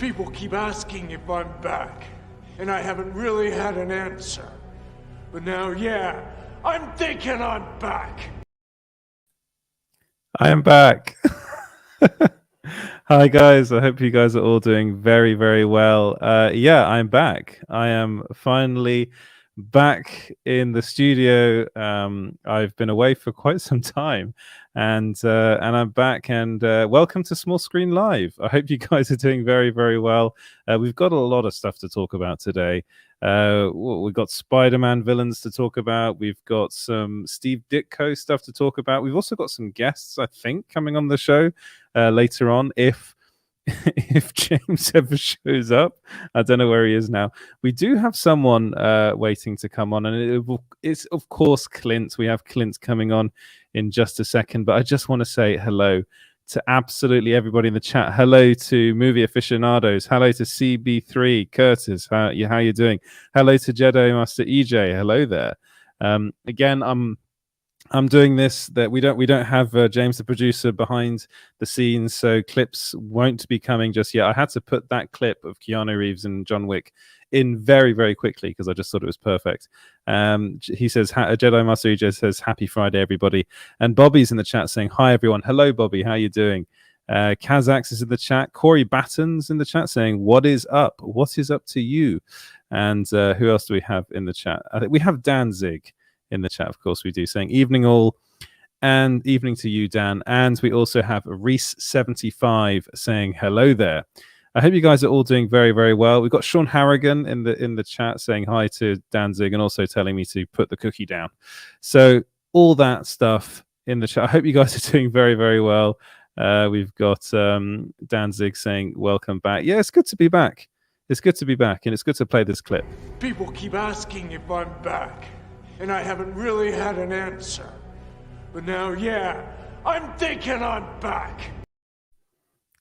People keep asking if I'm back, and I haven't really had an answer. But now, yeah, I'm thinking I'm back. I am back. Hi guys, I hope you guys are all doing very, very well. Yeah, I'm back. I am finally back in the studio. I've been away for quite some time, and I'm back. And welcome to Small Screen Live. I hope you guys are doing very, very well. We've got a lot of stuff to talk about today. We've got Spiderman villains to talk about. We've got some Steve Ditko stuff to talk about. We've also got some guests, I think, coming on the show later on. If James ever shows up, I don't know where he is now. We do have someone waiting to come on, and it's of course Clint. We have Clint coming on in just a second, but I just want to say hello to absolutely everybody in the chat. Hello to movie aficionados. Hello to CB3 Curtis. How you doing? Hello to Jedi Master EJ. Hello there. Again, I'm doing this that we don't have James the producer behind the scenes, so clips won't be coming just yet. I had to put that clip of Keanu Reeves and John Wick in very, very quickly because I just thought it was perfect. He says, Jedi Master EJ says, happy Friday, everybody. And Bobby's in the chat saying, hi, everyone. Hello, Bobby. How you doing? Kazax is in the chat. Corey Batten's in the chat saying, what is up? What is up to you? And who else do we have in the chat? I think we have Danzig in the chat, of course we do, saying evening all, and evening to you, Dan. And we also have Reese75 saying hello there. I hope you guys are all doing very, very well. We've got Sean Harrigan in the chat saying hi to Danzig and also telling me to put the cookie down. So all that stuff in the chat. I hope you guys are doing very, very well. We've got Danzig saying welcome back. Yeah, it's good to be back. It's good to be back, and it's good to play this clip. People keep asking if I'm back, and I haven't really had an answer. But now, yeah, I'm thinking I'm back.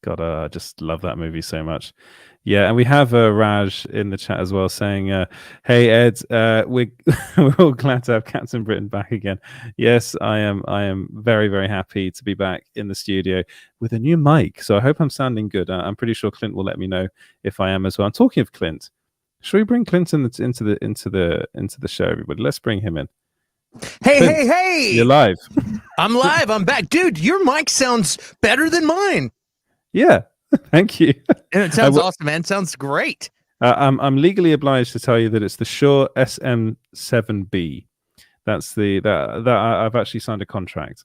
God, I just love that movie so much. Yeah, and we have Raj in the chat as well saying, hey, Ed, we're all glad to have Captain Britain back again. Yes, I am very, very happy to be back in the studio with a new mic. So I hope I'm sounding good. I'm pretty sure Clint will let me know if I am as well. I'm talking of Clint. Should we bring Clint into the show, everybody? Let's bring him in. Hey, Clint, hey! You're live. I'm live. I'm back. Dude, your mic sounds better than mine. Yeah, thank you. And it sounds awesome, man. It sounds great. I'm legally obliged to tell you that it's the Shure SM7B. That's that I've actually signed a contract.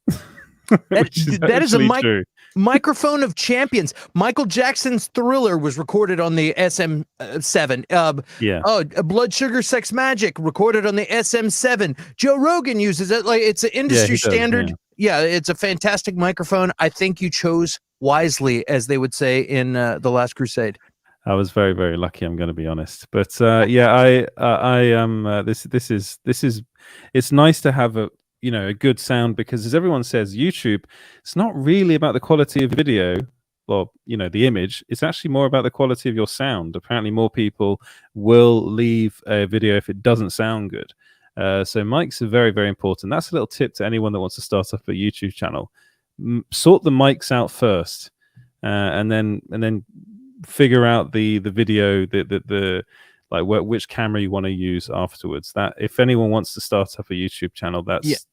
That is a microphone of champions. Michael Jackson's Thriller was recorded on the SM7. Yeah. Blood Sugar Sex Magic recorded on the SM7. Joe Rogan uses it. Like, it's an industry standard. Yeah, it's a fantastic microphone. I think you chose wisely, as they would say in The Last Crusade. I was very, very lucky, I'm going to be honest. But yeah, I am. This is. It's nice to have a good sound, because as everyone says, YouTube, it's not really about the quality of video or the image. It's actually more about the quality of your sound. Apparently, more people will leave a video if it doesn't sound good. So mics are very, very important. That's a little tip to anyone that wants to start up a YouTube channel. Sort the mics out first, and then figure out the video, the like which camera you want to use afterwards. That if anyone wants to start up a YouTube channel, that's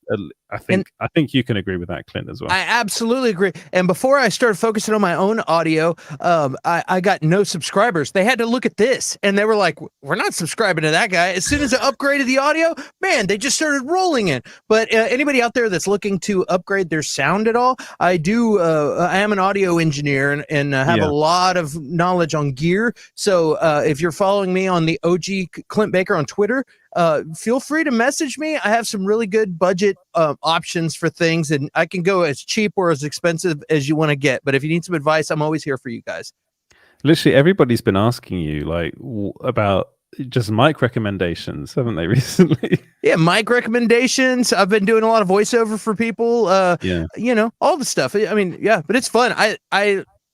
I think you can agree with that, Clint, as well. I absolutely agree. And before I started focusing on my own audio, I got no subscribers. They had to look at this, and they were like, we're not subscribing to that guy. As soon as I upgraded the audio, man, they just started rolling in. But anybody out there that's looking to upgrade their sound at all, I am an audio engineer and have a lot of knowledge on gear. So if you're following me on the OG Clint Baker on Twitter, feel free to message me. I have some really good budget options for things, and I can go as cheap or as expensive as you want to get. But if you need some advice, I'm always here for you guys. Literally, everybody's been asking you about just mic recommendations, haven't they, recently? Yeah, mic recommendations. I've been doing a lot of voiceover for people. All the stuff. I mean, yeah, but it's fun.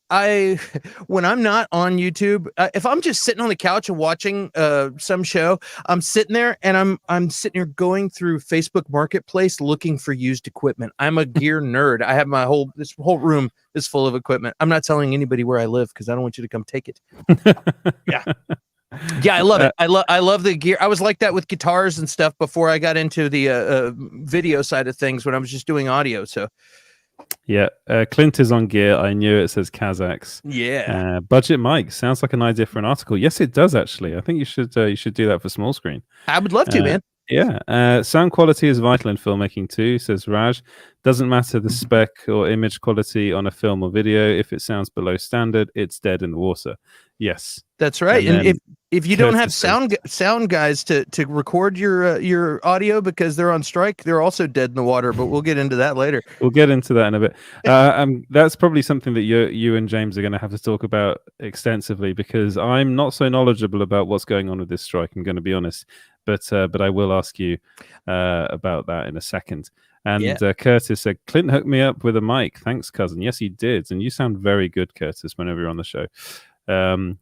when I'm not on YouTube, if I'm just sitting on the couch and watching some show, I'm sitting there and I'm sitting here going through Facebook Marketplace looking for used equipment. I'm a gear nerd. I have this whole room is full of equipment. I'm not telling anybody where I live because I don't want you to come take it. Yeah. Yeah, I love it. I love the gear. I was like that with guitars and stuff before I got into the video side of things when I was just doing audio. So yeah, Clint is on gear. I knew it. Says Kazakhs. Yeah. Budget mic sounds like an idea for an article. Yes, it does actually. I think you should do that for small screen. I would love to, man. Yeah, sound quality is vital in filmmaking too, says Raj. Doesn't matter the spec or image quality on a film or video. If it sounds below standard, it's dead in the water. Yes, that's right. And if you don't have sound guys to record your audio because they're on strike, they're also dead in the water. But we'll get into that later. We'll get into that in a bit. That's probably something that you and James are going to have to talk about extensively because I'm not so knowledgeable about what's going on with this strike. I'm going to be honest, but I will ask you about that in a second. And Curtis said, Clint hooked me up with a mic. Thanks, cousin. Yes, he did. And you sound very good, Curtis, whenever you're on the show. Rode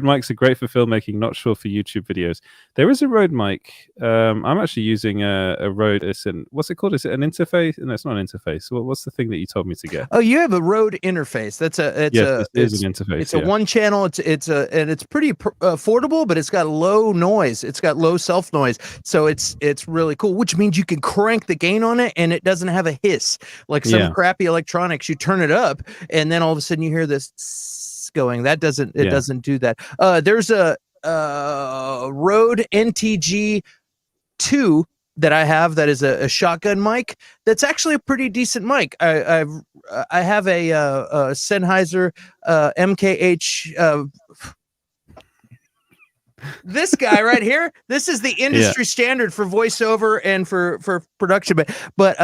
mics are great for filmmaking, not sure for YouTube videos. There is a Rode mic. I'm actually using a Rode. What's it called? Is it an interface? No, it's not an interface. What's the thing that you told me to get? Oh, you have a Rode interface. It's an interface. It's a one channel. It's pretty affordable, but it's got low noise. It's got low self noise, so it's really cool. Which means you can crank the gain on it, and it doesn't have a hiss like some crappy electronics. You turn it up, and then all of a sudden you hear this going. That doesn't do that. There's a Rode NTG 2 that I have that is a shotgun mic. That's actually a pretty decent mic. I have a Sennheiser MKH. This guy right here, this is the industry standard for voiceover and for production, but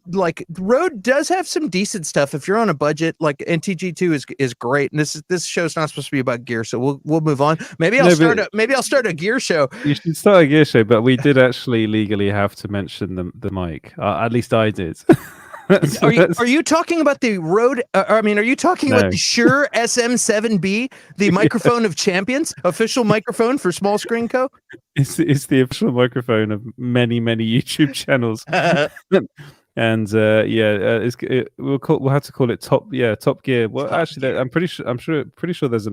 like Rode does have some decent stuff if you're on a budget. Like NTG2 is great, and this show's not supposed to be about gear, so we'll move on. Maybe I'll start a gear show. You should start a gear show, but we did actually legally have to mention the mic. At least I did. Are you talking about the Rode? Are you talking about the Shure SM7B, the microphone of champions, official microphone for Small Screen Co? It's the official microphone of many YouTube channels. And we'll have to call it Top Gear. Well, actually, I'm pretty sure there's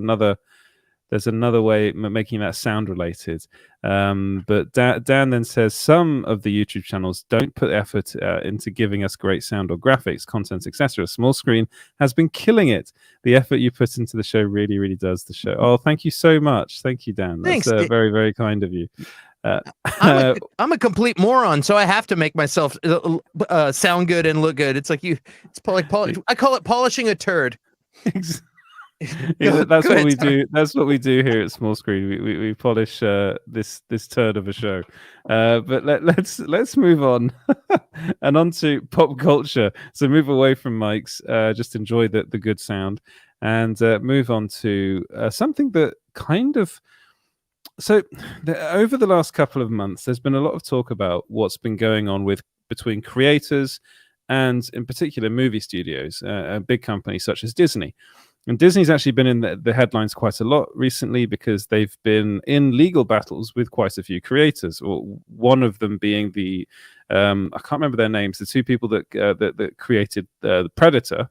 another way of making that sound related. But Dan then says some of the YouTube channels don't put effort into giving us great sound or graphics, content, etc. Small Screen has been killing it. The effort you put into the show really, really does the show. Oh, thank you so much. Thank you, Dan. That's very, very kind of you. I'm a complete moron, so I have to make myself sound good and look good. It's like I call it polishing a turd. That's what we do. That's what we do here at Small Screen. We polish this turd of a show. But let's move on and on to pop culture. So move away from mics. Just enjoy the good sound and move on to something that kind of. So over the last couple of months, there's been a lot of talk about what's been going on between creators and, in particular, movie studios, big companies such as Disney. And Disney's actually been in the headlines quite a lot recently because they've been in legal battles with quite a few creators. Or one of them being the I can't remember their names. The two people that created the Predator.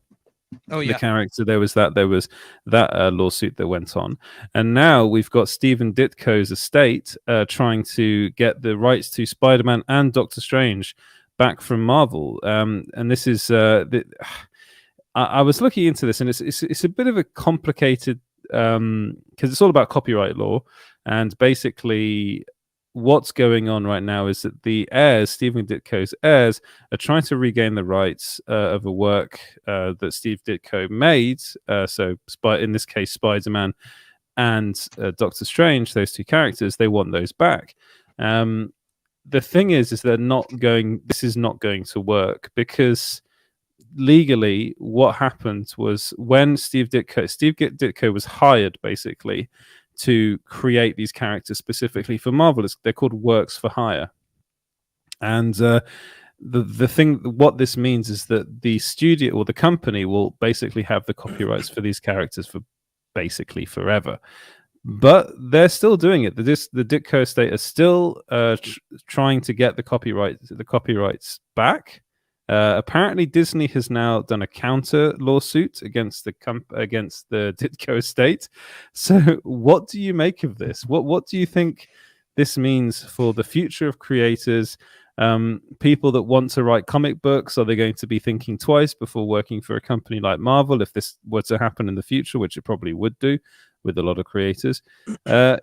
Oh yeah, the character. There was that lawsuit that went on, and now we've got Stephen Ditko's estate trying to get the rights to Spiderman and Doctor Strange back from Marvel. And this is I was looking into this, and it's a bit of a complicated because it's all about copyright law, and basically what's going on right now is that the heirs, Stephen Ditko's heirs, are trying to regain the rights of a work that Steve Ditko made. So in this case, Spider-Man and Doctor Strange, those two characters, they want those back. The thing is this is not going to work because legally what happened was when Steve Ditko was hired basically to create these characters specifically for Marvel. They're called works for hire. And the thing, what this means is that the studio or the company will basically have the copyrights for these characters for basically forever. But they're still doing it. The Ditko estate is still trying to get the copyrights back. Apparently, Disney has now done a counter lawsuit against the Ditko estate. So, what do you make of this? What do you think this means for the future of creators? People that want to write comic books, are they going to be thinking twice before working for a company like Marvel if this were to happen in the future, which it probably would do with a lot of creators?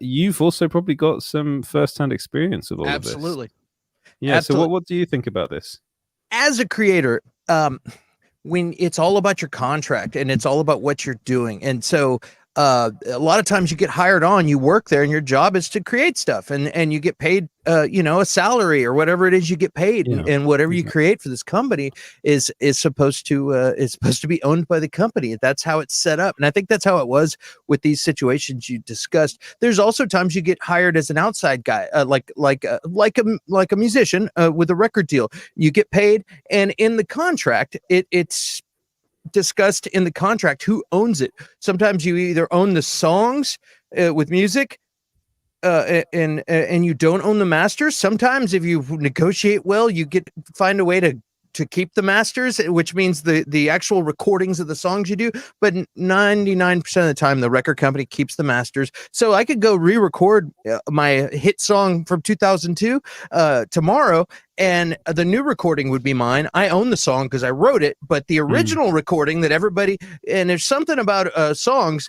You've also probably got some first-hand experience of all of this. Absolutely. Yeah. Absolutely. So what do you think about this? As a creator, when it's all about your contract and it's all about what you're doing, and so a lot of times you get hired on, you work there, and your job is to create stuff, and you get paid, a salary or whatever it is you get paid, and whatever you create for this company is supposed to be owned by the company. That's how it's set up, and I think that's how it was with these situations you discussed. There's also times you get hired as an outside guy, like a musician with a record deal. You get paid, and in the contract, it's discussed in the contract who owns it. Sometimes you either own the songs with music, and you don't own the masters. Sometimes if you negotiate well, you find a way to keep the masters, which means the actual recordings of the songs you do. But 99% of the time, the record company keeps the masters. So I could go re-record my hit song from 2002 tomorrow, and the new recording would be mine. I own the song because I wrote it, but the original recording that everybody, and there's something about songs,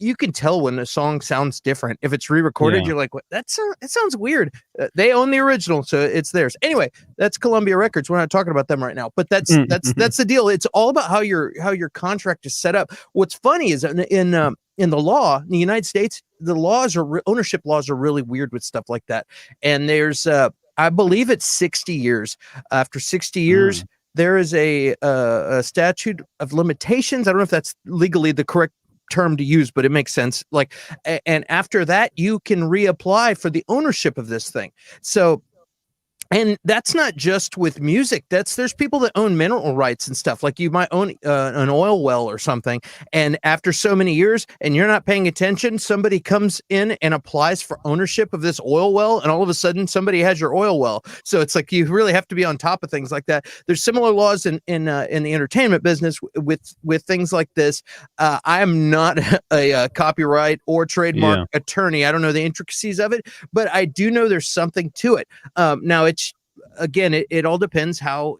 you can tell when a song sounds different. If it's re-recorded, you're like, what? That sounds weird. They own the original, so it's theirs. Anyway, that's Columbia Records. We're not talking about them right now, but that's the deal. It's all about how your contract is set up. What's funny is in the law in the United States, the ownership laws are really weird with stuff like that. And there's I believe it's 60 years. After 60 years, there is a statute of limitations. I don't know if that's legally the correct term to use, but it makes sense. And after that, you can reapply for the ownership of this thing. So, and that's not just with music. There's people that own mineral rights and stuff. Like you might own an oil well or something, and after so many years, and you're not paying attention, somebody comes in and applies for ownership of this oil well, and all of a sudden, somebody has your oil well. So it's like you really have to be on top of things like that. There's similar laws in the entertainment business with things like this. I am not a copyright or trademark attorney. I don't know the intricacies of it, but I do know there's something to it. Now it all depends how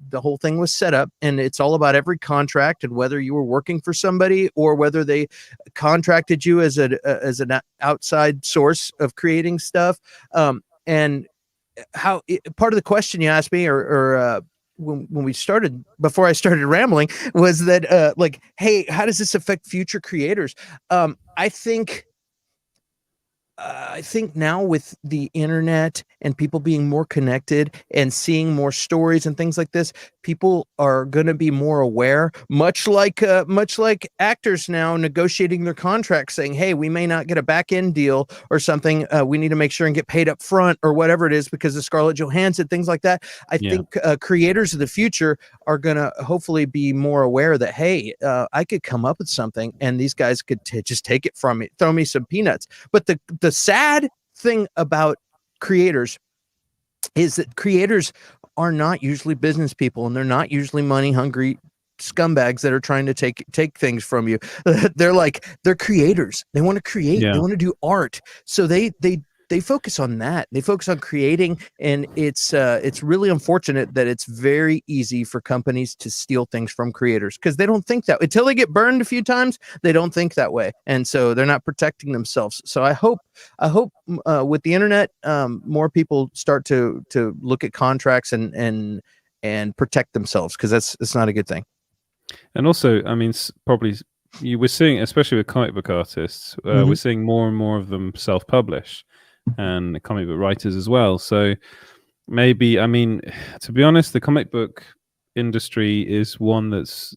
the whole thing was set up, and it's all about every contract and whether you were working for somebody or whether they contracted you as an outside source of creating stuff. And how part of the question you asked me or when we started, before I started rambling, was that hey, how does this affect future creators? I think now with the internet and people being more connected and seeing more stories and things like this, people are going to be more aware, much like actors now negotiating their contracts saying, hey, we may not get a back end deal or something. We need to make sure and get paid up front or whatever it is because of Scarlett Johansson, things like that. I think creators of the future are going to hopefully be more aware that, hey, I could come up with something and these guys could just take it from me, throw me some peanuts. But the sad thing about creators is that creators are not usually business people, and they're not usually money hungry scumbags that are trying to take things from you. They're creators. They want to create. They want to do art. So they focus on that. They focus on creating, and it's really unfortunate that it's very easy for companies to steal things from creators because they don't think that until they get burned a few times. They don't think that way, and so they're not protecting themselves. So I hope with the internet, more people start to look at contracts and protect themselves because it's not a good thing. And also, I mean, probably we're seeing, especially with comic book artists, we're seeing more and more of them self-publish. And comic book writers as well. So maybe, I mean, to be honest, the comic book industry is one that's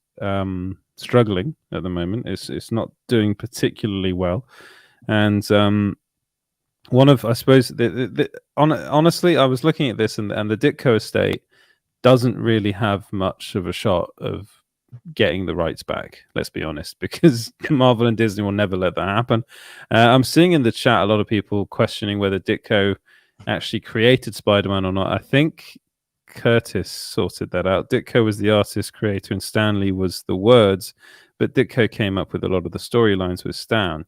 struggling at the moment. It's not doing particularly well. And one of, I suppose, honestly, I was looking at this and the Ditko estate doesn't really have much of a shot of getting the rights back. Let's be honest, because Marvel and Disney will never let that happen. I'm seeing in the chat a lot of people questioning whether Ditko actually created Spider-Man or not. I think Curtis sorted that out. Ditko was the artist creator and Stan Lee was the words, but Ditko came up with a lot of the storylines with Stan.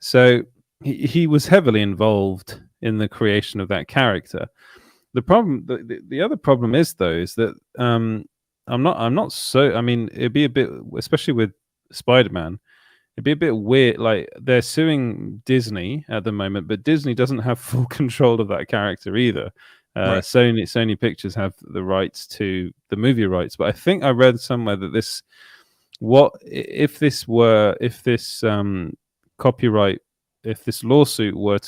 So he was heavily involved in the creation of that character. The problem, the other problem is though, is that I'm not so. I mean, it'd be a bit, especially with Spider-Man, it'd be a bit weird. Like they're suing Disney at the moment, but Disney doesn't have full control of that character either. Right. Sony Pictures have the rights to the movie rights, but I think I read somewhere that this lawsuit were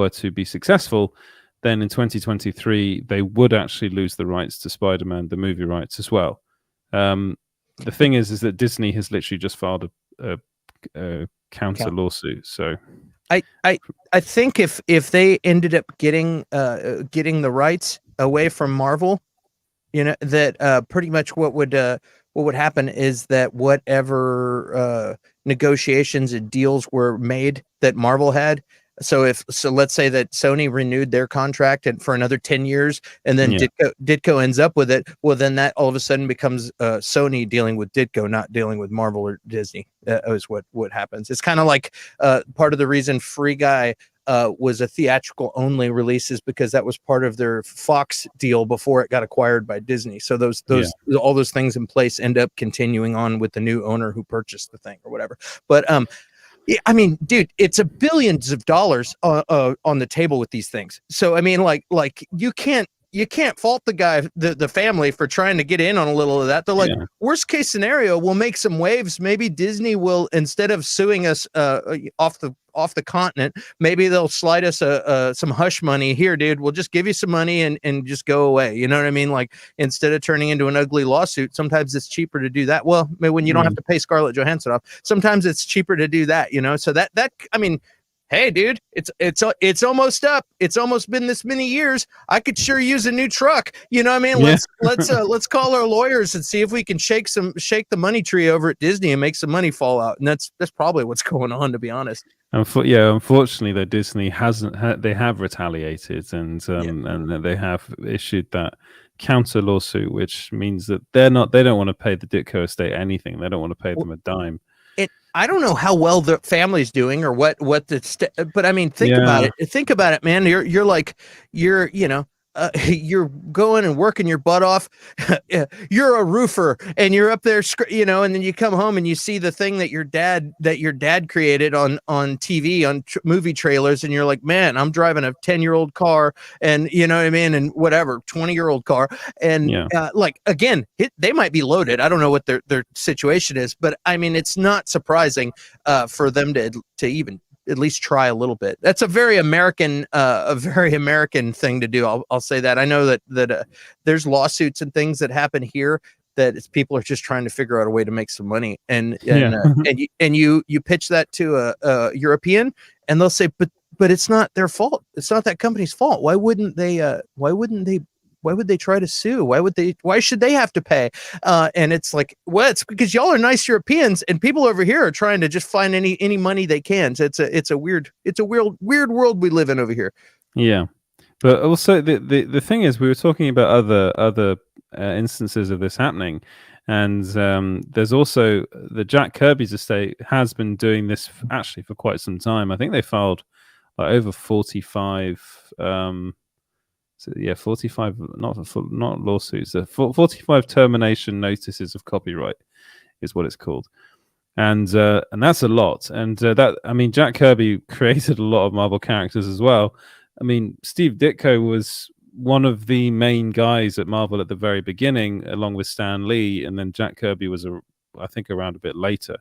to be successful, then in 2023 they would actually lose the rights to Spider-Man, the movie rights as well. The thing is that Disney has literally just filed a counter lawsuit. So I think if they ended up getting the rights away from Marvel, that pretty much what would happen is that whatever negotiations and deals were made that Marvel had. So let's say that Sony renewed their contract and for another 10 years, and then Ditko ends up with it. Well, then that all of a sudden becomes Sony dealing with Ditko, not dealing with Marvel or Disney. Is what happens. It's kind of like part of the reason Free Guy was a theatrical only release is because that was part of their Fox deal before it got acquired by Disney. So all those things in place end up continuing on with the new owner who purchased the thing or whatever. But yeah, I mean, dude, it's a billions of dollars on the table with these things. So I mean, like you can't fault the guy, the family for trying to get in on a little of that. They're like, worst case scenario, we'll make some waves. Maybe Disney will, instead of suing us off the continent, maybe they'll slide us some hush money here, dude. We'll just give you some money and just go away. You know what I mean? Like instead of turning into an ugly lawsuit, sometimes it's cheaper to do that. Well, when you don't have to pay Scarlett Johansson off, sometimes it's cheaper to do that. So that I mean. Hey, dude, it's almost up. It's almost been this many years. I could sure use a new truck. You know what I mean? Yeah. Let's call our lawyers and see if we can shake the money tree over at Disney and make some money fall out. And that's probably what's going on, to be honest. Unfortunately, though, Disney they have retaliated and they have issued that counter lawsuit, which means that they don't want to pay the Ditko estate anything. They don't want to pay them a dime. I don't know how well the family's doing or what but I mean, think about it, man. You're going and working your butt off. You're a roofer and you're up there, and then you come home and you see the thing that your dad created on TV, on movie trailers. And you're like, man, I'm driving a 10-year-old car and you know what I mean? And whatever, 20-year-old car. And again, they might be loaded. I don't know what their situation is, but I mean, it's not surprising for them to even at least try a little bit. That's a very American thing to do. I'll say that. I know that there's lawsuits and things that happen here that people are just trying to figure out a way to make some money. And you pitch that to a European, and they'll say, but it's not their fault. It's not that company's fault. Why would they try to sue? Why should they have to pay? And it's like, well, it's because y'all are nice Europeans and people over here are trying to just find any money they can. So it's a weird world we live in over here. Yeah. But also the thing is, we were talking about other instances of this happening. And there's also the Jack Kirby's estate has been doing this actually for quite some time. I think they filed over 45 45 not lawsuits, 45 termination notices of copyright is what it's called, and that's a lot. And Jack Kirby created a lot of Marvel characters as well. I mean, Steve Ditko was one of the main guys at Marvel at the very beginning, along with Stan Lee, and then Jack Kirby was I think around a bit later.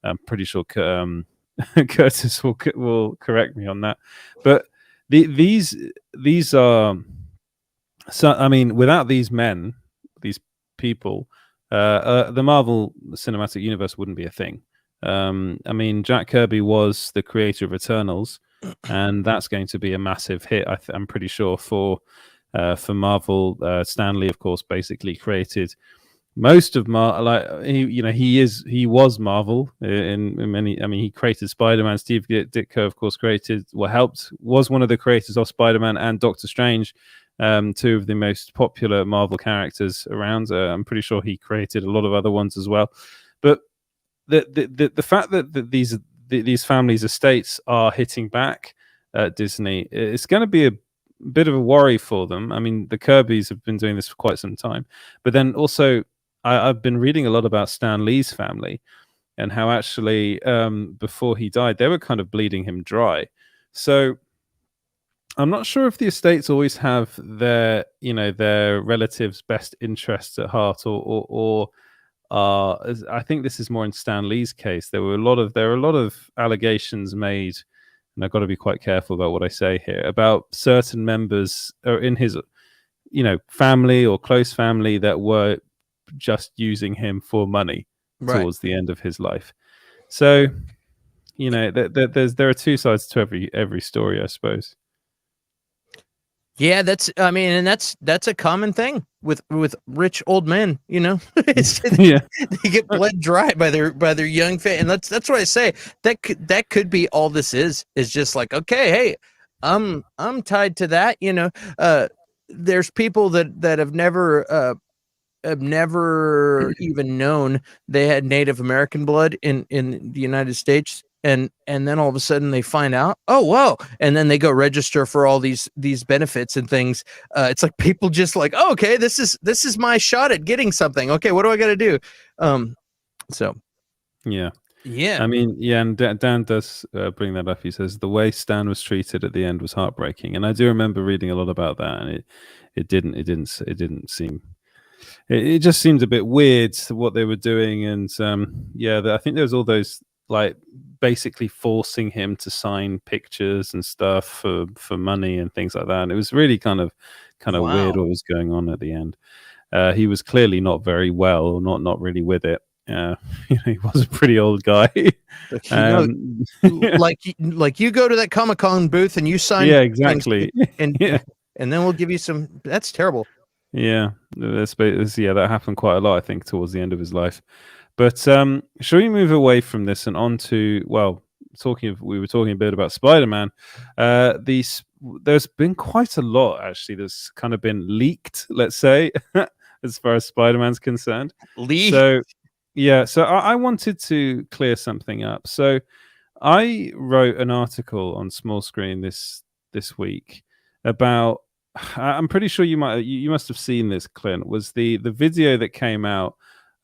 I'm pretty sure Curtis will correct me on that, but these are. So, I mean, without these people, the Marvel Cinematic Universe wouldn't be a thing. I mean, Jack Kirby was the creator of Eternals, and that's going to be a massive hit, I'm pretty sure, for for Marvel. Stan Lee, of course, basically created most of he was Marvel in many. I mean, he created Spider-Man. Steve Ditko, of course, was one of the creators of Spider-Man and Doctor Strange, two of the most popular Marvel characters around. I'm pretty sure he created a lot of other ones as well. But the fact that these families' estates are hitting back at Disney, it's going to be a bit of a worry for them. I mean, the Kirbys have been doing this for quite some time, but then also I've been reading a lot about Stan Lee's family and how actually before he died, they were kind of bleeding him dry. So I'm not sure if the estates always have their relatives' best interests at heart, or I think this is more in Stan Lee's case. There are a lot of allegations made, and I've got to be quite careful about what I say here, about certain members in his family or close family that were just using him for money towards the end of his life. So there are two sides to every story, I suppose. Yeah, that's a common thing with rich old men, they get bled dry by their young and that's what I say. That could be all this is just like, okay, hey, I'm tied to that, there's people that have never even known they had Native American blood in the United States. And then all of a sudden they find out, oh, whoa. And then they go register for all these benefits and things. It's like people just like, oh, okay, this is my shot at getting something. Okay, what do I got to do? So. Yeah. I mean, yeah. And Dan does bring that up. He says the way Stan was treated at the end was heartbreaking. And I do remember reading a lot about that. And it didn't seem, it just seemed a bit weird what they were doing. And I think there was all those, like, basically forcing him to sign pictures and stuff for money and things like that. And it was really kind of weird what was going on at the end. He was clearly not very well, not really with it. He was a pretty old guy. Like you go to that Comic-Con booth and you sign. Yeah, exactly. And then we'll give you some. That's terrible. Yeah, that happened quite a lot, I think, towards the end of his life. But shall we move away from this and on to, we were talking a bit about Spider-Man. There's been quite a lot, actually, that's kind of been leaked, let's say, as far as Spider-Man's concerned. Leaked? So I wanted to clear something up. So I wrote an article on Small Screen this week about, I'm pretty sure you must have seen this, Clint, was the video that came out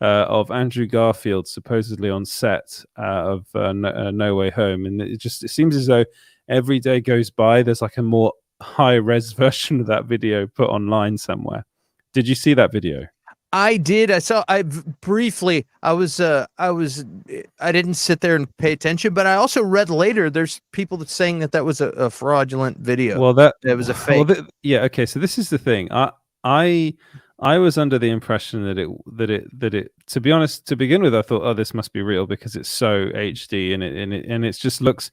of Andrew Garfield supposedly on set of No Way Home, and it seems as though every day goes by there's like a more high-res version of that video put online somewhere. Did you see that video? I did. I briefly. I didn't sit there and pay attention, but I also read later there's people that's saying that was a fraudulent video. Well, that was a fake. Okay. So this is the thing. I was under the impression that it. To be honest, to begin with, I thought, oh, this must be real because it's so HD and it just looks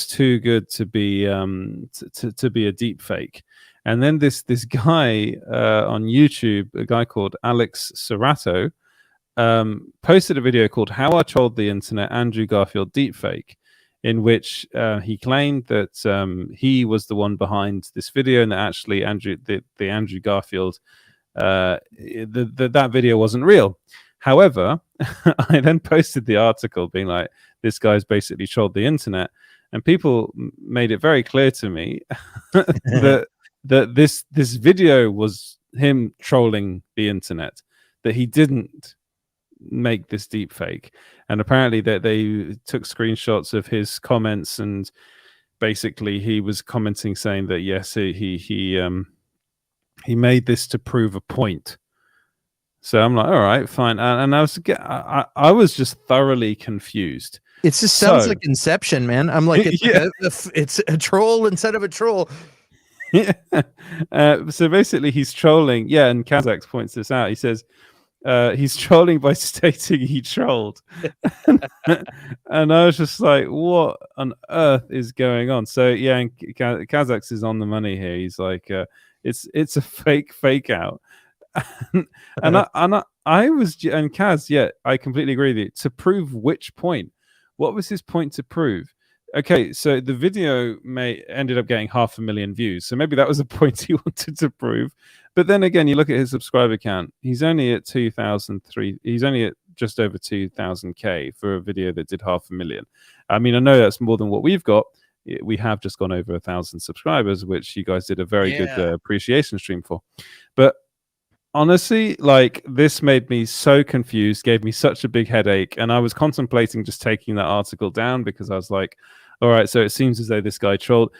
too good to be to be a deep fake. And then this guy on YouTube, a guy called Alex Serrato, posted a video called "How I Trolled the Internet: Andrew Garfield Deepfake," in which he claimed that he was the one behind this video, and that actually the Andrew Garfield that video wasn't real. However, I then posted the article being like, "This guy's basically trolled the internet," and people made it very clear to me that this video was him trolling the internet, that he didn't make this deep fake. And apparently that they took screenshots of his comments, and basically he was commenting saying that yes, he made this to prove a point. So I'm like, all right, fine. And I was just thoroughly confused. It just sounds like Inception, man. I'm like, it's a troll instead of a troll. Yeah. So basically he's trolling. Yeah, and Kazakh points this out. He says he's trolling by stating he trolled. And I was just like, what on earth is going on? So yeah, and Kazakh is on the money here. He's like, It's a fake out. and I was, and Kaz, yeah, I completely agree with you. To prove which point? What was his point to prove? Okay, so the video ended up getting 500,000 views, so maybe that was a point he wanted to prove. But then again, you look at his subscriber count; he's only at 2,003. He's only at just over 2,000K for a video that did 500,000. I mean, I know that's more than what we've got. We have just gone over 1,000 subscribers, which you guys did a very good appreciation stream for. But honestly, like, this made me so confused, gave me such a big headache, and I was contemplating just taking that article down because I was like, all right, so it seems as though this guy trolled.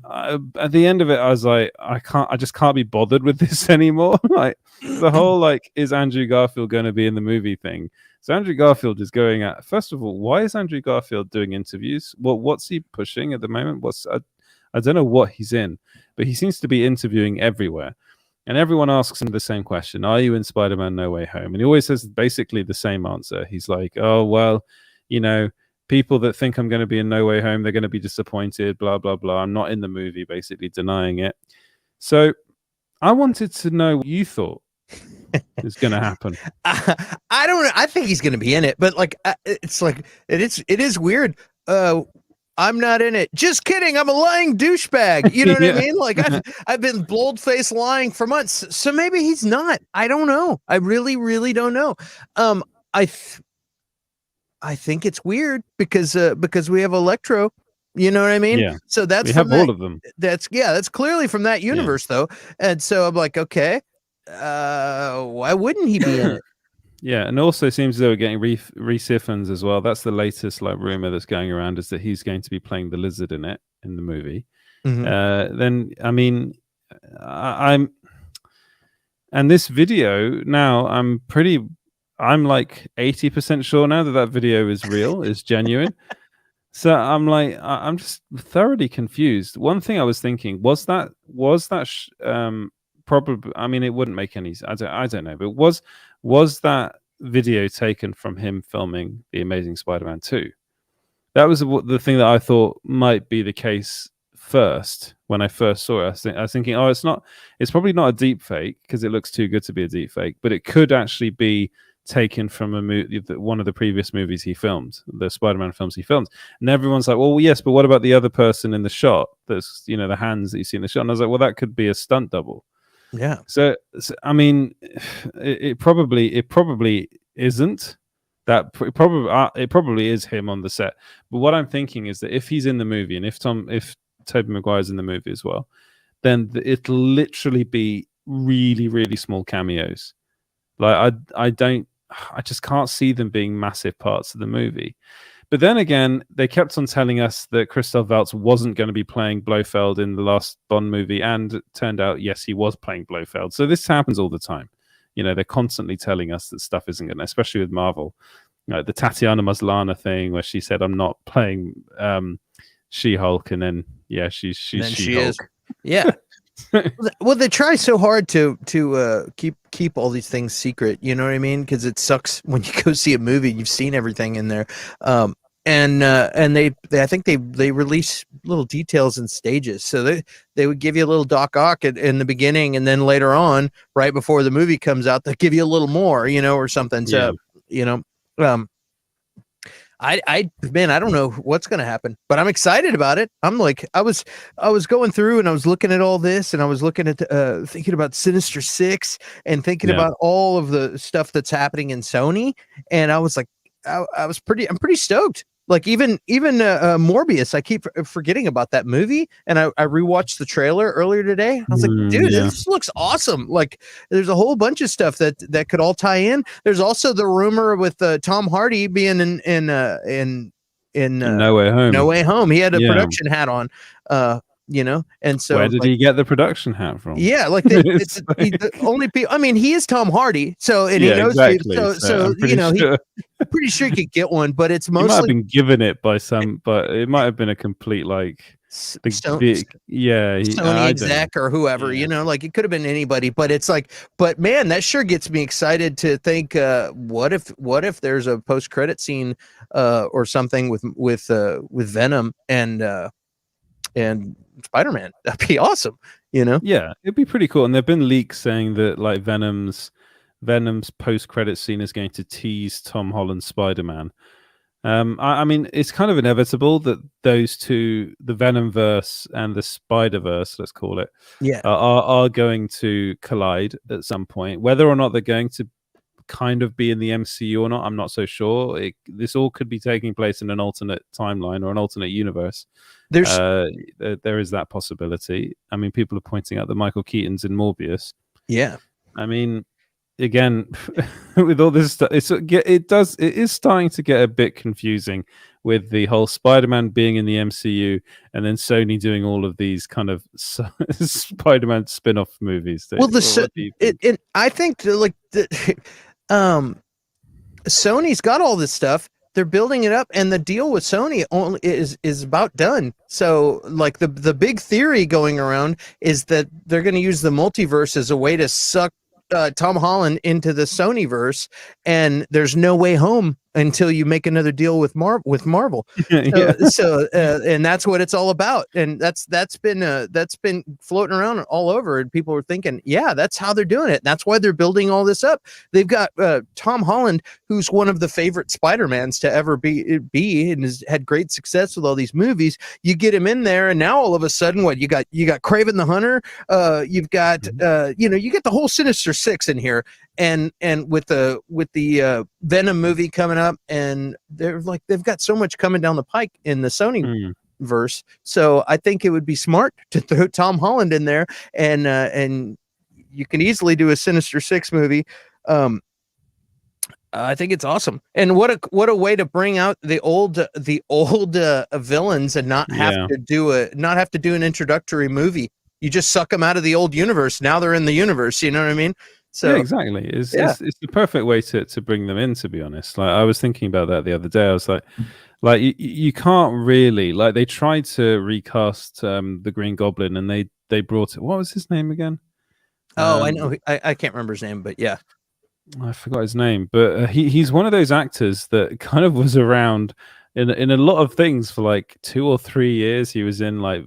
At the end of it, I was like, I just can't be bothered with this anymore. Like, the whole, like, is Andrew Garfield going to be in the movie thing? So Andrew Garfield is going at, first of all, why is Andrew Garfield doing interviews? What's he pushing at the moment? I don't know what he's in, but he seems to be interviewing everywhere. And everyone asks him the same question: are you in Spider-Man No Way Home? And he always says basically the same answer. He's like, oh, well, you know, people that think I'm going to be in No Way Home, they're going to be disappointed, blah, blah, blah. I'm not in the movie, basically denying it. So I wanted to know what you thought is going to happen. I don't know. I think he's going to be in it, but like, it's like, it is weird. I'm not in it. Just kidding. I'm a lying douchebag. You know what I mean? Like, I've been bold-faced lying for months. So maybe he's not. I don't know. I really, really don't know. I think it's weird because we have Electro. You know what I mean? Yeah. So that's we have all of them. That's clearly from that universe though. And so I'm like, okay, why wouldn't he be in it? Yeah, and also seems as though we're getting Reese Ifans as well. That's the latest like rumor that's going around, is that he's going to be playing the Lizard in the movie. Mm-hmm. Then I mean, and this video now, I'm like 80% sure now that video is real, is genuine. So I'm like, I'm just thoroughly confused. One thing I was thinking was that probably, I mean, it wouldn't make any. I don't know, but was that video taken from him filming The Amazing Spider-Man 2? That was the thing that I thought might be the case first when I first saw it. I was thinking, oh, it's probably not a deep fake because it looks too good to be a deep fake, but it could actually be taken from one of the previous movies he filmed, the Spider-Man films he filmed. And everyone's like, well, yes, but what about the other person in the shot? That's, you know, the hands that you see in the shot. And I was like, well, that could be a stunt double. Yeah. So I mean, it probably isn't. It probably is him on the set. But what I'm thinking is that if he's in the movie, and if Tobey Maguire's in the movie as well, then it'll literally be really, really small cameos. Like I just can't see them being massive parts of the movie. But then again, they kept on telling us that Christoph Waltz wasn't going to be playing Blofeld in the last Bond movie, and it turned out, yes, he was playing Blofeld. So this happens all the time. You know, they're constantly telling us that stuff isn't going to, especially with Marvel. You know, the Tatiana Maslany thing where she said, I'm not playing She-Hulk, and then, yeah, she's She-Hulk. She is. Yeah. Well, they try so hard to keep all these things secret. You know what I mean? Because it sucks when you go see a movie, you've seen everything in there. And they I think they release little details in stages. So they would give you a little Doc Ock in the beginning, and then later on, right before the movie comes out, they'll give you a little more, you know, or something. So, you know, I don't know what's going to happen, but I'm excited about it. I'm like, I was going through and I was looking at all this, and I was looking at thinking about Sinister 6 and thinking about all of the stuff that's happening in Sony. And I was like, I'm pretty stoked. Like even Morbius, I keep forgetting about that movie, and I rewatched the trailer earlier today. I was like, dude, this looks awesome. Like, there's a whole bunch of stuff that could all tie in. There's also the rumor with Tom Hardy being in No Way Home. No Way Home. He had a production hat on. You know, and so where did he get the production hat from? Yeah, like the only people. I mean, he is Tom Hardy, so and he knows exactly. So you know, I'm pretty sure he could get one, but it's mostly he might have been given it by some, but it might have been a complete like Sony exec or whoever. You know, like it could have been anybody, but it's like, but man, that sure gets me excited to think, what if there's a post-credit scene or something with Venom and Spider-Man. That'd be awesome. You know? Yeah, it'd be pretty cool. And there've been leaks saying that like Venom's post-credit scene is going to tease Tom Holland's Spider-Man. I mean, it's kind of inevitable that those two, the Venomverse and the Spider-Verse, let's call it, are going to collide at some point. Whether or not they're going to kind of be in the MCU or not, I'm not so sure. This all could be taking place in an alternate timeline or an alternate universe. There is that possibility. I mean, people are pointing out that Michael Keaton's in Morbius. Yeah. I mean, again, with all this stuff, it is starting to get a bit confusing with the whole Spider-Man being in the MCU and then Sony doing all of these kind of Spider-Man spin-off movies. Well, I think like Sony's got all this stuff. They're building it up, and the deal with Sony only is about done. So, like the big theory going around is that they're going to use the multiverse as a way to suck Tom Holland into the Sonyverse, and there's no way home until you make another deal with Marvel. And that's what it's all about. And that's been floating around all over, and people were thinking, yeah, that's how they're doing it. That's why they're building all this up. They've got Tom Holland, who's one of the favorite Spider-Mans to ever be and has had great success with all these movies. You get him in there, and now all of a sudden, what you got Kraven the Hunter, you've got you get the whole Sinister Six in here, and with the Venom movie coming up, and they've got so much coming down the pike in the Sony verse. So I think it would be smart to throw Tom Holland in there, and you can easily do a Sinister Six movie. I think it's awesome, and what a way to bring out the old villains and not have to do an introductory movie. You just suck them out of the old universe. Now they're in the universe. You know what I mean? So yeah, exactly. It's the perfect way to bring them in. To be honest, like I was thinking about that the other day. I was like you can't really, like, they tried to recast the Green Goblin, and they brought it. What was his name again? I know. I can't remember his name, but yeah. I forgot his name, but he's one of those actors that kind of was around in a lot of things for like 2 or 3 years. He was in like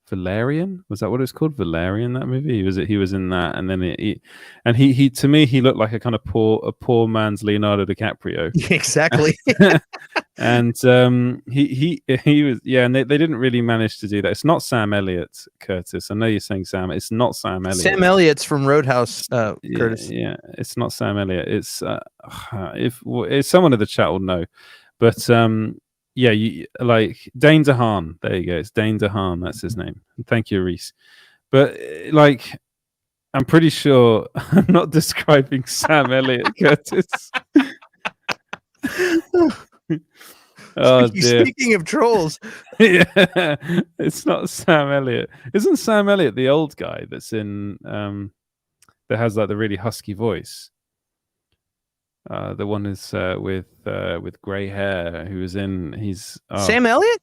Valerian, was that what it's called? Valerian, that movie. He was in that, and then he to me he looked like a poor man's Leonardo DiCaprio. Exactly. And he was, and they didn't really manage to do that. It's not Sam Elliott, Curtis. I know you're saying Sam. It's not Sam Elliott. Sam Elliott's from Roadhouse, Curtis. Yeah, it's not Sam Elliott. It's if someone in the chat will know, but yeah, you like Dane DeHaan. There you go. It's Dane DeHaan. That's his name. Thank you, Reese. But like, I'm pretty sure I'm not describing Sam Elliott, Curtis. Oh, dear. Speaking of trolls, yeah, it's not Sam Elliott. Isn't Sam Elliott the old guy that's in that has like the really husky voice? The one is with grey hair, who is in. Sam Elliott.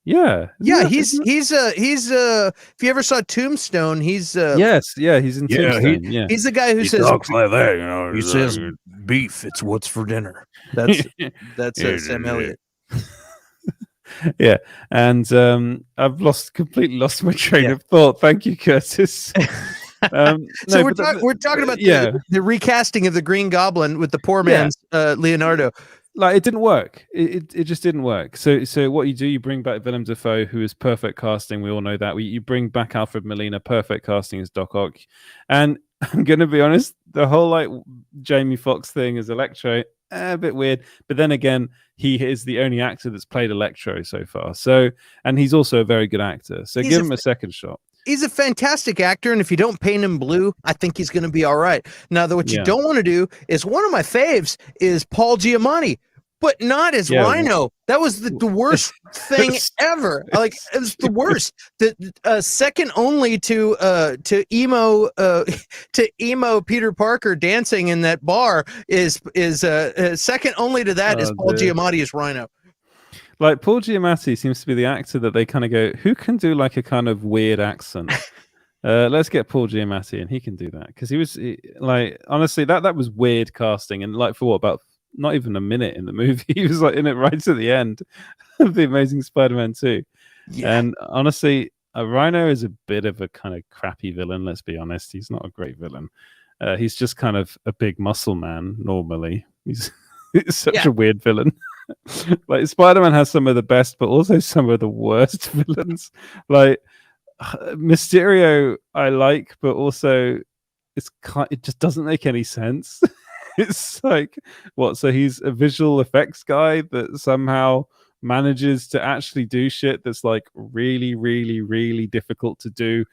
Yeah, he's if you ever saw Tombstone, he's he's in Tombstone. He's the guy who says talks like that, you know. He says beef. It's what's for dinner. That's Sam Elliott. Yeah, and I've completely lost my train of thought. Thank you, Curtis. So we're talking about the recasting of the Green Goblin with the poor man's Leonardo. Like, it didn't work. It just didn't work. So what you do, you bring back Willem Dafoe, who is perfect casting. We all know that. You bring back Alfred Molina, perfect casting as Doc Ock. And I'm gonna be honest, the whole like Jamie Foxx thing as Electro, a bit weird. But then again, he is the only actor that's played Electro so far. So, and he's also a very good actor. So give him a second shot. He's a fantastic actor, and if you don't paint him blue, I think he's going to be all right. Now, what you don't want to do is, one of my faves is Paul Giamatti, but not as Rhino. That was the worst thing ever. Like, it was the worst. The second only to emo Peter Parker dancing in that bar is second only to that is Paul Giamatti as Rhino. Like, Paul Giamatti seems to be the actor that they kind of go, who can do like a kind of weird accent? Let's get Paul Giamatti, and he can do that, because he was like, honestly, that was weird casting, and like, for what, about not even a minute in the movie, he was like in it right to the end of the Amazing Spider-Man 2. Yeah. And honestly, Rhino is a bit of a kind of crappy villain. Let's be honest. He's not a great villain. He's just kind of a big muscle man normally. He's such a weird villain. Like Spider-Man has some of the best, but also some of the worst villains. Like Mysterio, I like, but also it just doesn't make any sense. It's like what? So he's a visual effects guy that somehow manages to actually do shit that's like really, really, really difficult to do,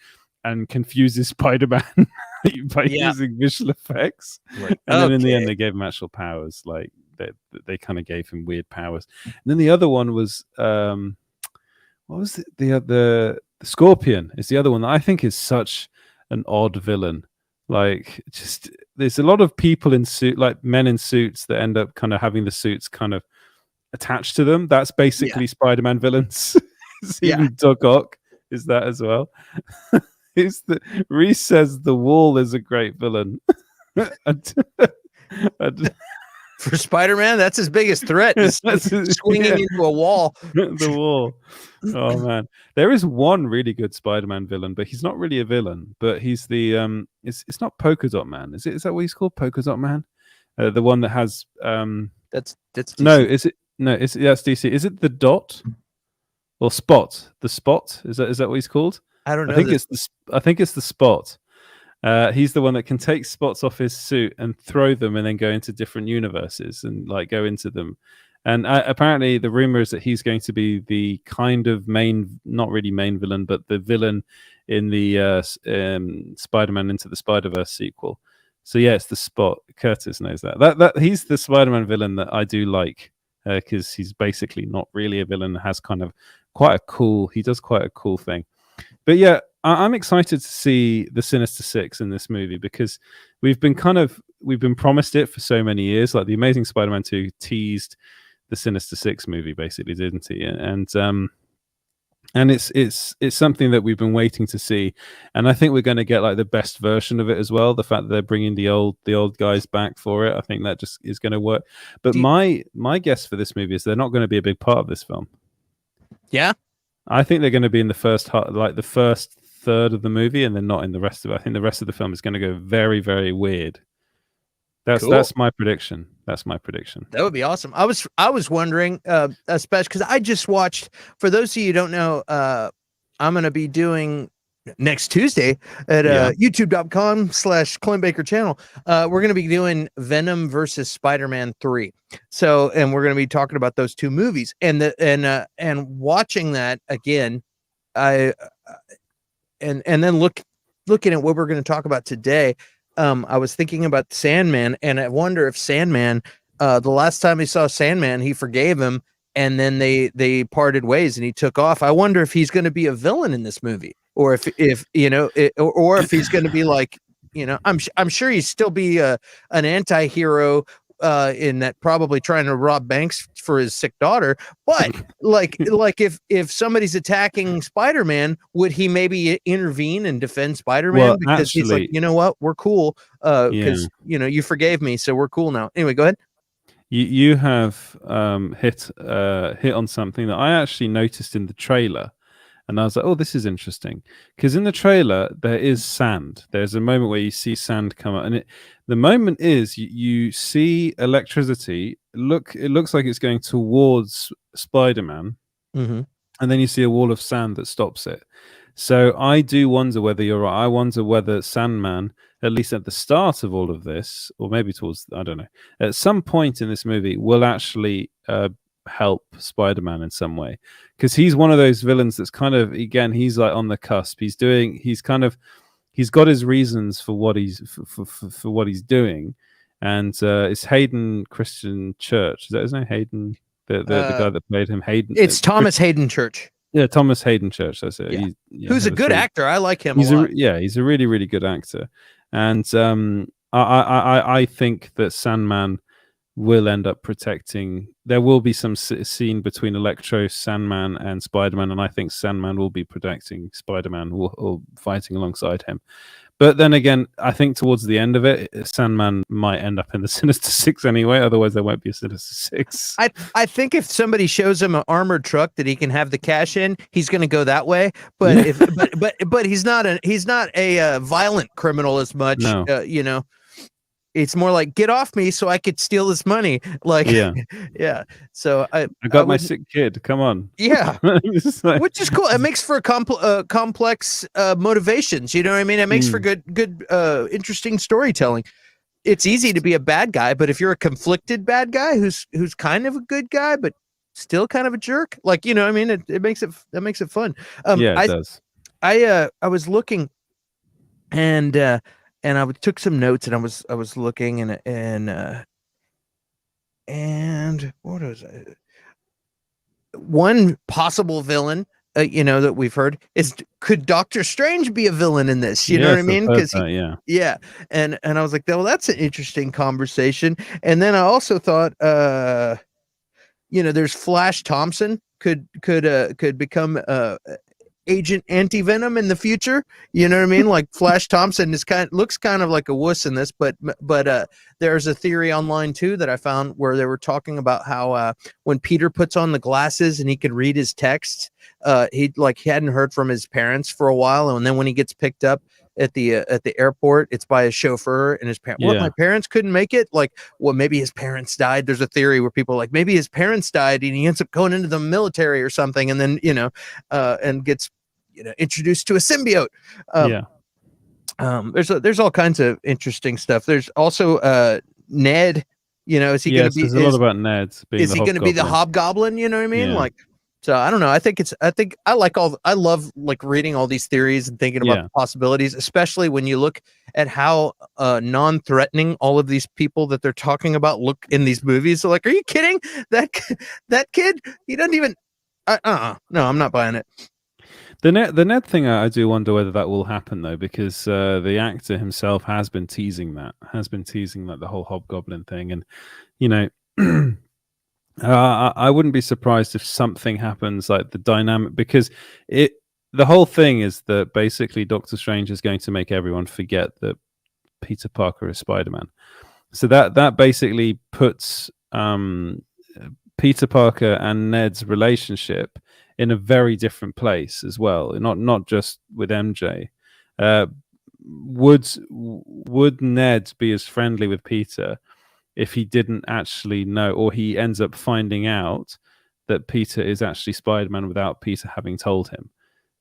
and confuses Spider-Man by using visual effects. Right. And then in the end, they gave him actual powers. Like they kind of gave him weird powers. And then the other one was what was it? The Scorpion is the other one that I think is such an odd villain. Like, just there's a lot of people in suit, like men in suits, that end up kind of having the suits kind of attached to them. That's basically Spider-Man villains. Even Doc Ock is that as well. Reese says the Wall is a great villain. For Spider-Man, that's his biggest threat. Swinging into a wall. The Wall. Oh man, there is one really good Spider-Man villain, but he's not really a villain. But he's the it's not Polka Dot Man, is it? Is that what he's called? Polka Dot Man, the one that has That's DC. No, is it? No, it's that's DC. Is it the Dot or Spot? The Spot is that what he's called? I don't know. I think it's the Spot. He's the one that can take spots off his suit and throw them, and then go into different universes and like go into them. And apparently, the rumor is that he's going to be the kind of not really main villain, but the villain in the Spider-Man Into the Spider-Verse sequel. So yeah, it's the Spot. Curtis knows that. That he's the Spider-Man villain that I do like, because he's basically not really a villain. Has kind of he does quite a cool thing. But yeah, I'm excited to see the Sinister Six in this movie, because we've been promised it for so many years. Like the Amazing Spider-Man 2 teased the Sinister Six movie, basically, didn't he? And it's something that we've been waiting to see, and I think we're going to get like the best version of it as well. The fact that they're bringing the old guys back for it, I think that just is going to work. But my guess for this movie is they're not going to be a big part of this film. Yeah, I think they're going to be in the first third of the movie, and then not in the rest of it. I think the rest of the film is going to go very, very weird. That's my prediction. That's my prediction. That would be awesome. I was wondering, especially because I just watched. For those of you who don't know, I'm going to be doing next Tuesday at youtube.com/Clint Baker channel. We're going to be doing Venom versus Spider-Man 3. So, and we're going to be talking about those two movies, and watching that again. And then looking at what we're going to talk about today. I was thinking about Sandman, and I wonder if Sandman, the last time he saw Sandman, he forgave him, and then they parted ways and he took off. I wonder if he's going to be a villain in this movie, or if or if he's going to be like, I'm sure he'd still be an anti-hero in that, probably trying to rob banks for his sick daughter. But like if somebody's attacking Spider-Man, would he maybe intervene and defend Spider-Man? Well, because he's like, you know what, we're cool, because you forgave me, so we're cool now. Anyway, go ahead. You have hit on something that I actually noticed in the trailer. And I was like, oh, this is interesting. Because in the trailer, there is sand. There's a moment where you see sand come out. And the moment is you see electricity. It looks like it's going towards Spider-Man. Mm-hmm. And then you see a wall of sand that stops it. So I do wonder whether you're right. I wonder whether Sandman, at least at the start of all of this, or maybe towards, I don't know, at some point in this movie, will actually help Spider-Man in some way, because he's one of those villains that's kind of, again, he's like on the cusp. He's got his reasons for what for what he's doing, and it's Hayden Christian Church. Is that his name? Hayden, the guy that played him. Hayden. It's Thomas Hayden Church. Yeah, Thomas Hayden Church. That's it. Yeah. Who's a good actor. I like him a lot. He's a really, really good actor, and I think that Sandman will end up protecting. There will be some scene between Electro, Sandman, and Spider-Man, and I think Sandman will be protecting Spider-Man or fighting alongside him. But then again, I think towards the end of it, Sandman might end up in the Sinister Six anyway. Otherwise, there won't be a Sinister Six. I think if somebody shows him an armored truck that he can have the cash in, he's going to go that way. But if but he's not a violent criminal as much. No. You know, it's more like, get off me so I could steal this money. Like, yeah. So I got my sick kid. Come on. Yeah. Like, which is cool. It makes for complex motivations. You know what I mean? It makes for good interesting storytelling. It's easy to be a bad guy, but if you're a conflicted bad guy who's kind of a good guy but still kind of a jerk, like, you know what I mean, it makes it fun. it does. I was looking and I took some notes, and I was looking and what was it? One possible villain, you know, that we've heard is, could Doctor Strange be a villain in this? You know what I mean? Because yeah. And I was like, well, that's an interesting conversation. And then I also thought, you know, there's Flash Thompson could become Agent Anti-Venom in the future. You know what I mean? Like, Flash Thompson looks kind of like a wuss in this, but there's a theory online too that I found where they were talking about how when Peter puts on the glasses and he can read his texts, he hadn't heard from his parents for a while, and then when he gets picked up at the airport, it's by a chauffeur, and his parents, my parents couldn't make it. Like, well, maybe his parents died. There's a theory where people are like, maybe his parents died and he ends up going into the military or something, and then, you know, and gets, you know, introduced to a symbiote. There's all kinds of interesting stuff. There's also Ned. You know, is he going to be? There's a lot about Ned. Is he going to be the Hobgoblin? You know what I mean? Like, so I don't know. I think I love like reading all these theories and thinking about the possibilities, especially when you look at how non-threatening all of these people that they're talking about look in these movies. So, like, are you kidding? That kid, he doesn't even. No, I'm not buying it. The Ned thing, I do wonder whether that will happen though, because the actor himself has been teasing that the whole Hobgoblin thing, and you know. I wouldn't be surprised if something happens, like the dynamic, because the whole thing is that basically Doctor Strange is going to make everyone forget that Peter Parker is Spider-Man. So that basically puts Peter Parker and Ned's relationship in a very different place as well. Not just with MJ. Would Ned be as friendly with Peter if he didn't actually know, or he ends up finding out that Peter is actually Spider-Man without Peter having told him?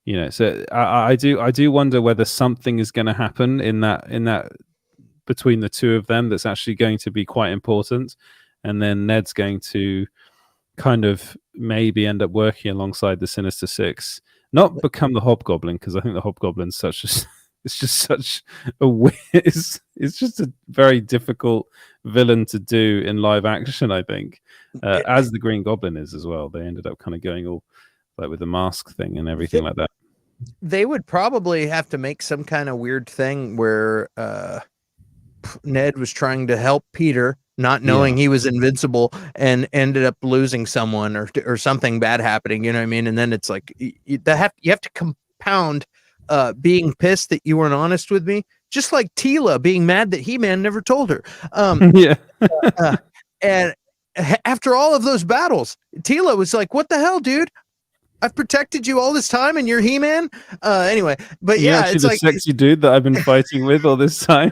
You know, so I do wonder whether something is going to happen in that between the two of them that's actually going to be quite important, and then Ned's going to kind of maybe end up working alongside the Sinister Six, not become the Hobgoblin, because I think the Hobgoblin's it's just a very difficult villain to do in live action, I think, as the Green Goblin is as well. They ended up kind of going all like with the mask thing and everything like that. They would probably have to make some kind of weird thing where Ned was trying to help Peter, not knowing he was invincible, and ended up losing someone or something bad happening. You know what I mean? And then it's like you have to compound being pissed that you weren't honest with me, just like Tila being mad that He-Man never told her. And after all of those battles, Tila was like, "What the hell, dude? I've protected you all this time, and you're He-Man." Anyway, but it's the like sexy dude that I've been fighting with all this time.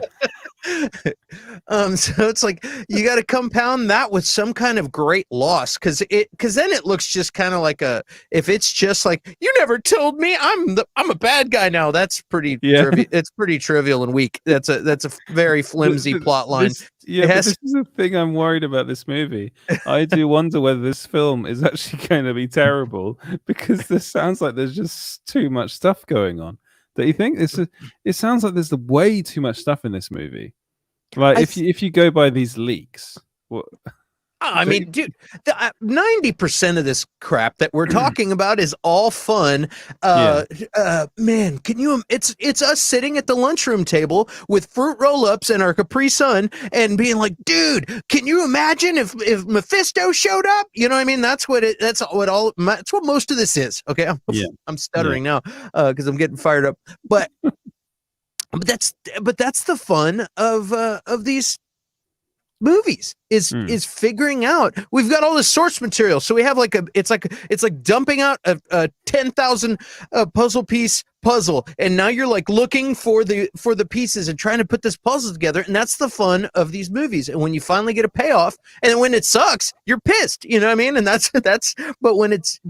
So it's like you got to compound that with some kind of great loss, because then it looks just kind of like if it's just like, you never told me I'm a bad guy now, that's pretty it's pretty trivial and weak. That's a very flimsy plot line. This is the thing I'm worried about this movie. I do wonder whether this film is actually going to be terrible, because this sounds like there's just too much stuff going on. Don't you think? It sounds like there's way too much stuff in this movie. Like, if you go by these leaks, I mean, dude, 90% of this crap that we're talking about is all fun. Man, can you? It's us sitting at the lunchroom table with fruit roll-ups and our Capri Sun and being like, dude, can you imagine if Mephisto showed up? You know what I mean? That's what most of this is. Okay, I'm stuttering now because I'm getting fired up. But But that's the fun of these movies is figuring out. We've got all this source material, so we have it's like dumping out a 10,000 puzzle piece puzzle, and now you're like looking for the pieces and trying to put this puzzle together, and that's the fun of these movies. And when you finally get a payoff, and when it sucks, you're pissed, you know what I mean? And that's but when it's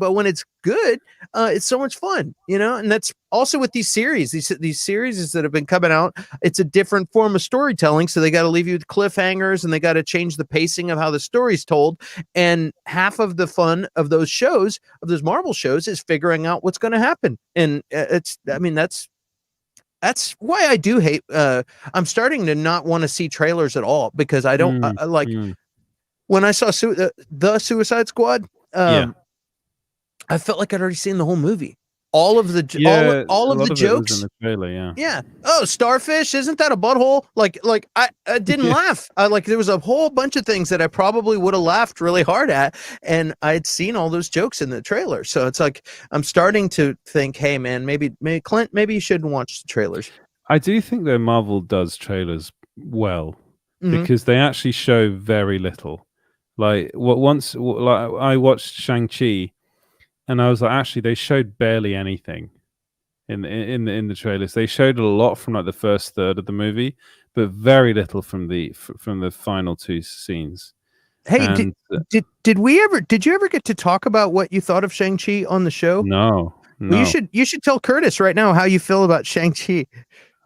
good, it's so much fun, you know. And that's also with these series that have been coming out. It's a different form of storytelling, so they got to leave you with cliffhangers, and they got to change the pacing of how the story's told. And half of the fun of those shows, of those Marvel shows, is figuring out what's going to happen. And that's why I do hate. I'm starting to not want to see trailers at all, because I don't like. When I saw the Suicide Squad, I felt like I'd already seen the whole movie. All of the all of the jokes in the trailer, yeah. Oh, starfish, isn't that a butthole? Like I didn't laugh. There was a whole bunch of things that I probably would have laughed really hard at, and I'd seen all those jokes in the trailer. So it's like I'm starting to think, hey man, maybe Clint, maybe you shouldn't watch the trailers. I do think that Marvel does trailers well, because they actually show very little. Like I watched Shang-Chi, and I was like, actually, they showed barely anything in the trailers. They showed a lot from like the first third of the movie, but very little from the final two scenes. Hey, did you ever get to talk about what you thought of Shang-Chi on the show? No. Well, you should tell Curtis right now how you feel about Shang-Chi.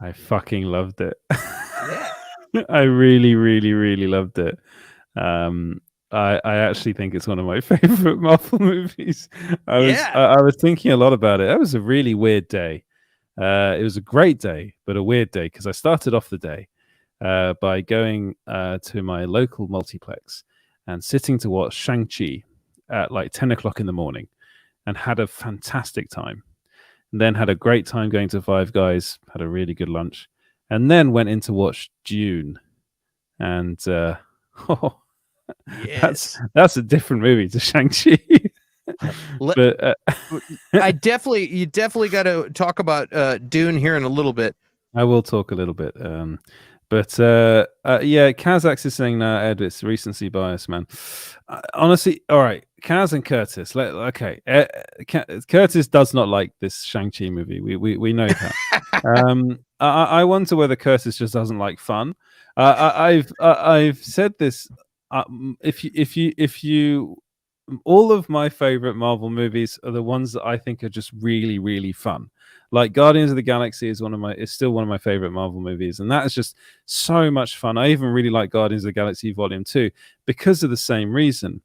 I fucking loved it. Yeah. I really, really, really loved it. I actually think it's one of my favorite Marvel movies. I was thinking a lot about it. That was a really weird day. It was a great day, but a weird day, because I started off the day by going to my local multiplex and sitting to watch Shang-Chi at like 10 o'clock in the morning, and had a fantastic time. And then had a great time going to Five Guys, had a really good lunch, and then went in to watch Dune. And yes. That's a different movie to Shang-Chi. But you definitely got to talk about Dune here in a little bit. I will talk a little bit. But Kazakh is saying now, Ed, it's recency bias, man. Honestly, all right, Kaz and Curtis. Curtis does not like this Shang-Chi movie. We know that. I wonder whether Curtis just doesn't like fun. I've said this. If you all of my favorite Marvel movies are the ones that I think are just really, really fun. Like Guardians of the Galaxy is still one of my favorite Marvel movies, and that is just so much fun. I even really like Guardians of the Galaxy Volume 2 because of the same reason.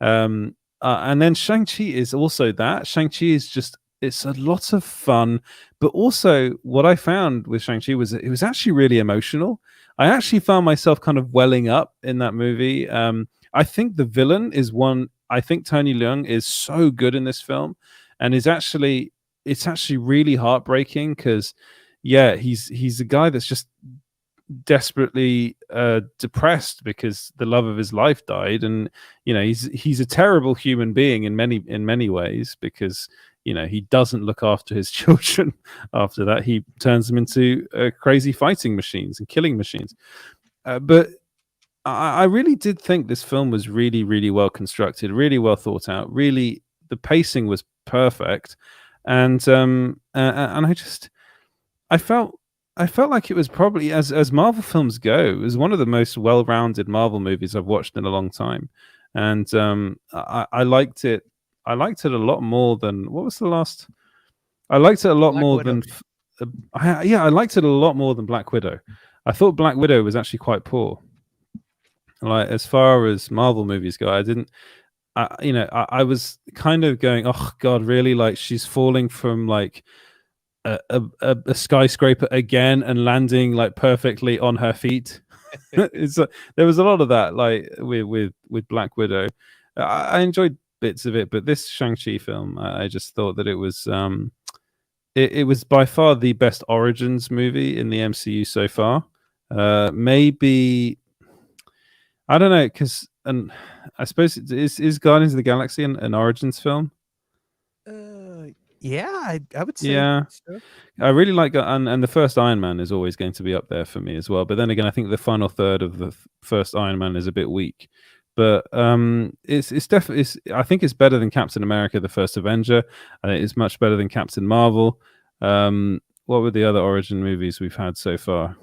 And then Shang-Chi is also that. Shang-Chi is it's a lot of fun, but also what I found with Shang-Chi was it was actually really emotional. I actually found myself kind of welling up in that movie. I think the villain is one. I think Tony Leung is so good in this film, and it's actually really heartbreaking, because he's a guy that's just desperately depressed because the love of his life died, and he's a terrible human being in many ways, because he doesn't look after his children. After that, he turns them into crazy fighting machines and killing machines. But I really did think this film was really, really well constructed, really well thought out. Really, the pacing was perfect, and I felt like it was probably, as Marvel films go, it was one of the most well-rounded Marvel movies I've watched in a long time, and I liked it. I liked it a lot more than what was the last? I liked it a lot more than. I liked it a lot more than Black Widow. I thought Black Widow was actually quite poor. Like, as far as Marvel movies go, I was kind of going, oh God, really? Like, she's falling from like a skyscraper again and landing like perfectly on her feet. There was a lot of that, like with Black Widow. I enjoyed bits of it, but this Shang-Chi film, I just thought that it was it was by far the best origins movie in the MCU so far. Maybe, I don't know, because I suppose is Guardians of the Galaxy an origins film? Yeah, I would say Yeah, so. I really like and the first Iron Man is always going to be up there for me as well. But then again, I think the final third of the first Iron Man is a bit weak. But it's definitely I think it's better than Captain America: The First Avenger. I think it's much better than Captain Marvel. What were the other origin movies we've had so far?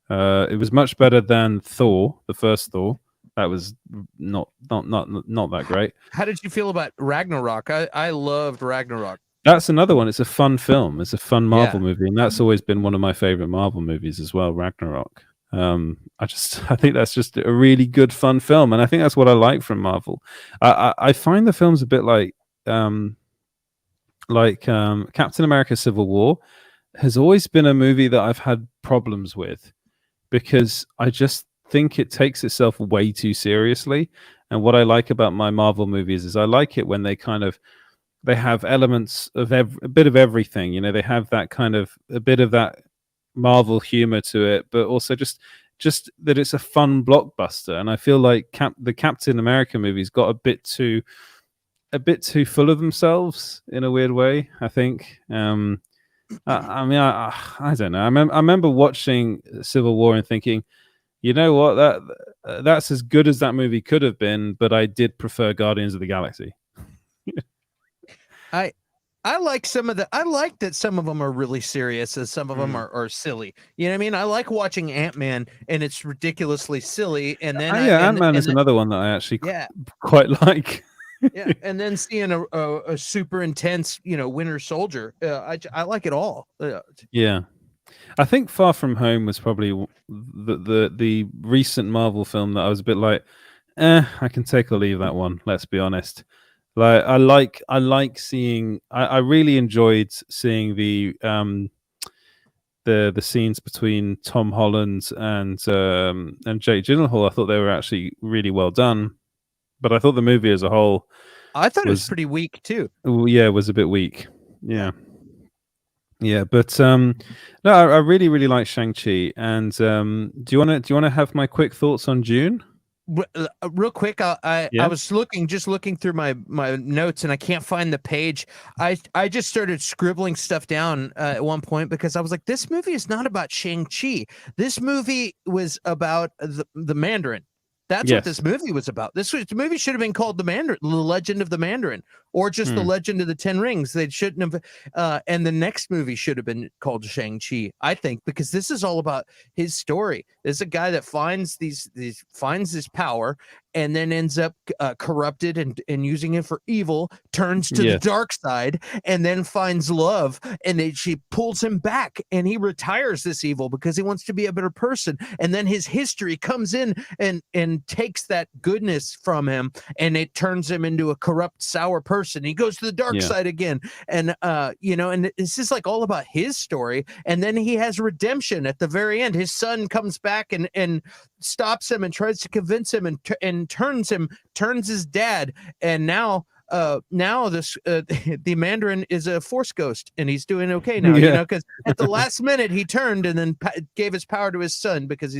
It was much better than Thor, the first Thor. That was not that great. How did you feel about Ragnarok? I loved Ragnarok. That's another one. It's a fun film. It's a fun Marvel Yeah. movie, and that's always been one of my favorite Marvel movies as well, Ragnarok. I think that's just a really good, fun film, and I think that's what I like from Marvel. I find the films a bit like Captain America: Civil War has always been a movie that I've had problems with because I just think it takes itself way too seriously. And what I like about my Marvel movies is I like it when they have elements of a bit of everything. You know, they have that kind of a bit of that Marvel humor to it, but also just that it's a fun blockbuster. And I feel like the Captain America movies got a bit too full of themselves in a weird way, I think. I mean, I don't know. I remember watching Civil War and thinking, you know what, that's as good as that movie could have been, but I did prefer Guardians of the Galaxy. I like I like that some of them are really serious and some of them are silly. You know what I mean? I like watching Ant-Man and it's ridiculously silly. And then Ant-Man is another one that I actually yeah, quite like. yeah. And then seeing a super intense, Winter Soldier, I like it all. Yeah. I think Far From Home was probably the recent Marvel film that I was a bit like, I can take or leave that one, let's be honest. Like I like seeing I really enjoyed seeing the scenes between Tom Holland and Jake Gyllenhaal. I thought they were actually really well done. But I thought the movie as a whole I thought it was pretty weak too. Yeah, was a bit weak. Yeah. Yeah, but no, I really, really like Shang-Chi. And do you wanna have my quick thoughts on June? Real quick, I was looking through my notes and I can't find the page. I just started scribbling stuff down at one point because I was like, this movie is not about Shang-Chi. This movie was about the Mandarin. That's what this movie was about. The movie should have been called The Legend of the Mandarin, or just The Legend of the Ten Rings. They shouldn't have. And the next movie should have been called Shang-Chi, I think, because this is all about his story. There's a guy that finds finds this power and then ends up corrupted and using it for evil, turns to the dark side, and then finds love, and she pulls him back, and he retires this evil because he wants to be a better person. And then his history comes in and takes that goodness from him, and it turns him into a corrupt, sour person. He goes to the dark side again, and and it's just like all about his story. And then he has redemption at the very end. His son comes back and stops him and tries to convince him and turns his dad, and now this the Mandarin is a Force ghost and he's doing okay now, because at the last minute he turned and then gave his power to his son because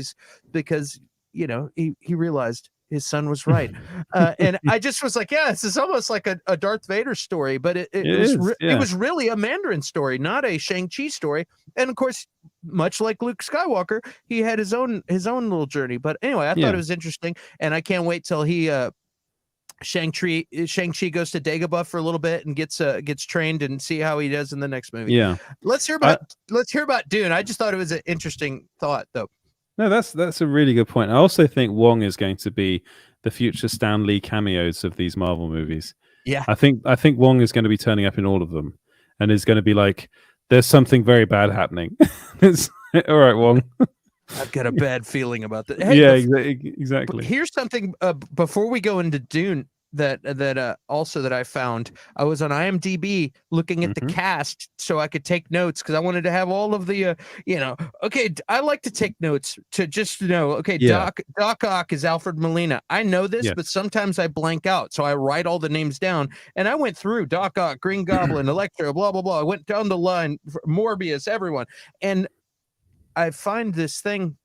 he realized his son was right. And I just was like, this is almost like a Darth Vader story, but it was really a Mandarin story, not a Shang-Chi story. And of course, much like Luke Skywalker, he had his own little journey. But anyway, I thought it was interesting, and I can't wait till Shang-Chi goes to Dagobah for a little bit and gets trained and see how he does in the next movie. Yeah. Let's hear about Dune. I just thought it was an interesting thought, though. No, that's a really good point. I also think Wong is going to be the future Stan Lee cameos of these Marvel movies. Yeah. I think Wong is going to be turning up in all of them and is going to be like, there's something very bad happening. All right, Wong. I've got a bad feeling about that. Hey, yeah, exactly. Here's something before we go into Dune that also that I found. I was on IMDb looking at the cast so I could take notes because I wanted to have all of the okay, I like to take notes to just know, okay, Doc Ock is Alfred Molina. I know this, but sometimes I blank out, so I write all the names down, and I went through Doc Ock, Green Goblin, Electro, blah blah blah. I went down the line, Morbius, everyone, and I find this thing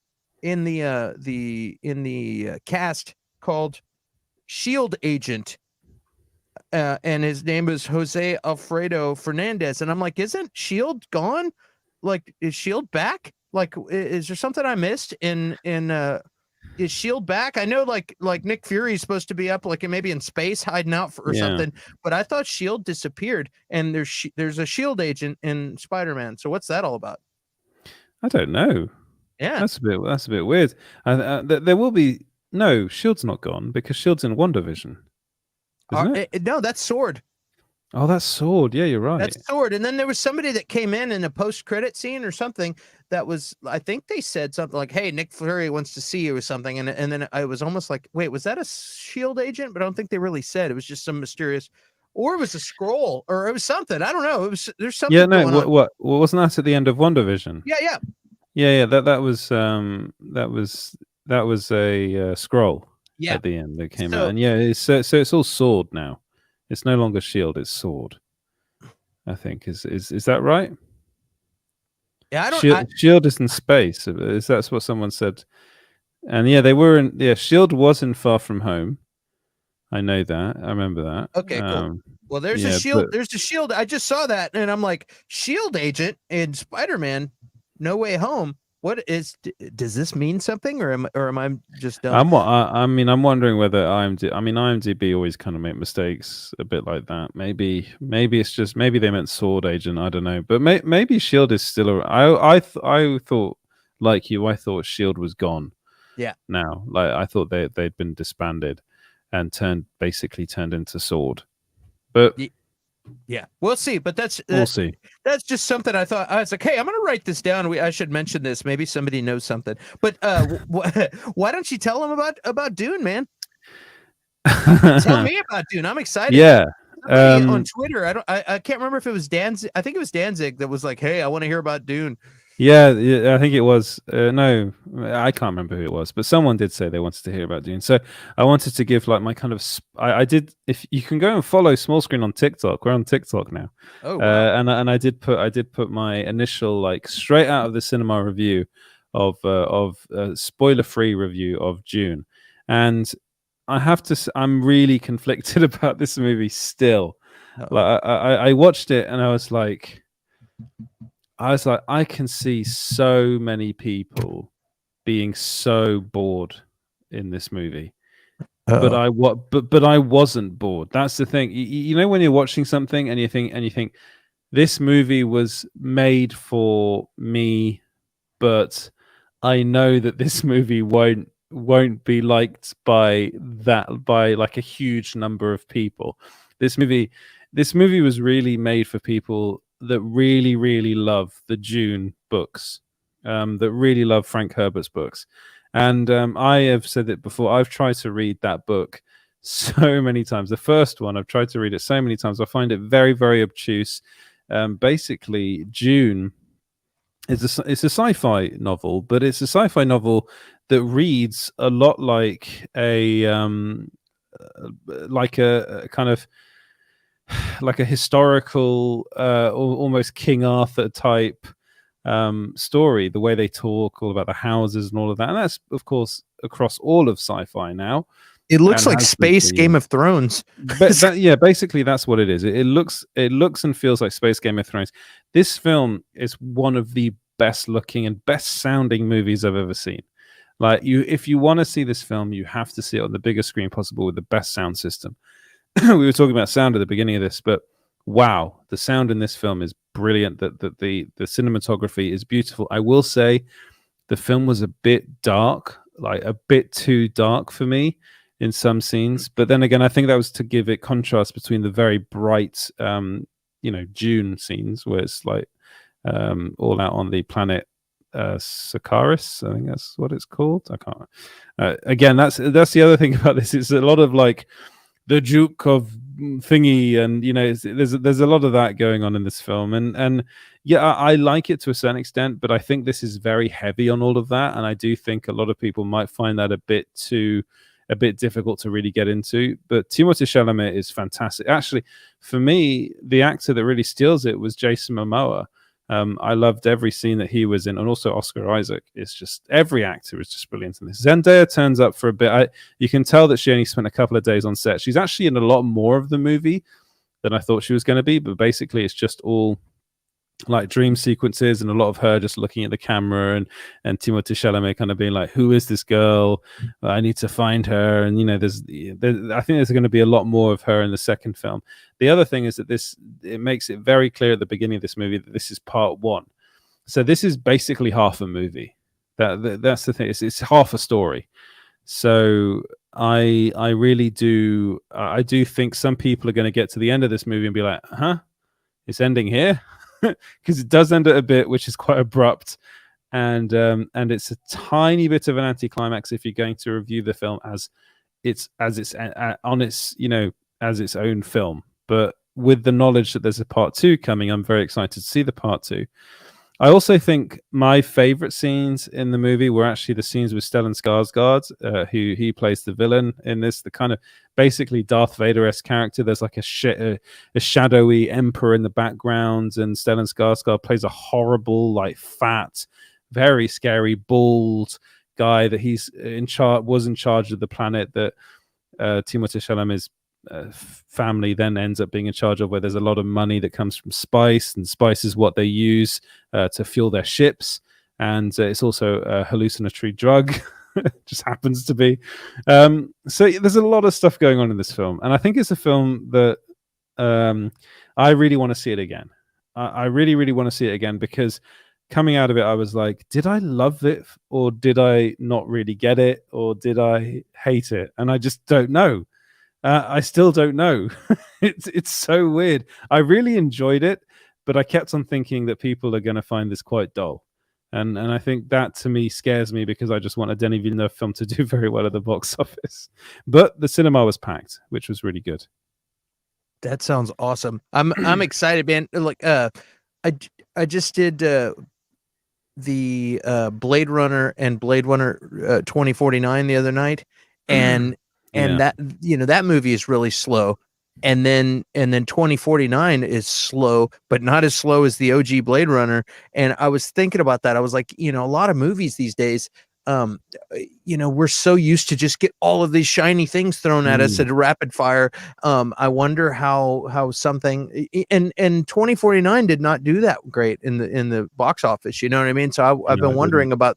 in the cast called Shield Agent. and his name is Jose Alfredo Fernandez, and I'm like, isn't Shield gone? Like, is Shield back? Like, is there something I missed in is Shield back? I know like Nick Fury is supposed to be up like maybe in space hiding out or something, but I thought Shield disappeared, and there's a Shield agent in Spider-Man. So what's that all about? I don't know. Yeah, that's a bit weird. There will be no Shield's not gone because Shield's in WandaVision. Isn't it? No, that's Sword. Oh, that's Sword. Yeah, you're right. That's Sword. And then there was somebody that came in a post-credit scene or something that was, I think they said something like, hey, Nick Fury wants to see you or something. And then I was almost like, wait, was that a Shield agent? But I don't think they really said. It was just some mysterious, or it was a scroll, or it was something. I don't know. There's something. Yeah, no, what wasn't that at the end of WandaVision? Yeah. That was a scroll at the end that came out. And so it's all Sword now. It's no longer Shield, it's Sword. I think is that right? Yeah, I don't. Shield is in space. That's what someone said. And they were in. Yeah, Shield was in Far From Home. I know that. I remember that. Okay, cool. Well, there's a Shield. There's a Shield. I just saw that, and I'm like, Shield agent in Spider-Man, No Way Home. What does this mean something, or am I just dumb? I'm wondering whether IMDb always kind of make mistakes a bit like that. Maybe it's just maybe they meant Sword agent. I don't know, but maybe Shield is still around. I thought like you. I thought Shield was gone. Yeah. Now, like I thought they'd been disbanded and turned into Sword, but. Yeah, we'll see. But we'll see. That's just something I thought. I was like, hey, I'm going to write this down. I should mention this. Maybe somebody knows something. But why don't you tell them about Dune, man? Tell me about Dune. I'm excited. Yeah. On Twitter, I can't remember if it was Danzig. I think it was Danzig that was like, hey, I want to hear about Dune. Yeah, I think it was. No, I can't remember who it was, but someone did say they wanted to hear about Dune. So I wanted to give like my kind of. I did. If you can go and follow Small Screen on TikTok, we're on TikTok now. Oh, wow. And I did put my initial like straight out of the cinema review of spoiler-free review of Dune, and I have to. I'm really conflicted about this movie still. Like I watched it and I was like, I can see so many people being so bored in this movie, but I wasn't bored. That's the thing. You know, when you're watching something and you think this movie was made for me, but I know that this movie won't be liked by like a huge number of people. This movie was really made for people that really, really love the Dune books, that really love Frank Herbert's books. And I have said it before, I've tried to read that book so many times. The first one, I've tried to read it so many times. I find it very, very obtuse. Basically, Dune it's a sci-fi novel, but it's a sci-fi novel that reads a lot like a kind of like a historical, almost King Arthur type story. The way they talk, all about the houses and all of that, and that's of course across all of sci-fi now. It looks like space Game of Thrones. Basically that's what it is. It looks and feels like space Game of Thrones. This film is one of the best looking and best sounding movies I've ever seen. Like if you want to see this film, you have to see it on the biggest screen possible with the best sound system. We were talking about sound at the beginning of this, but wow, the sound in this film is brilliant. The cinematography is beautiful. I will say the film was a bit dark, like a bit too dark for me in some scenes. But then again, I think that was to give it contrast between the very bright, Dune scenes where it's like all out on the planet Sakaris. I think that's what it's called. I can't. Again, that's the other thing about this. It's a lot of like the Duke of thingy, and there's a lot of that going on in this film, and I like it to a certain extent, but I think this is very heavy on all of that, and I do think a lot of people might find that a bit difficult to really get into. But Timothée Chalamet is fantastic. Actually, for me, the actor that really steals it was Jason Momoa. I loved every scene that he was in, and also Oscar Isaac. It's just every actor is just brilliant in this. Zendaya turns up for a bit. You can tell that she only spent a couple of days on set. She's actually in a lot more of the movie than I thought she was going to be, but basically it's just all like dream sequences and a lot of her just looking at the camera and Timothée Chalamet kind of being like, who is this girl? I need to find her. And I think there's going to be a lot more of her in the second film. The other thing is that it makes it very clear at the beginning of this movie that this is part one. So this is basically half a movie. That's the thing. It's half a story. So I really do. I do think some people are going to get to the end of this movie and be like, huh? It's ending here? Because it does end at a bit which is quite abrupt, and it's a tiny bit of an anticlimax if you're going to review the film as its own film. But with the knowledge that there's a part two coming, I'm very excited to see the part two. I also think my favorite scenes in the movie were actually the scenes with Stellan Skarsgård, who he plays the villain in this, the kind of basically Darth Vader-esque character. There's like a shadowy emperor in the background, and Stellan Skarsgård plays a horrible, like fat, very scary, bald guy that was in charge of the planet that Timothée Chalamet's family then ends up being in charge of, where there's a lot of money that comes from spice, and spice is what they use to fuel their ships, and it's also a hallucinatory drug. Just happens to be. So there's a lot of stuff going on in this film, and I think it's a film that I really want to see it again. I really, really want to see it again, because coming out of it, I was like, did I love it, or did I not really get it, or did I hate it? And I just don't know. I still don't know. It's so weird. I really enjoyed it, but I kept on thinking that people are going to find this quite dull. And I think that to me scares me, because I just want a Denis Villeneuve film to do very well at the box office. But the cinema was packed, which was really good. That sounds awesome. I'm excited, man. Like I just did the Blade Runner and Blade Runner 2049 the other night, and that that movie is really slow, and then 2049 is slow, but not as slow as the OG Blade Runner. And I was thinking about that. I was like, a lot of movies these days, we're so used to just get all of these shiny things thrown at us at a rapid fire. I wonder how something and 2049 did not do that great in the box office. You know what I mean? So I've been wondering about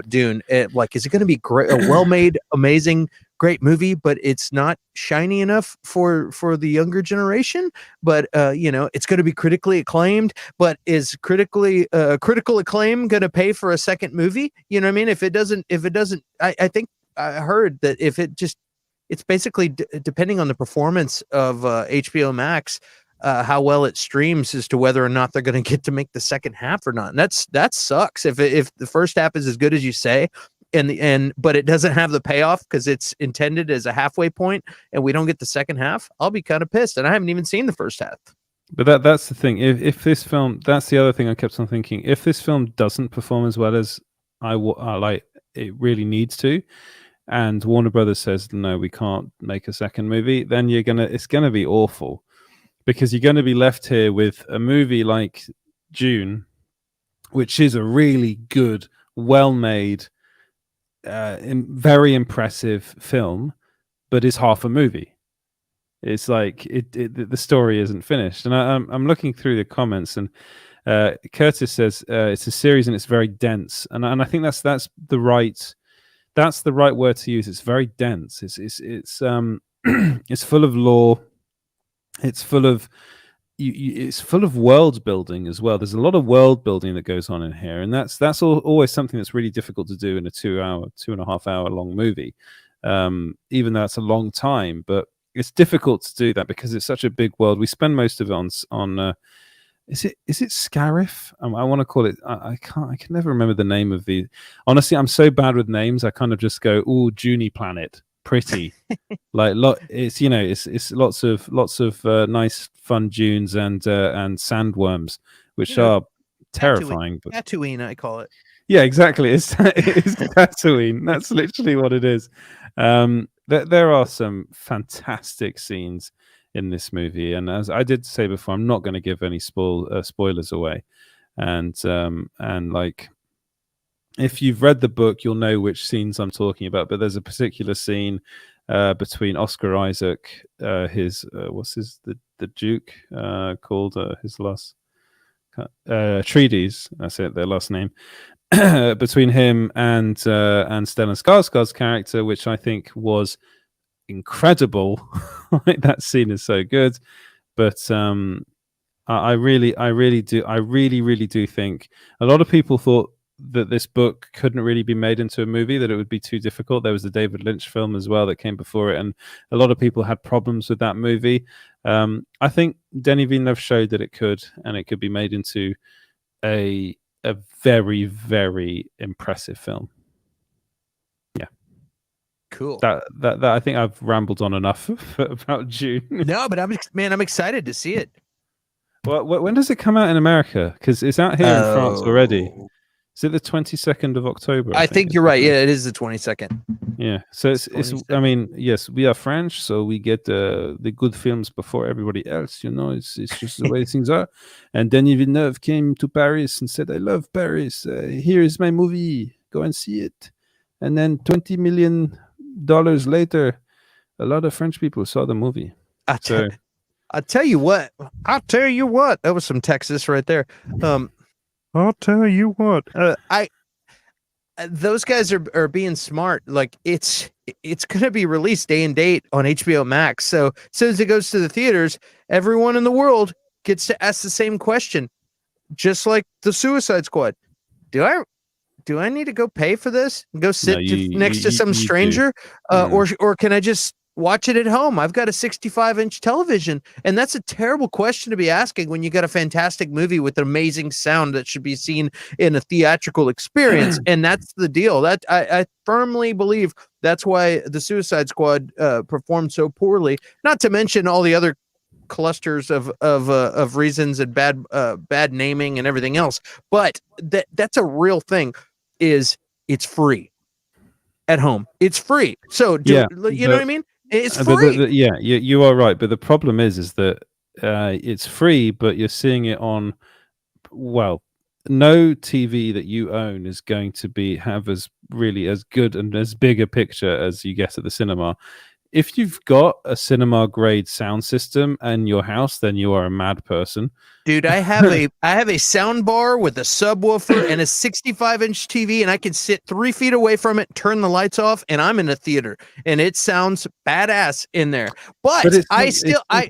Dune. Like, is it going to be great, a well-made, amazing, great movie, but it's not shiny enough for the younger generation? But it's going to be critically acclaimed, but is critical acclaim going to pay for a second movie? You know what I mean? If it doesn't, I think I heard that if it's basically depending on the performance of HBO Max, how well it streams as to whether or not they're going to get to make the second half or not. And that sucks if the first half is as good as you say, but it doesn't have the payoff because it's intended as a halfway point, and we don't get the second half. I'll be kind of pissed, and I haven't even seen the first half. But that's the thing. If this film, that's the other thing I kept on thinking. If this film doesn't perform as well as I like, it really needs to, and Warner Brothers says no, we can't make a second movie, then it's gonna be awful, because you're going to be left here with a movie like Dune, which is a really good, well-made, very impressive film, but is half a movie. It's like the story isn't finished. And I'm looking through the comments, and Curtis says it's a series and it's very dense. And I think that's the right word to use. It's very dense. It's it's full of lore. It's full of it's full of world building as well. There's a lot of world building that goes on in here, and that's always something that's really difficult to do in a 2.5 hour long movie. Even though it's a long time, but it's difficult to do that because it's such a big world. We spend most of it on is it Scarif? I want to call it. I can never remember the name of the. Honestly, I'm so bad with names. I kind of just go, "Ooh, Junie Planet." Pretty it's lots of nice fun dunes and sandworms, which are terrifying. But Tatooine, I call it. Yeah, exactly. It's Tatooine. That's literally what it is. There are some fantastic scenes in this movie, and as I did say before, I'm not going to give any spoilers away. and like, if you've read the book, you'll know which scenes I'm talking about. But there's a particular scene between Oscar Isaac, the Duke called his last Atreides. That's it, their last name. Between him and Stellan Skarsgård's character, which I think was incredible. Like, that scene is so good. But I really do think a lot of people thought that this book couldn't really be made into a movie, that it would be too difficult. There was the David Lynch film as well that came before it, and a lot of people had problems with that movie. I think Denis Villeneuve showed that it could, and it could be made into a very, very impressive film. Yeah. Cool. That I think I've rambled on enough about June. No, but I'm excited to see it. Well, when does it come out in America? Because it's out here in France already. Is it the 22nd of October? I think you're right. Yeah, it is the 22nd. Yeah. So it's I mean, yes, we are French, so we get the good films before everybody else. You know, it's just the way things are. And Denis Villeneuve came to Paris and said, "I love Paris. Here is my movie. Go and see it." And then $20 million later, a lot of French people saw the movie. I'll tell you what. That was some Texas right there. I'll tell you what. Those guys are being smart. Like, it's going to be released day and date on HBO Max. So as soon as it goes to the theaters, everyone in the world gets to ask the same question, just like the Suicide Squad. Do I need to go pay for this and go sit next to some stranger, or can I just watch it at home? I've got a 65-inch television, and that's a terrible question to be asking when you got a fantastic movie with amazing sound that should be seen in a theatrical experience. And that's the deal. That I firmly believe that's why the Suicide Squad performed so poorly. Not to mention all the other clusters of reasons and bad naming and everything else. But that's a real thing. Is it's free at home? It's free. So you know what I mean? It's free. You are right. But the problem is that it's free, but you're seeing it on, well, no TV that you own is going to have as good and as big a picture as you get at the cinema. If you've got a cinema grade sound system in your house, then you are a mad person. Dude, I have a sound bar with a subwoofer and a 65-inch TV, and I can sit 3 feet away from it, turn the lights off, and I'm in a theater, and it sounds badass in there. But I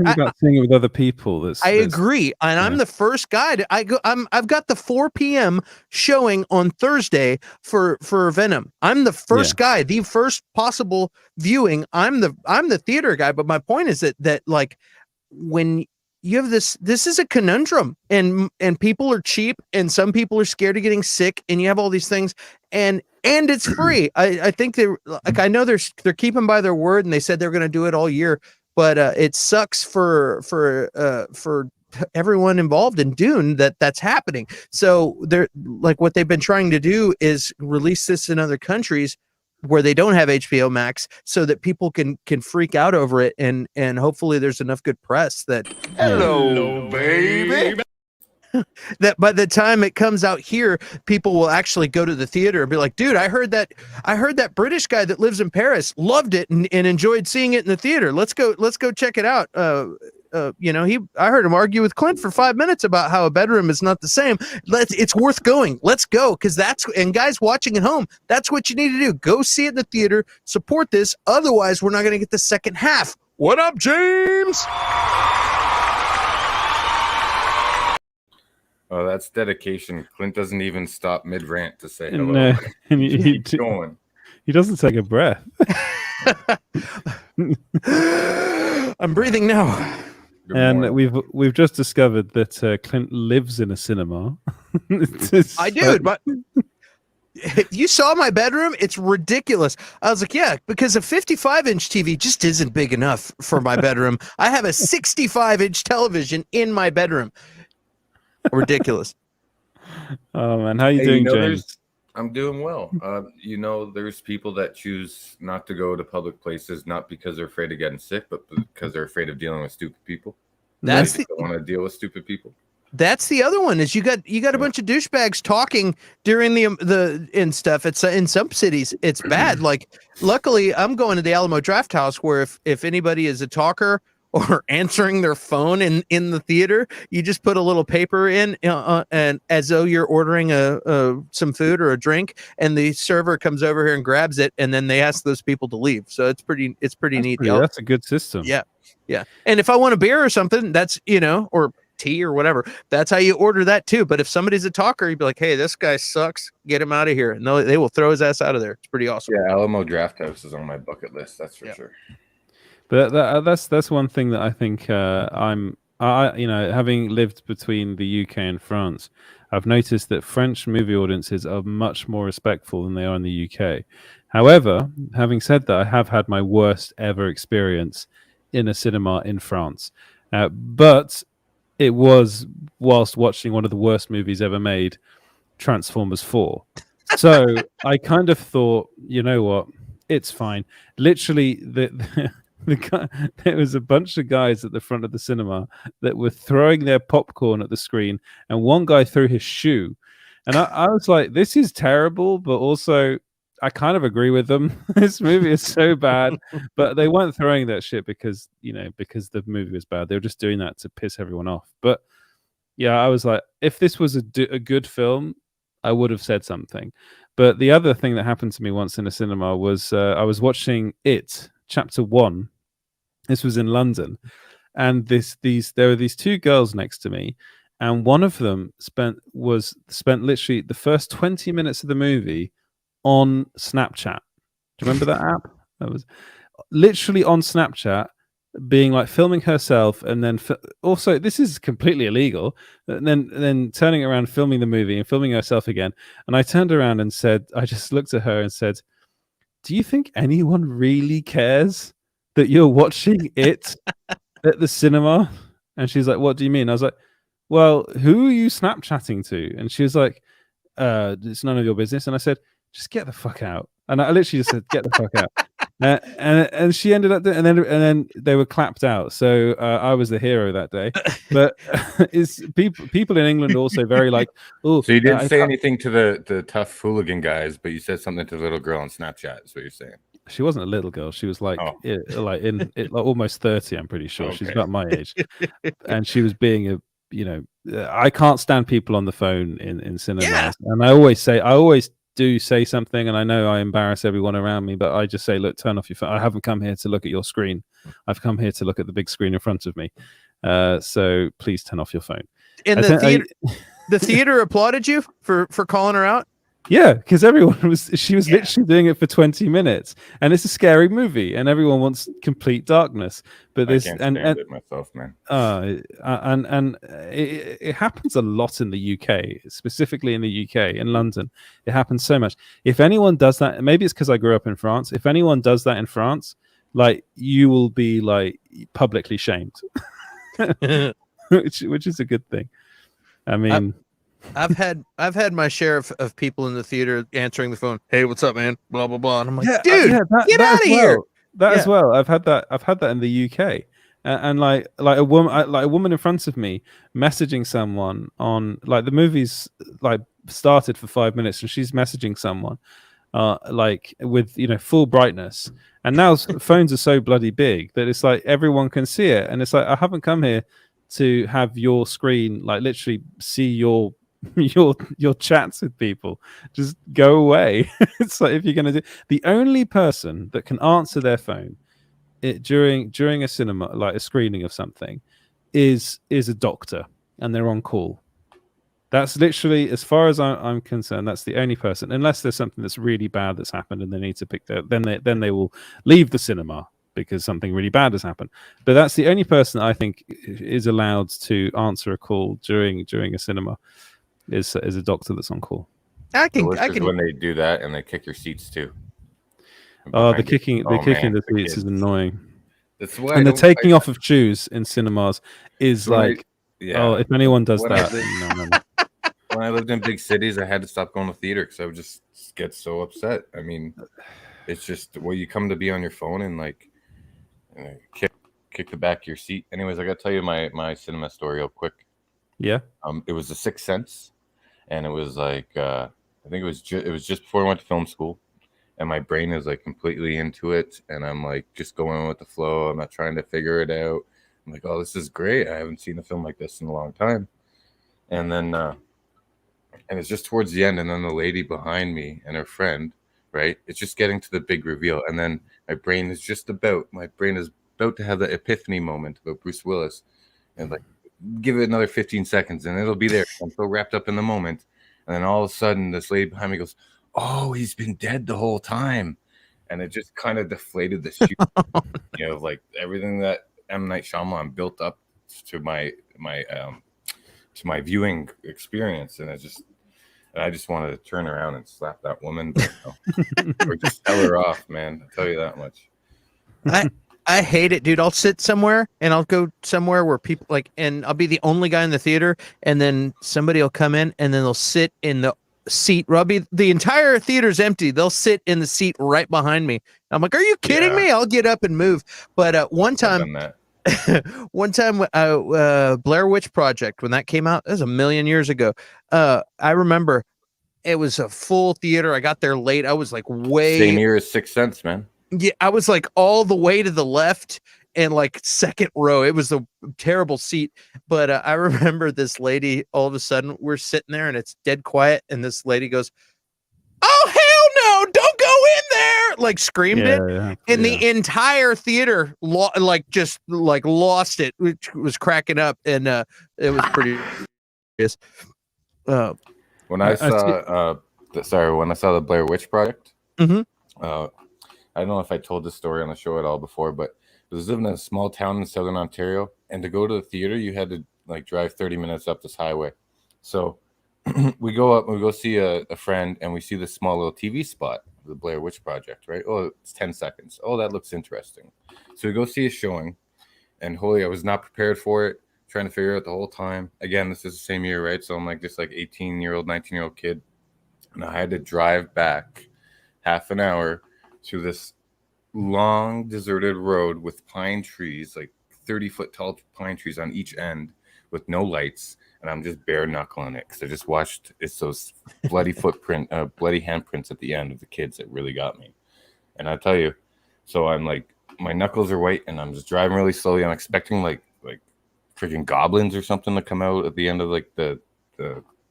about seeing it with other people. I agree, and I'm the first guy I've got the 4 p.m. showing on Thursday for Venom. I'm the first guy, the first possible viewing. I'm the theater guy. But my point is that like, when you have this is a conundrum, and people are cheap, and some people are scared of getting sick, and you have all these things, and it's free. I think I know they're keeping by their word, and they said they're going to do it all year, but it sucks for everyone involved in Dune that's happening. So they're like, what they've been trying to do is release this in other countries where they don't have HBO Max, so that people can freak out over it, and hopefully there's enough good press that hello baby, that by the time it comes out here, people will actually go to the theater and be like, dude, I heard that British guy that lives in Paris loved it and enjoyed seeing it in the theater. Let's go check it out. I heard him argue with Clint for 5 minutes about how a bedroom is not the same. It's worth going. Let's go. And guys watching at home, that's what you need to do. Go see it in the theater, support this. Otherwise, we're not going to get the second half. What up, James? Oh, that's dedication. Clint doesn't even stop mid-rant to say hello. No, Keep going. He doesn't take a breath. I'm breathing now. And we've just discovered that Clint lives in a cinema. I do, but you saw my bedroom. It's ridiculous. I was like, yeah, because a 55-inch TV just isn't big enough for my bedroom. I have a 65-inch television in my bedroom. Ridiculous. Oh man, how you doing, James? I'm doing well. There's people that choose not to go to public places, not because they're afraid of getting sick, but because they're afraid of dealing with stupid people. They don't want to deal with stupid people. That's the other one. Is you got a bunch of douchebags talking during the and stuff. It's in some cities it's bad. Like, luckily, I'm going to the Alamo Draft House, where if anybody is a talker or answering their phone in the theater, you just put a little paper in, and as though you're ordering some food or a drink, and the server comes over here and grabs it, and then they ask those people to leave. So it's pretty neat. That's a good system. Yeah. And if I want a beer or something, that's or tea or whatever, that's how you order that too. But if somebody's a talker, you'd be like, hey, this guy sucks, get him out of here, and they will throw his ass out of there. It's pretty awesome. Yeah, Alamo Draft House is on my bucket list, that's for sure. But that's one thing that I think having lived between the UK and France, I've noticed that French movie audiences are much more respectful than they are in the UK. However, having said that, I have had my worst ever experience in a cinema in France, but it was whilst watching one of the worst movies ever made, Transformers 4. So I kind of thought, you know what, it's fine. Literally, there was a bunch of guys at the front of the cinema that were throwing their popcorn at the screen, and one guy threw his shoe. And I was like, this is terrible, but also I kind of agree with them. This movie is so bad, but they weren't throwing that shit because the movie was bad. They were just doing that to piss everyone off. But yeah, I was like, if this was a good film, I would have said something. But the other thing that happened to me once in a cinema was I was watching It Chapter 1. This was in London, and there were these two girls next to me, and one of them spent literally the first 20 minutes of the movie on Snapchat. Do you remember that app? That was literally on Snapchat, being like filming herself, and then also, this is completely illegal, and then turning around, filming the movie and filming herself again. And I turned around and said, I just looked at her and said, do you think anyone really cares that you're watching it at the cinema? And she's like, what do you mean? I was like, well, who are you Snapchatting to? And she was like, it's none of your business. And I said, just get the fuck out. And I literally just said, get the fuck out. And she ended up and then they were clapped out. So I was the hero that day. But people in England are also very like, oh. So you didn't say anything to the tough hooligan guys, but you said something to the little girl on Snapchat. Is what you're saying? She wasn't a little girl. She was like, almost 30. I'm pretty sure. Okay. She's about my age, and she was being I can't stand people on the phone in cinemas. Yeah. And I always do say something, and I know I embarrass everyone around me, but I just say, look, turn off your phone. I haven't come here to look at your screen. I've come here to look at the big screen in front of me. So please turn off your phone. In the theater, the theater applauded you for calling her out? Yeah, because she was literally doing it for 20 minutes, and it's a scary movie, and everyone wants complete darkness. But this I can't stand it myself, man. And it happens a lot in the UK, specifically in the UK, in London. It happens so much. If anyone does that, maybe it's because I grew up in France. If anyone does that in France, like, you will be like publicly shamed, which is a good thing. I mean. I've had my share of people in the theater answering the phone. Hey, what's up, man? Blah blah blah. And I'm like, dude, get out of here. That as well. I've had that in the UK, and like a woman in front of me messaging someone on, like, the movie's like started for 5 minutes, and she's messaging someone, like with full brightness. And now phones are so bloody big that it's like everyone can see it, and it's like, I haven't come here to have your screen, like, literally see your chats with people. Just go away. It's like, if you're going to do, the only person that can answer their phone during a cinema, like a screening of something, is a doctor, and they're on call. That's literally, as far as I'm concerned, that's the only person, unless there's something that's really bad that's happened and they need to pick that, then they will leave the cinema because something really bad has happened. But that's the only person I think is allowed to answer a call during a cinema is a doctor that's on call. I can when they do that and they kick your seats too. Oh, the kicking the seats is annoying. That's why. And the taking off of shoes in cinemas is like, if anyone does that, no. When I lived in big cities, I had to stop going to theater because I would just get so upset. I mean, it's just you come to be on your phone and like kick the back of your seat. Anyways, I gotta tell you my cinema story real quick. Yeah. It was The Sixth Sense, and it was like I think it was just before I went to film school, and my brain is like completely into it, and I'm like just going with the flow. I'm not trying to figure it out. I'm like, oh, this is great. I haven't seen a film like this in a long time. And then and it's just towards the end, and then the lady behind me and her friend, right? It's just getting to the big reveal, and then my brain is about to have the epiphany moment about Bruce Willis, and like give it another 15 seconds, and it'll be there. I'm so wrapped up in the moment, and then all of a sudden, this lady behind me goes, "Oh, he's been dead the whole time," and it just kind of deflated the shoe, like everything that M. Night Shyamalan built up to my viewing experience, and I just wanted to turn around and slap that woman, but, or just tell her off, man. I'll tell you that much. I hate it, dude. I'll sit somewhere and I'll go somewhere where people and I'll be the only guy in the theater, and then somebody will come in and then they'll sit in the seat. The entire theater's empty. They'll sit in the seat right behind me. I'm like, are you kidding me? I'll get up and move. But one time, Blair Witch Project, when that came out, that was a million years ago. I remember it was a full theater. I got there late. I was like same year as Sixth Sense, man. Yeah, I was like all the way to the left and like second row. It was a terrible seat. But I remember this lady, all of a sudden we're sitting there and it's dead quiet. And this lady goes, "Oh, hell no, don't go in there." Like screamed it. Yeah, and the entire theater just lost it, which was cracking up. And it was pretty when I saw the Blair Witch Project, I don't know if I told this story on the show at all before, but I was living in a small town in southern Ontario, and to go to the theater, you had to like drive 30 minutes up this highway. So we go up and we go see a friend, and we see this small little TV spot, the Blair Witch Project, right? Oh, it's 10 seconds. Oh, that looks interesting. So we go see a showing, and I was not prepared for it, trying to figure it out the whole time. Again, this is the same year, right? So I'm like just like 18-year-old, 19-year-old kid, and I had to drive back half an hour to this long deserted road with pine trees, like 30-foot tall pine trees on each end with no lights, and I'm just bare knuckling it because I just watched those bloody bloody handprints at the end of the kids that really got me. And I tell you, so I'm like, my knuckles are white, and I'm just driving really slowly. I'm expecting like freaking goblins or something to come out at the end of like the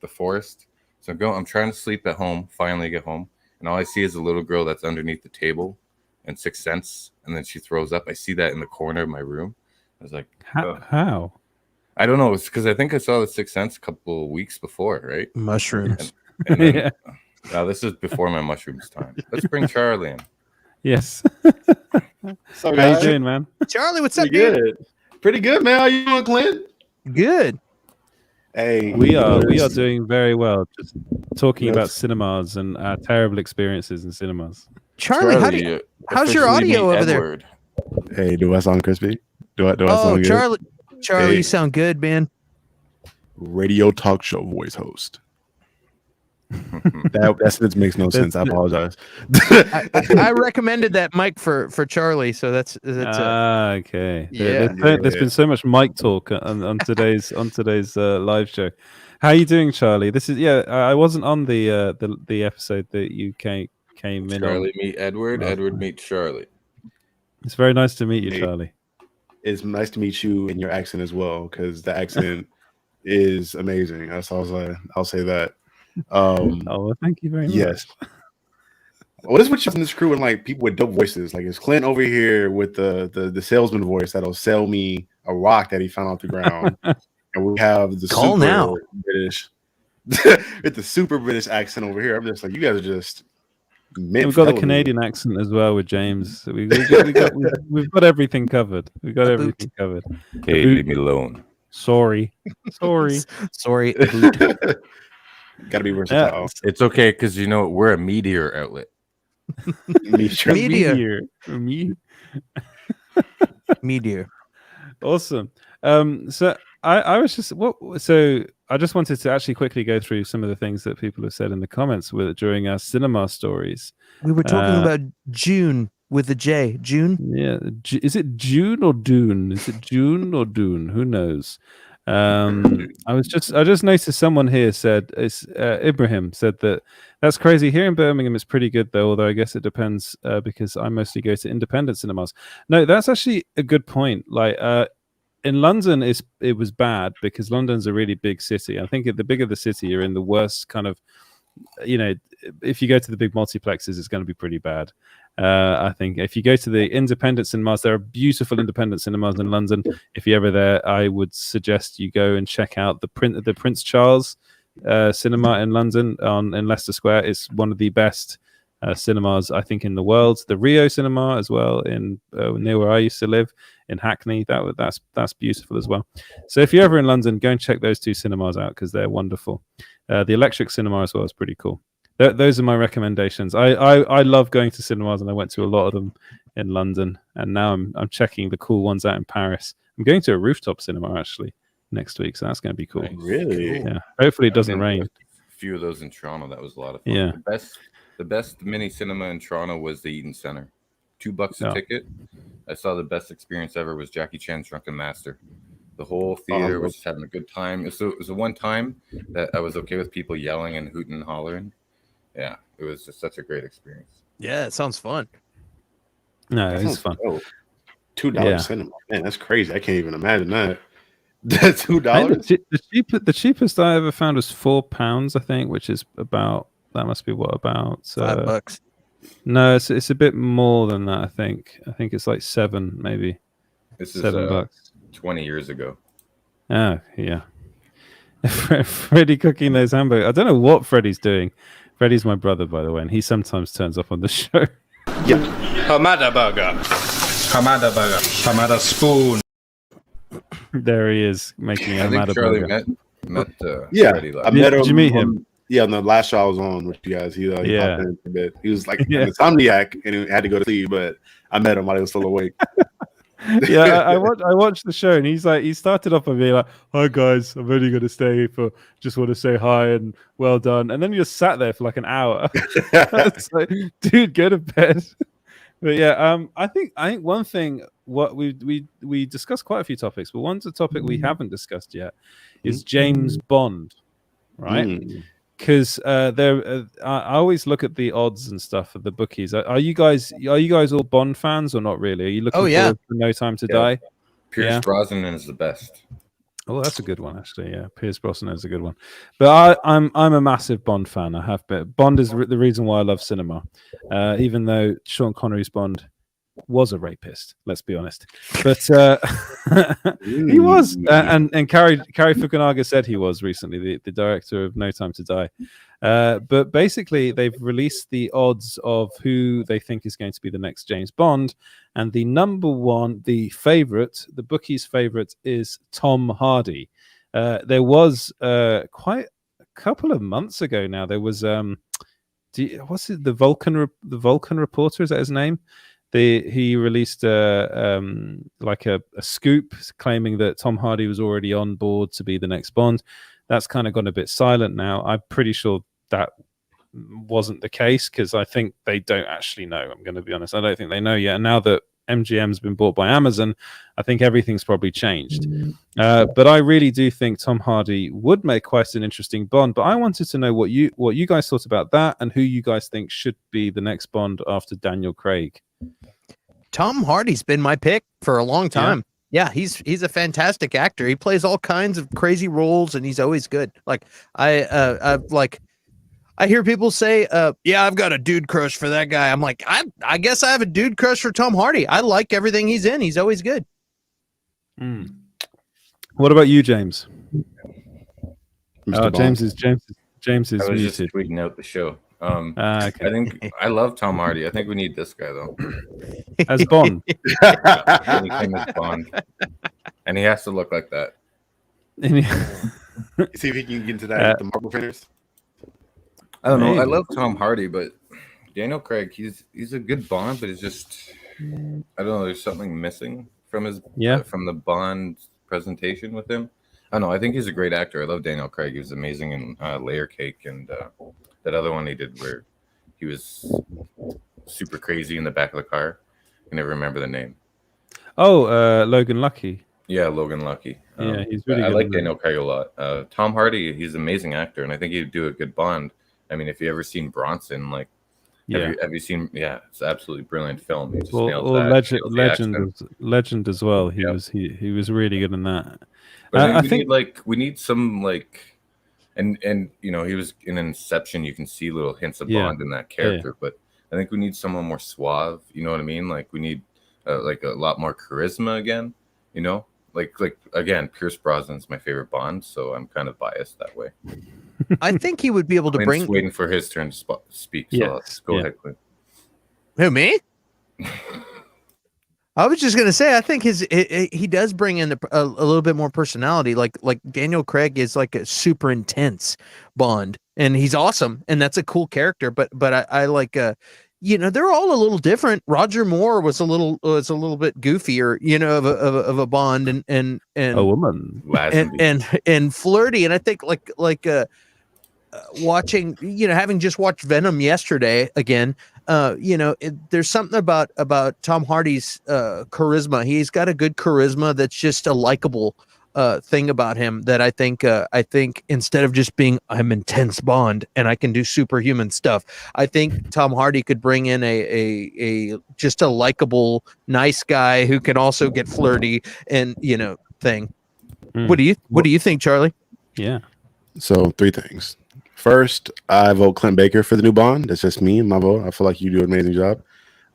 forest. So I'm trying to sleep at home, finally get home. And all I see is a little girl that's underneath the table in Sixth Sense, and then she throws up. I see that in the corner of my room. I was like, how? I don't know. It's because I think I saw the Sixth Sense a couple of weeks before, right? Mushrooms. And then, this is before my mushrooms time. Let's bring Charlie in. Yes. So how you doing, man? Charlie, what's up, dude? Pretty good, man. How you doing, Clint? Good. Hey, we are doing very well. Just talking about cinemas and our terrible experiences in cinemas. Charlie, how's your audio over there? Hey, do I sound crispy? Do I sound good? Charlie, you sound good, man. Radio talk show voice host. that sentence makes no sense. I apologize. I recommended that mic for Charlie, so that's okay. Yeah. There's been so much mic talk on today's live show. How are you doing, Charlie? This is I wasn't on the episode that you came in on. Charlie meet Edward. Edward meet Charlie. It's very nice to meet you, Charlie. It's nice to meet you and your accent as well, because the accent is amazing. I'll say that. Well, thank you very much. Yes. What is with you in this crew and like people with dope voices? Like, is Clint over here with the salesman voice that'll sell me a rock that he found off the ground, and we have the British, with the super British accent over here. I'm just like, you guys are just. We've got a Canadian accent as well with James. We've got everything covered. We've got everything covered. Hey, leave me alone. Sorry. Gotta be versatile. It's okay because we're a meteor outlet. Meteor. Awesome. So I was just I just wanted to actually quickly go through some of the things that people have said in the comments during our cinema stories. We were talking about June with a J. June? Yeah. Is it June or Dune? Is it June or Dune? Who knows? I just noticed someone here said it's Ibrahim said that's crazy. Here in Birmingham, it's pretty good though. Although I guess it depends because I mostly go to independent cinemas. No, that's actually a good point. Like in London, it was bad because London's a really big city. I think the bigger the city, you're in the worst kind of. If you go to the big multiplexes, it's going to be pretty bad. I think if you go to the independent cinemas, there are beautiful independent cinemas in London. If you're ever there, I would suggest you go and check out the Prince Charles cinema in London in Leicester Square. It's one of the best cinemas I think in the world. The Rio cinema as well in near where I used to live in Hackney. That's beautiful as well. So if you're ever in London, go and check those two cinemas out because they're wonderful. The Electric Cinema as well is pretty cool. Those are my recommendations. I love going to cinemas, and I went to a lot of them in London, and now I'm checking the cool ones out in Paris. I'm going to a rooftop cinema actually next week, so that's going to be cool. Really? Yeah. Hopefully it doesn't rain. A few of those in Toronto. That was a lot of fun. Yeah. The best mini cinema in Toronto was the Eaton Center. $2 a ticket. I saw the best experience ever was Jackie Chan's Drunken Master. The whole theater was just having a good time. It was the one time that I was okay with people yelling and hooting and hollering. Yeah, it was just such a great experience. Yeah, it sounds fun. No, it's fun. $2 cinema. Man, that's crazy. I can't even imagine that. That's $2. The cheapest I ever found was £4, I think, which is about must be about $5. No, it's a bit more than that. I think it's like $7 maybe. This is $7. 20 years ago. Oh yeah. Freddie cooking those hamburgers. I don't know what Freddie's doing. Freddie's my brother, by the way, and he sometimes turns up on the show. Yeah. Hamada burger. Hamada spoon. There he is making a Hamada burger. Met Freddie. I met him. Did you meet him? On the last show I was on with you guys. He popped in a bit. He was like an insomniac and he had to go to sleep, but I met him while he was still awake. Yeah, I watched the show, and he started off by being like, "Hi guys, I'm only going to stay for just want to say hi and well done," and then he just sat there for like an hour. It's like, dude, go to bed. But yeah, I think one thing what we discussed quite a few topics, but one's a topic we haven't discussed yet is James Bond, right? Because I always look at the odds and stuff of the bookies. Are you guys all Bond fans or not really? Are you looking forward for No Time to Die? Pierce Brosnan is the best. Oh, that's a good one actually. Yeah, Pierce Brosnan is a good one. But I'm a massive Bond fan. I have been. Bond is the reason why I love cinema. Even though Sean Connery's Bond was a rapist, let's be honest. But he was, and Cary Fukunaga said he was recently, the director of No Time to Die. But basically, they've released the odds of who they think is going to be the next James Bond, and the number one, the favorite, the bookies' favorite, is Tom Hardy. There was quite a couple of months ago now. There was what's it? The Vulcan Reporter, is that his name? He released a scoop claiming that Tom Hardy was already on board to be the next Bond. That's kind of gone a bit silent now. I'm pretty sure that wasn't the case because I think they don't actually know. I'm going to be honest. I don't think they know yet. And now that MGM's been bought by Amazon, I think everything's probably changed. But I really do think Tom Hardy would make quite an interesting Bond. But I wanted to know what you guys thought about that and who you guys think should be the next Bond after Daniel Craig. Tom Hardy's been my pick for a long time. Yeah, he's a fantastic actor. He plays all kinds of crazy roles, and he's always good. Like I hear people say, "Yeah, I've got a dude crush for that guy." I'm like, I guess I have a dude crush for Tom Hardy. I like everything he's in. He's always good. What about you, James? Mr. James is I was muted. just tweeting out the show. Okay. I think I love Tom Hardy. I think we need this guy though. As Bond. When he came as Bond, and he has to look like that. See if he can get into that with the Marvel trainers. I don't know. I love Tom Hardy, but Daniel Craig, he's a good Bond, but it's just I don't know. There's something missing from from the Bond presentation with him. I don't know. I think he's a great actor. I love Daniel Craig. He was amazing in Layer Cake and that other one he did where he was super crazy in the back of the car. I can never remember the name. Oh, Logan Lucky. Yeah, Logan Lucky. Yeah, he's really I good like in that. Daniel Craig a lot. Tom Hardy, he's an amazing actor, and I think he'd do a good Bond. I mean, if you ever seen Bronson, like, Yeah. have you seen? Yeah, it's an absolutely brilliant film. He just Or, nails or that. legend, Nails the accent. legend as well. He Yep. was really good in that. But I think we need some like, and you know, he was in Inception. You can see little hints of Yeah. Bond in that character, but I think we need someone more suave. You know what I mean? Like we need like a lot more charisma again. You know, like again, Pierce Brosnan's my favorite Bond, so I'm kind of biased that way. I think he would be able to Clint's bring. waiting for his turn to speak. So Yes, go yeah. ahead, Clint. Who, me? I was just gonna say, I think he does bring in a little bit more personality. Like Daniel Craig is like a super intense Bond, and he's awesome, and that's a cool character. But I like you know, they're all a little different. Roger Moore was a little bit goofier, you know, of a Bond, and a woman and flirty. And I think like watching, you know, having just watched Venom yesterday again, you know, there's something about Tom Hardy's charisma. He's got a good charisma that's just a likable thing about him that I think instead of just being I'm intense Bond and I can do superhuman stuff, I think Tom Hardy could bring in a just a likable, nice guy who can also get flirty and, you know, thing. What do you think, Charlie? Yeah. So 3 things. First, I vote Clint Baker for the new Bond. That's just me, my vote. I feel like you do an amazing job.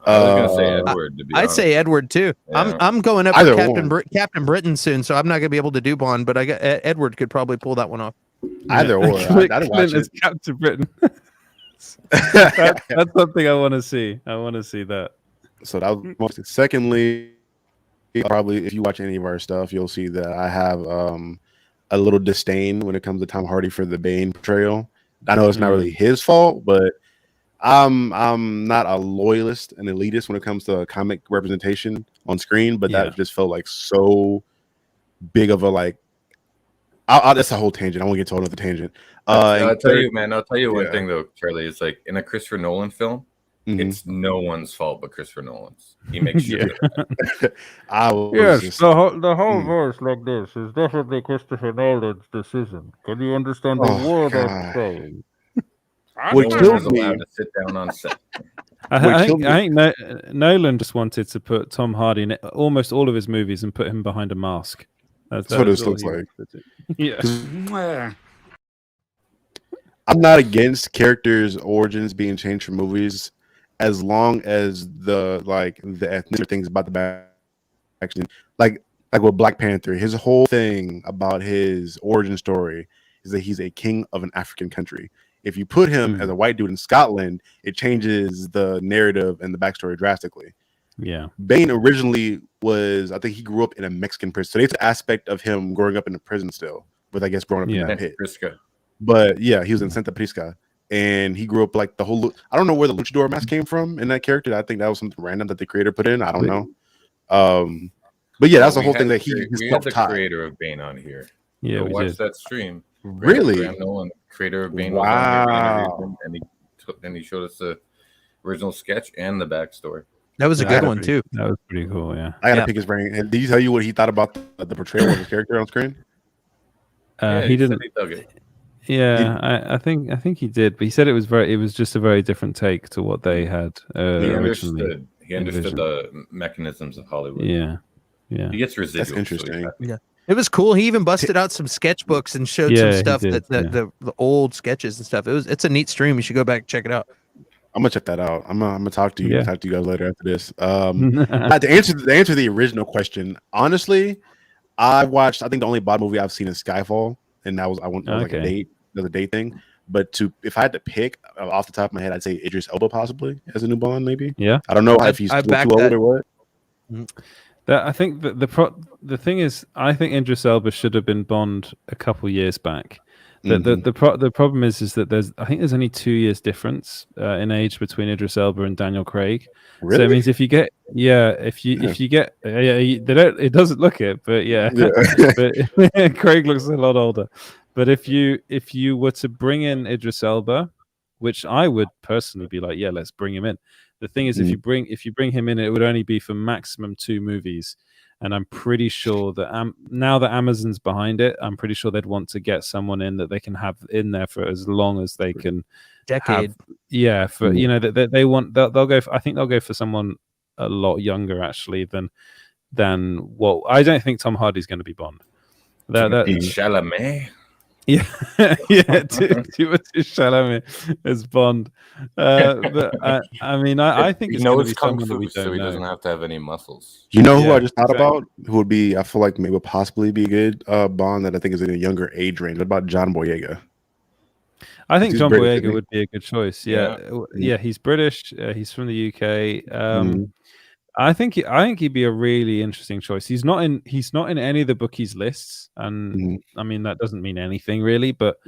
I was gonna say Edward. To be I'd honest. say Edward too. Yeah. I'm going up Either with Captain Britain soon, so I'm not gonna be able to do Bond. But I got Edward could probably pull that one off. Either or. I'd watch it. Captain Britain. That's something I want to see. I want to see that. So that was most. Secondly, probably if you watch any of our stuff, you'll see that I have a little disdain when it comes to Tom Hardy for the Bane portrayal. I know it's not really his fault, but I'm not a loyalist and elitist when it comes to comic representation on screen. But that just felt like so big of a like. That's a whole tangent. I won't get to another tangent. I'll tell you, man. I'll tell you one thing though, Charlie. It's like in a Christopher Nolan film, it's no one's fault but Christopher Nolan's. He makes sure. The whole verse like this is definitely Christopher Nolan's decision. Can you understand the word I'm saying? What kills me allowed to sit down on set. I think Nolan just wanted to put Tom Hardy in almost all of his movies and put him behind a mask. That's what this looks like. Yeah. I'm not against characters' origins being changed for movies, as long as the ethnic things about the back action, like with Black Panther, his whole thing about his origin story is that he's a king of an African country. If you put him as a white dude in Scotland, it changes the narrative and the backstory drastically. Yeah. Bane originally was, I think he grew up in a Mexican prison. So there's an aspect of him growing up in a prison still, with I guess growing up in that pit. But yeah, he was in Santa Prisca. And he grew up like the whole. I don't know where the luchador mask came from in that character. I think that was something random that the creator put in. I don't know. But yeah, that's the whole thing that we had the creator of Bane on here. Yeah, watch that stream. Really? Graham Nolan, creator of Bane. Wow. And he showed us the original sketch and the backstory. That was a good one too. That was pretty cool. Yeah. I gotta pick his brain. And did he tell you what he thought about the portrayal of his character on screen? He didn't. He dug it. Yeah, I think he did, but he said it was just a very different take to what they had originally. He understood the mechanisms of Hollywood. Yeah. He gets residuals. That's interesting. Yeah, it was cool. He even busted out some sketchbooks and showed some stuff the old sketches and stuff. It's a neat stream. You should go back and check it out. I'm gonna check that out. I'm gonna talk to you. Yeah. Talk to you guys later after this. To answer the original question, honestly, I think the only Bond movie I've seen is Skyfall, and that was like another date thing. But if I had to pick off the top of my head, I'd say Idris Elba possibly as a new Bond, maybe. Yeah, I don't know if he's too old or what. I think the thing is, I think Idris Elba should have been Bond a couple years back. The problem is that I think there's only 2 years difference in age between Idris Elba and Daniel Craig. Really? So it means if you get they don't, it doesn't look it, but but Craig looks a lot older. But if you were to bring in Idris Elba, which I would personally be like, yeah, let's bring him in. The thing is, if you bring him in, it would only be for maximum 2 movies. And I'm pretty sure that now that Amazon's behind it, I'm pretty sure they'd want to get someone in that they can have in there for as long as they can. Decade. For that they want. They'll go. I think they'll go for someone a lot younger actually than what. I don't think Tom Hardy's going to be Bond. Chalamet. Yeah, Timothée Chalamet as Bond. But I mean, I think it's going to be kung someone that fu, we don't so he know. doesn't have to have any muscles. You know who I just thought about? Who would be? I feel like maybe would possibly be a good Bond that I think is in a younger age range. What about John Boyega? I think He's John British, Boyega would be a good choice. Yeah, he's British. He's from the UK. I think he'd be a really interesting choice. He's not in any of the bookies lists, and I mean that doesn't mean anything really. But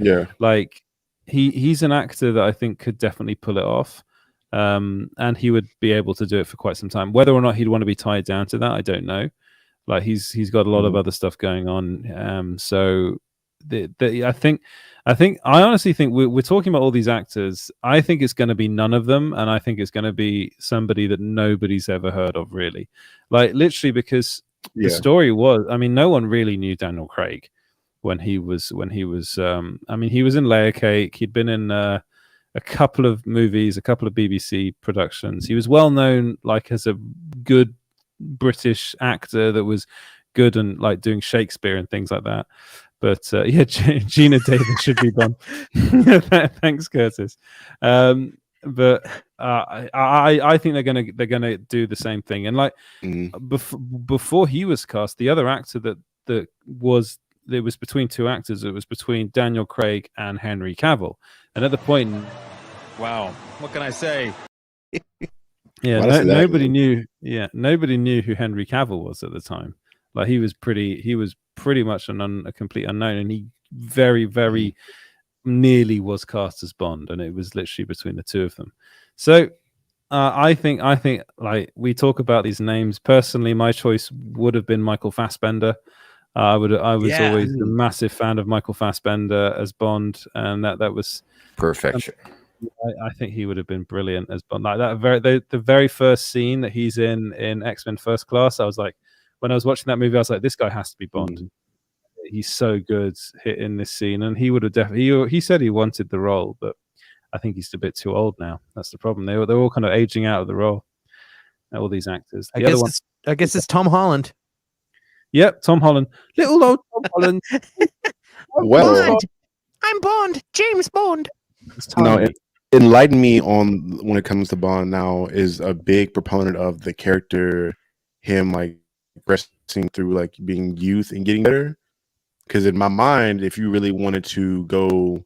like he's an actor that I think could definitely pull it off, and he would be able to do it for quite some time. Whether or not he'd want to be tied down to that, I don't know. Like he's got a lot of other stuff going on. So I honestly think we're talking about all these actors. I think it's going to be none of them, and I think it's going to be somebody that nobody's ever heard of, really. Like literally, because the story was, I mean, no one really knew Daniel Craig when he was. I mean, he was in Layer Cake. He'd been in a couple of movies, a couple of BBC productions. He was well known, like as a good British actor that was good and like doing Shakespeare and things like that. But Gina Davis should be done. Thanks, Curtis. But I think they're gonna do the same thing. And like before he was cast, the other actor that was between two actors. It was between Daniel Craig and Henry Cavill. And at the point, wow, what can I say? Nobody knew. Yeah, nobody knew who Henry Cavill was at the time. Like he was pretty much a complete unknown, and he very, very nearly was cast as Bond, and it was literally between the two of them. So I think like we talk about these names. Personally, my choice would have been Michael Fassbender. I was always a massive fan of Michael Fassbender as Bond, and that was perfection. I think he would have been brilliant as Bond. Like that the very first scene that he's in X-Men First Class, I was like, when I was watching that movie, I was like, this guy has to be Bond. He's so good in this scene, and he would have definitely. He said he wanted the role, but I think he's a bit too old now. That's the problem. They're all kind of aging out of the role. All these actors. I guess it's Tom Holland. Yep, Tom Holland. Little old Tom Holland. I'm Bond. James Bond. No, enlighten me on when it comes to Bond. Now is a big proponent of the character, him like progressing through like being youth and getting better. Because in my mind, if you really wanted to go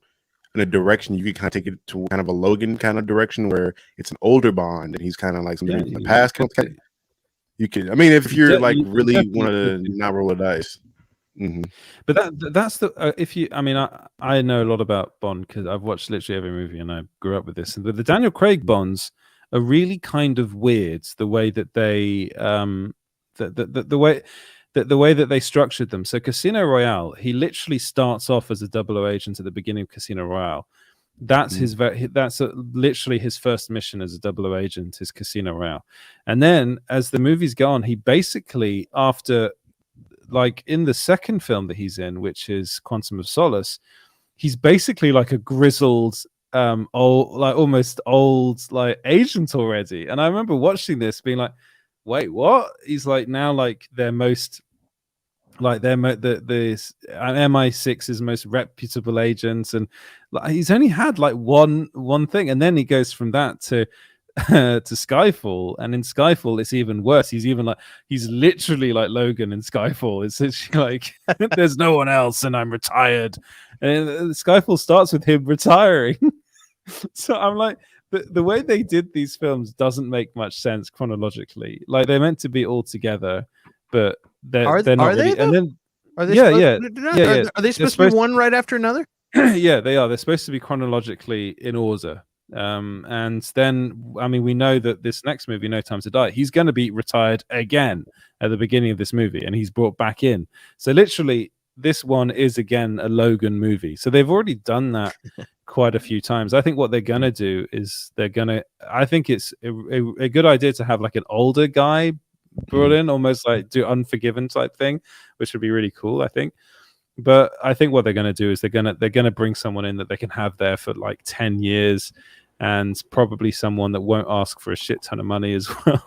in a direction, you could kind of take it to kind of a Logan kind of direction where it's an older Bond and he's kind of like somebody in the past. You could, I mean, if you're like really want to not roll the dice. But that's the if you, I mean, I know a lot about Bond because I've watched literally every movie and I grew up with this. And the Daniel Craig Bonds are really kind of weird. The way that they the way that they structured them. So Casino Royale, he literally starts off as a 00 agent at the beginning of Casino Royale. That's literally his first mission as a 00 agent is Casino Royale. And then as the movies go on, he basically, after like in the second film that he's in, which is Quantum of Solace, he's basically like a grizzled old, like almost old like agent already. And I remember watching this being like, wait, what? He's like now like their most like the MI6's most reputable agents, and like, he's only had like one thing, and then he goes from that to Skyfall, and in Skyfall it's even worse. He's literally like Logan in Skyfall. It's literally like there's no one else and I'm retired, and Skyfall starts with him retiring. So I'm like, the way they did these films doesn't make much sense chronologically. Like they're meant to be all together, but they're not. Are really. they? And then are they? Are they supposed to be one right after another? Yeah, they are. They're supposed to be chronologically in order. And then, I mean, we know that this next movie, No Time to Die, he's going to be retired again at the beginning of this movie, and he's brought back in. So literally, this one is again a Logan movie. So they've already done that quite a few times. I think what they're going to do is I think it's a good idea to have like an older guy brought in, almost like do Unforgiven type thing, which would be really cool, I think. But I think what they're going to do is they're going to bring someone in that they can have there for like 10 years, and probably someone that won't ask for a shit ton of money as well.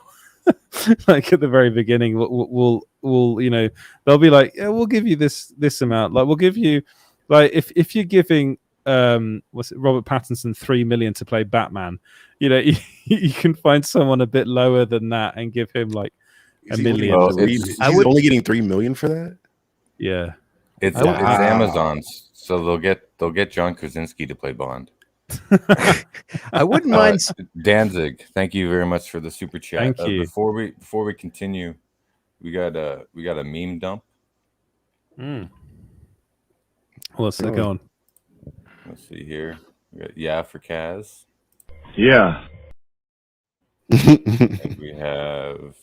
Like at the very beginning, we'll they'll be like, yeah, we'll give you this amount. Like we'll give you, like if you're giving Robert Pattinson $3 million to play Batman, you can find someone a bit lower than that and give him like $1 million. He's only getting $3 million for that. Yeah, it's Amazon's, so they'll get John Krasinski to play Bond. I wouldn't mind. Danzig, thank you very much for the super chat. Thank you. Before we continue, we got a meme dump. What's that going? Let's see here. We got for Kaz. Yeah. And we have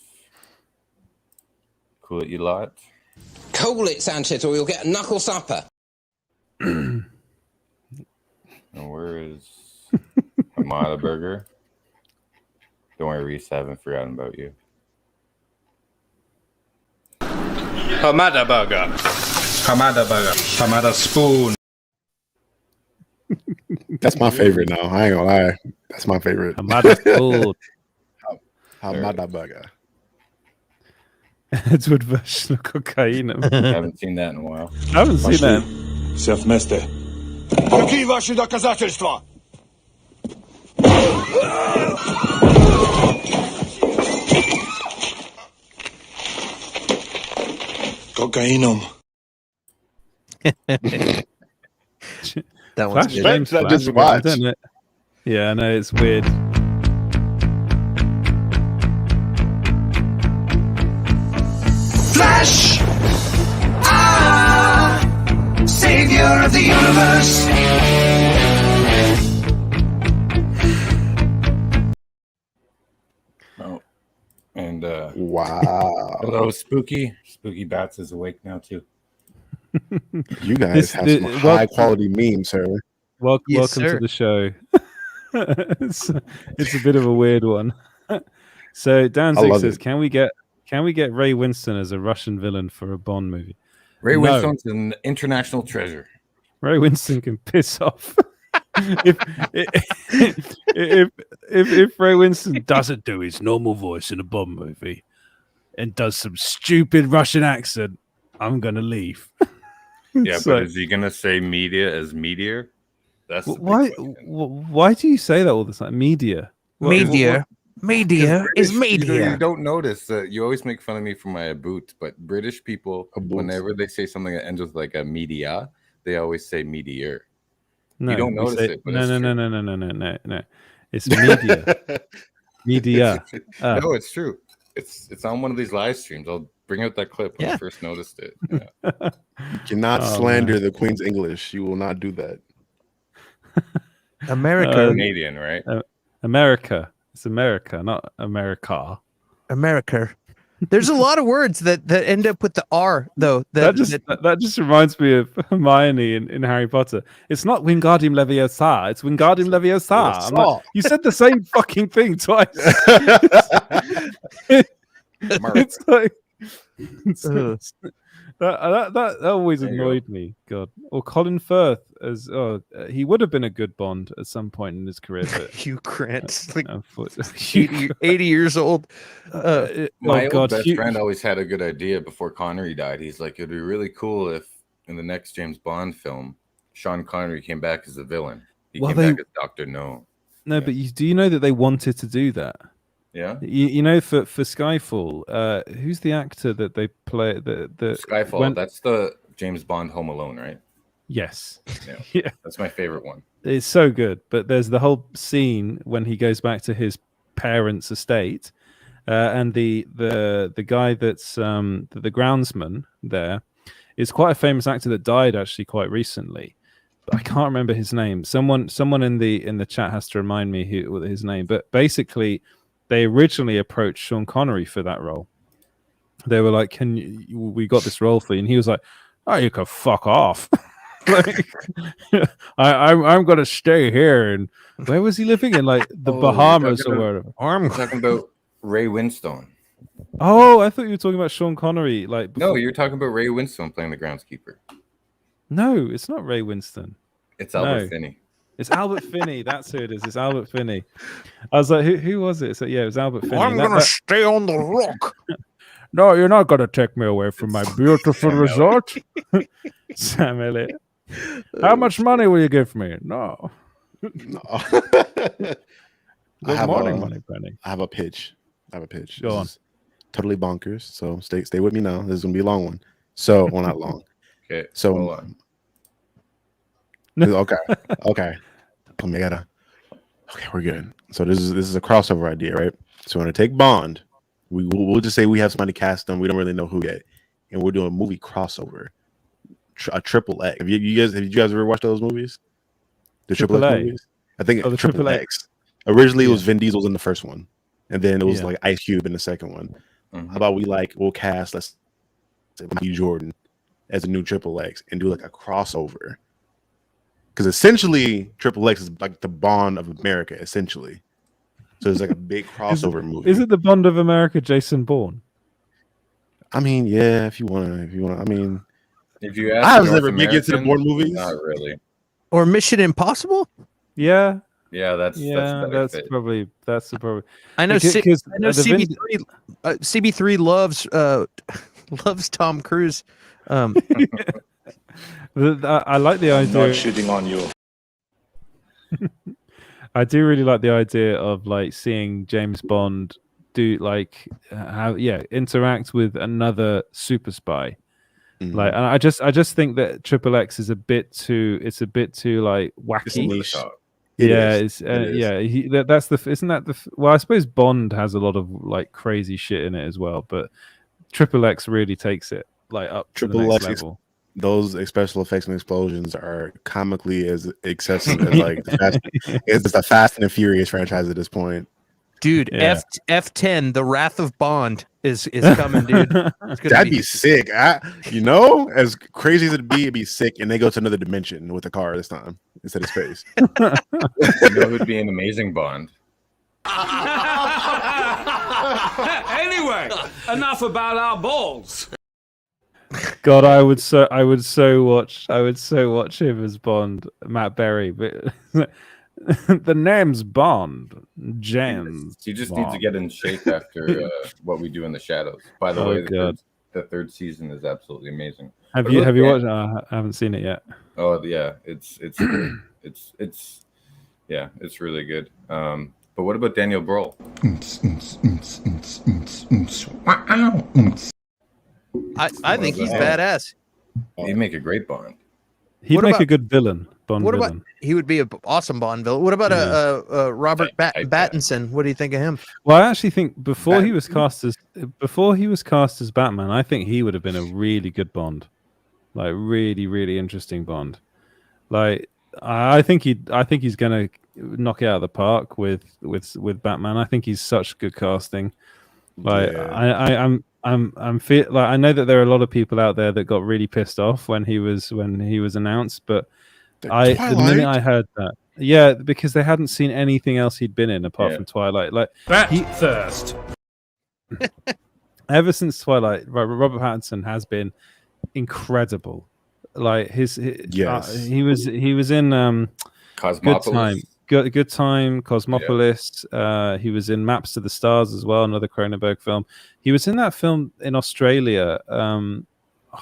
Cool It You Lot. Cool it, Sanchez, or you'll get a knuckle supper. And where is Hamada Burger? Don't worry, Reese, I haven't forgotten about you. Hamada burger. Hamada burger. Hamada spoon. That's my favorite now. I ain't gonna lie. That's my favorite. Hamada spoon. Hamada burger. Edward version of cocaine. I haven't seen that in a while. I haven't seen that. Все вместе. Какие ваши доказательства? Cocainum. That one's Flash good. James That Flash just again, watched. doesn't it? Yeah, I know, it's weird. Flash, savior of the universe. Oh, and Wow. hello, Spooky. Spooky Bats is awake now too. You guys have some high quality memes, sir. Welcome to the show. it's a bit of a weird one. So Danzig says, "Can we get Ray Winston as a Russian villain for a Bond movie?" Ray Winston's an international treasure. Ray Winston can piss off. if Ray Winston doesn't do his normal voice in a Bond movie and does some stupid Russian accent, I'm gonna leave. Yeah, but is he gonna say media as meteor? That's why. Why do you say that all the time? Media. Media is media. You don't notice that you always make fun of me for my boot, but British people, whenever they say something that ends with like a media, they always say meteor. No, you don't notice it. But no. It's media. Media. No, it's true. It's on one of these live streams. I'll bring out that clip when I first noticed it. Yeah. You cannot slander the Queen's English. You will not do that. America. Canadian, right? America. It's America, not America. America. There's a lot of words that end up with the R, though. That just reminds me of Hermione in Harry Potter. It's not Wingardium Leviosa. It's Wingardium Leviosa. You said the same fucking thing twice. It's like that always annoyed me. God. Or Colin Firth as he would have been a good Bond at some point in his career. But Hugh Grant's like 80 years old. My old best friend always had a good idea before Connery died. He's like, it'd be really cool if in the next James Bond film, Sean Connery came back as a villain. He came back as Dr. No. No, but do you know that they wanted to do that? Yeah. You know, for Skyfall, who's the actor that they play? The Skyfall. That's the James Bond Home Alone, right? Yes. Yeah. That's my favorite one. It's so good. But there's the whole scene when he goes back to his parents' estate, and the guy that's the groundsman there is quite a famous actor that died actually quite recently. But I can't remember his name. Someone in the chat has to remind me his name. But basically, they originally approached Sean Connery for that role. They were like, we got this role for you? And he was like, oh, you can fuck off. Like, I'm going to stay here. And where was he living in? Like the Bahamas or whatever. I'm talking about Ray Winstone. Oh, I thought you were talking about Sean Connery. Like No, you're talking about Ray Winstone playing the groundskeeper. No, it's not Ray Winston. It's Albert Finney. It's Albert Finney. That's who it is. It's Albert Finney. I was like, who was it? So yeah, it was Albert Finney. I'm gonna stay on the rock. No, you're not gonna take me away from my beautiful resort. Sam Elliott. How much money will you give me? No. No. Good morning, Money Penny. I have a pitch. Go on. Totally bonkers. So stay with me now. This is gonna be a long one. So, well, not long. Okay. So, hold on. okay. Oh my god. Okay, we're good. So this is a crossover idea, right? So we're gonna take Bond. We'll just say we have somebody cast them. We don't really know who yet, and we're doing a movie crossover, a triple X. Have you guys ever watched those movies? The triple X movies. I think the triple X. Originally, it was Vin Diesel in the first one, and then it was like Ice Cube in the second one. Mm-hmm. How about we'll cast let's say Jordan as a new triple X and do like a crossover. Because essentially, Triple X is like the Bond of America, essentially. So it's like a big crossover movie. Is it the Bond of America, Jason Bourne? I mean, yeah, if you want to. I mean, if you ask I was never big into the Bourne movies. Not really. Or Mission Impossible? Yeah. Yeah, that's probably the problem. I know CB3 loves Tom Cruise. I like the idea. I'm not shitting on you. I do really like the idea of like seeing James Bond do like interact with another super spy. Mm-hmm. Like, and I just think that Triple X is a bit too like wacky. That's isn't that the well, I suppose Bond has a lot of like crazy shit in it as well, but Triple X really takes it like up to the next level. Those special effects and explosions are comically as excessive as like it's the Fast and the Furious franchise at this point. Dude, yeah. F10, the Wrath of Bond is coming, dude. That'd be sick. As crazy as it'd be sick, and they go to another dimension with a car this time instead of space. It would be an amazing Bond. Anyway, enough about our balls. God, I would so watch him as Bond, Matt Berry, but the name's Bond. James. He just needs to get in shape after what we do in the shadows. By the way, the third season is absolutely amazing. Have you watched? I haven't seen it yet. Oh yeah, it's really good. But what about Daniel Brühl? I think he's badass. He'd make a great Bond. He'd make a good villain. Bond what villain. About he would be an awesome Bond villain. What about Robert Pattinson? What do you think of him? Well, I actually think before he was cast as Batman, I think he would have been a really good Bond, like really, really interesting Bond. Like I think he's gonna knock it out of the park with Batman. I think he's such good casting. Like I know that there are a lot of people out there that got really pissed off when he was announced, but the minute I heard that, because they hadn't seen anything else he'd been in apart from Twilight. Like first. Ever since Twilight, Robert Pattinson has been incredible. Like he was in Cosmopolis. Good Time, Cosmopolis. Yeah. He was in Maps to the Stars as well, another Cronenberg film. He was in that film in Australia. I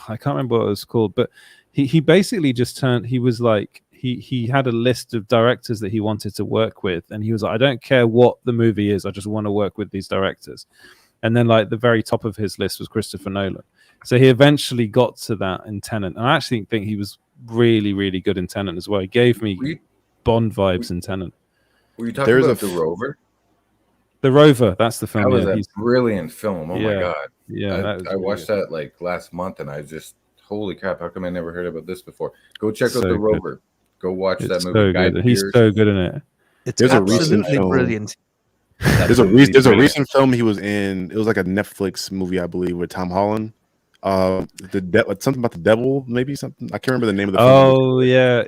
can't remember what it was called, but he basically just turned. He was like he had a list of directors that he wanted to work with, and he was like, I don't care what the movie is, I just want to work with these directors. And then like the very top of his list was Christopher Nolan. So he eventually got to that in Tenet, and I actually think he was really, really good in Tenet as well. He gave me Bond vibes in Tenet. Were you talking about The Rover? The Rover, that's the film. That was a brilliant film. Oh my god! Yeah, I watched that like last month, and I just holy crap! How come I never heard about this before? Go check out The Rover. Go watch that movie. So good. He's so good in it. It's absolutely brilliant. There's a recent film he was in. It was like a Netflix movie, I believe, with Tom Holland. Something about the devil, maybe something. I can't remember the name of the film. Oh yeah.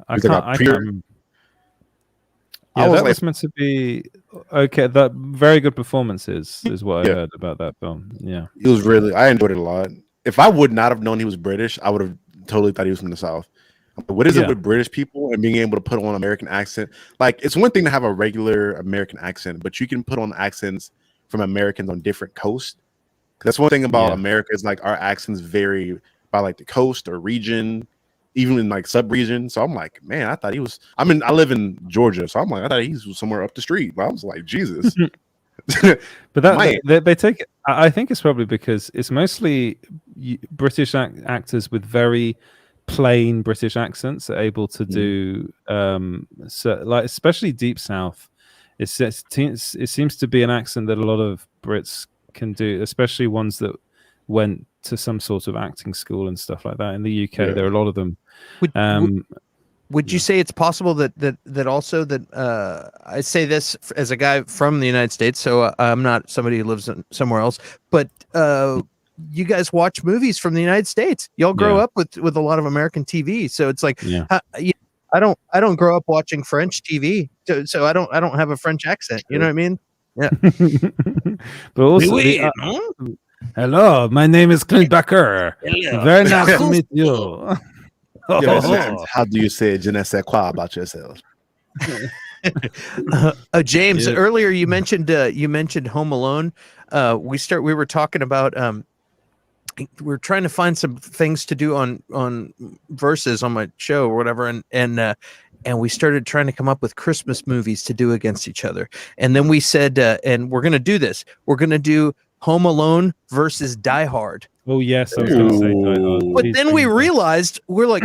I can't remember. Yeah, was that like, was meant to be okay. That very good performances is what I heard about that film. Yeah, he was really. I enjoyed it a lot. If I would not have known he was British, I would have totally thought he was from the South. What is it with British people and being able to put on American accent? Like, it's one thing to have a regular American accent, but you can put on accents from Americans on different coasts. That's one thing about America is like our accents vary by like the coast or region, even in like sub-region. So I'm like, man, I thought he was. I live in Georgia, so I'm like, I thought he was somewhere up the street. But I was like, Jesus. But they take it. I think it's probably because it's mostly British actors with very plain British accents are able to do so, like, especially Deep South. It seems to be an accent that a lot of Brits can do, especially ones that went to some sort of acting school and stuff like that. In the UK, there are a lot of them. Would you say it's possible that also that I say this as a guy from the United States, so I'm not somebody who lives somewhere else, but you guys watch movies from the United States. Y'all grow up with a lot of American TV, so it's like I don't grow up watching French TV, so I don't have a French accent. You know what I mean? Yeah. But also, hello, my name is Clint Becker. Very nice to meet you. How do you say je ne sais quoi about yourself? James, earlier you mentioned Home Alone. We were talking about we're trying to find some things to do on Versus on my show or whatever, and we started trying to come up with Christmas movies to do against each other. And then we said, and we're going to do this. We're going to do Home Alone versus Die Hard. Oh yes, I was going to say Die Hard. But then we realized, we're like,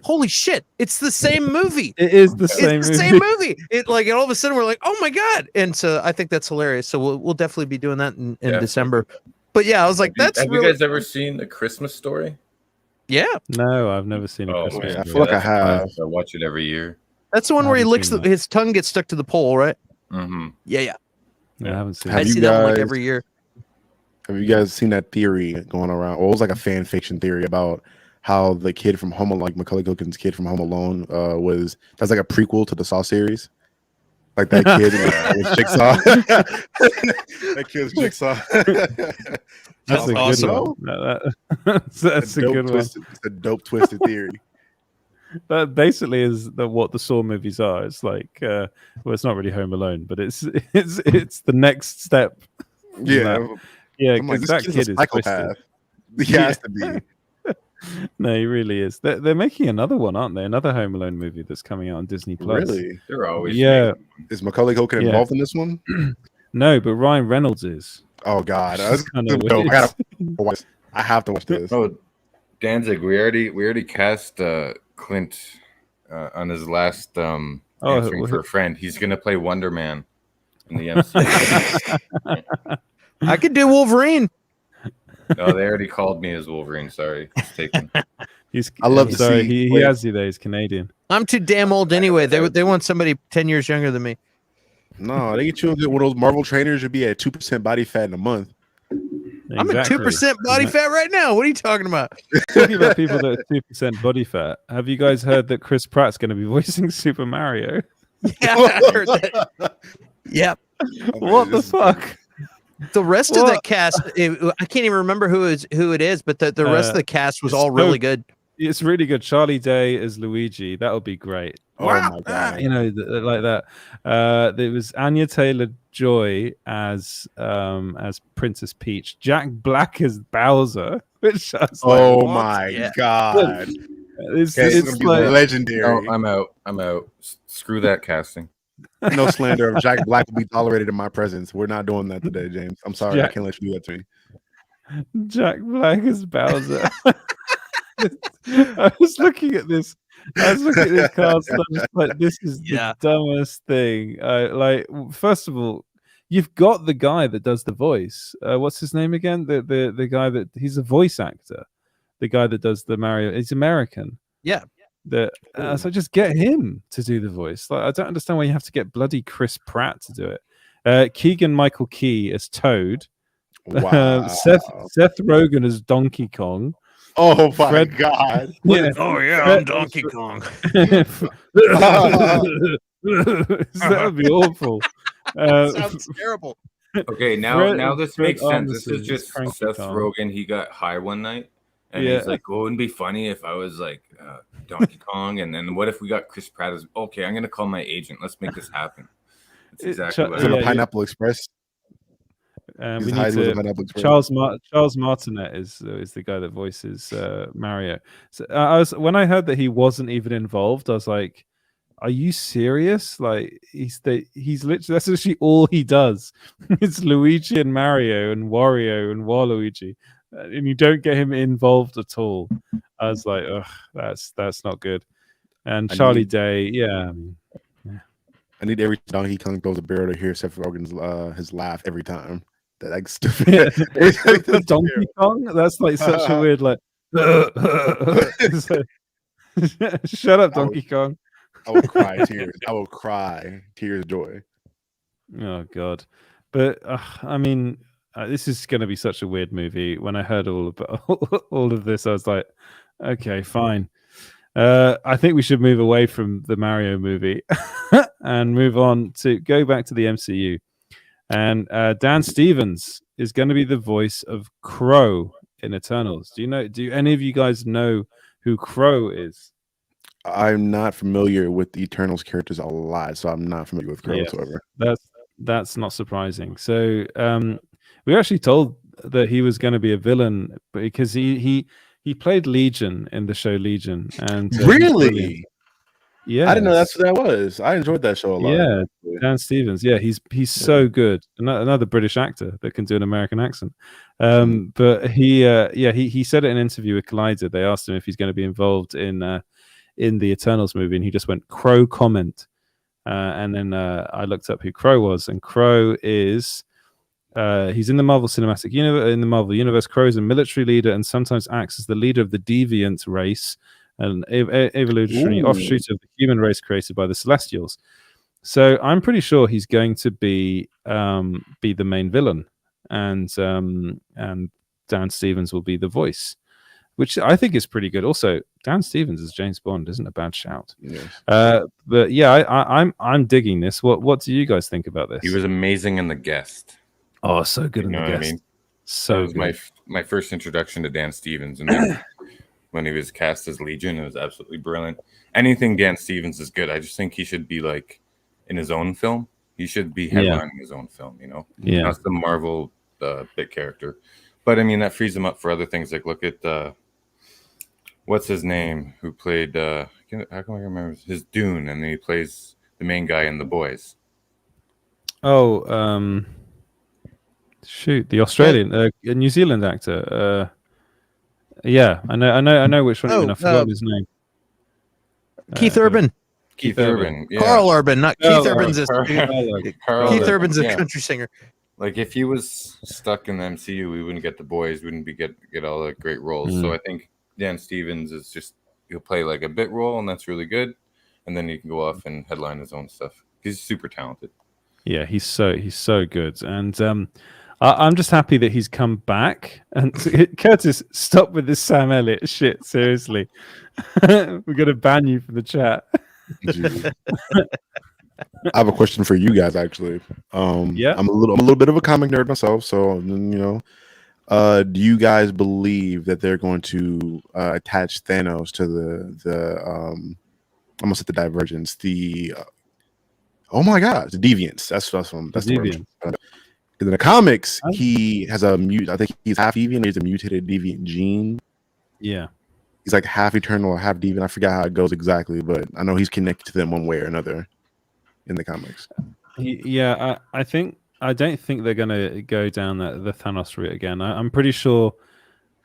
holy shit, it's the same movie. It is the same movie. It like, and all of a sudden we're like, oh my God. And so I think that's hilarious. So we'll definitely be doing that in December. But yeah, I was like, have you guys ever seen A Christmas Story? Yeah. No, I've never seen A Christmas Story. I feel like I have. I watch it every year. That's the one where he licks his tongue gets stuck to the pole, right? Mm-hmm. Yeah. I haven't seen I see that one like every year. Have you guys seen that theory going around? Or it was like a fan fiction theory about how the kid from Home Alone, like Macaulay Culkin's kid from Home Alone, that's like a prequel to the Saw series. Like that kid was Jigsaw. That kid's Jigsaw. That's a awesome. Good one. That's a good one. It's a dope twisted theory. That basically is what the Saw movies are. It's like, well, it's not really Home Alone, but it's the next step. Yeah, because that kid is psychopath. He has to be. No, he really is. They're making another one, aren't they? Another Home Alone movie that's coming out on Disney Plus. Really? They're always Is Macaulay Culkin involved in this one? No, but Ryan Reynolds is. Oh God, that's kind of dope. I have to watch this. Oh, Danzig, we already cast Clint on his last answering for a friend. He's gonna play Wonder Man in the MCU. I could do Wolverine. No, they already called me as Wolverine. Sorry, it's taken. I love to see. He has you there. He's Canadian. I'm too damn old anyway. They want somebody 10 years younger than me. No, they get you one of those Marvel trainers. You'll be at 2% body fat in a month. Exactly. I'm at 2% body fat right now. What are you talking about? Talking about people that are 2% body fat. Have you guys heard that Chris Pratt's going to be voicing Super Mario? Yeah, I heard that. Yep. What the fuck? The rest of the cast, I can't even remember who it is, but the rest of the cast was all really good. It's really good. Charlie Day as Luigi. That would be great. Oh my God. You know, like that. There was Anya Taylor-Joy as Princess Peach. Jack Black as Bowser. Which I was oh like, my God. It's like legendary. No, I'm out. Screw that casting. No slander of Jack Black will be tolerated in my presence. We're not doing that today, James. I'm sorry. I can't let you do that to me. Jack Black as Bowser. I was looking at this. I was looking at this cast and I was like, this is the dumbest thing. First of all, you've got the guy that does the voice. What's his name again? The guy that he's a voice actor. The guy that does the Mario. He's American. Yeah. So just get him to do the voice. Like, I don't understand why you have to get bloody Chris Pratt to do it. Keegan Michael Key as Toad. Wow. Seth Rogen as Donkey Kong. Oh my God. Yeah. Oh yeah, I'm Donkey Kong. That would be awful. Sounds terrible. Okay, now this makes sense. This is Armisen just Cranky Seth Kong. Rogen. He got high one night, and Yeah. he's like, "Oh, it wouldn't be funny if I was like Donkey Kong, and then what if we got Chris Pratt as? Okay, I'm gonna call my agent. Let's make this happen." That's exactly what Is it Yeah, a Pineapple Express? we He's need hiding with a to. Pineapple Express. Charles Martinet is the guy that voices Mario. So when I heard that he wasn't even involved, I was like, "Are you serious? Like he's literally that's literally all he does. It's Luigi and Mario and Wario and Waluigi, and you don't get him involved at all." I was like, "Ugh, that's not good." And Charlie Day, yeah. I need every Donkey Kong throws a barrel to hear Seth Rogen's his laugh every time. That like stupid. The Donkey Kong. That's like such a weird like. Shut up, Donkey Kong. I will cry tears. I will cry tears joy. Oh God, but I mean, this is going to be such a weird movie. When I heard all of this, I was like, okay, fine. I think we should move away from the Mario movie and move on to go back to the MCU. And Dan Stevens is going to be the voice of Crow in Eternals. Do any of you guys know who Crow is? I'm not familiar with the Eternals characters a lot, so I'm not familiar with Crow whatsoever. That's not surprising. So we were actually told that he was going to be a villain because he played Legion in the show Legion. And really? Yeah, I didn't know that's who that was. I enjoyed that show a lot. Yeah, Dan Stevens. Yeah, he's so good. Another British actor that can do an American accent. But he said it in an interview with Collider. They asked him if he's going to be involved in the Eternals movie, and he just went Crow comment. And then I looked up who Crow was, and Crow is he's in the Marvel Cinematic Universe. In the Marvel Universe, Crow is a military leader and sometimes acts as the leader of the Deviant race, an evolutionary offshoot of the human race created by the Celestials. So I'm pretty sure he's going to be the main villain, and Dan Stevens will be the voice, which I think is pretty good. Also, Dan Stevens as James Bond isn't a bad shout. Yes. But yeah, I'm digging this. What do you guys think about this? He was amazing in The Guest. Oh, so good in The Guest. What I mean? So that was my first introduction to Dan Stevens, and then when he was cast as Legion, it was absolutely brilliant. Anything Dan Stevens is good. I just think he should be like in his own film. He should be headlining his own film. Yeah, not the Marvel bit character. But I mean, that frees him up for other things. Like look at what's his name, who played how come I remember his Dune, and then he plays the main guy in The Boys. Oh, shoot, the Australian, New Zealand actor. Yeah, I know which one. I forgot his name. Keith Urban. Keith Urban. Yeah. Carl Urban, not Keith Urban's Keith Urban's a country singer. Like if he was stuck in the MCU, we wouldn't get The Boys, wouldn't get all the great roles. So I think Dan Stevens is just he'll play like a bit role, and that's really good. And then he can go off and headline his own stuff. He's super talented. Yeah, he's so good, and I'm just happy that he's come back. And Curtis, stop with this Sam Elliott shit. Seriously, we're gonna ban you from the chat. I have a question for you guys, actually. Yeah, I'm a little bit of a comic nerd myself, so do you guys believe that they're going to attach Thanos to the almost at the Divergence, oh my god, the Deviants? That's the Deviant. In the comics, he has I think he's half deviant. He's a mutated deviant gene. Yeah, he's like half eternal or half deviant. I forgot how it goes exactly, but I know he's connected to them one way or another in the comics. I don't think they're going to go down the Thanos route again. I'm pretty sure.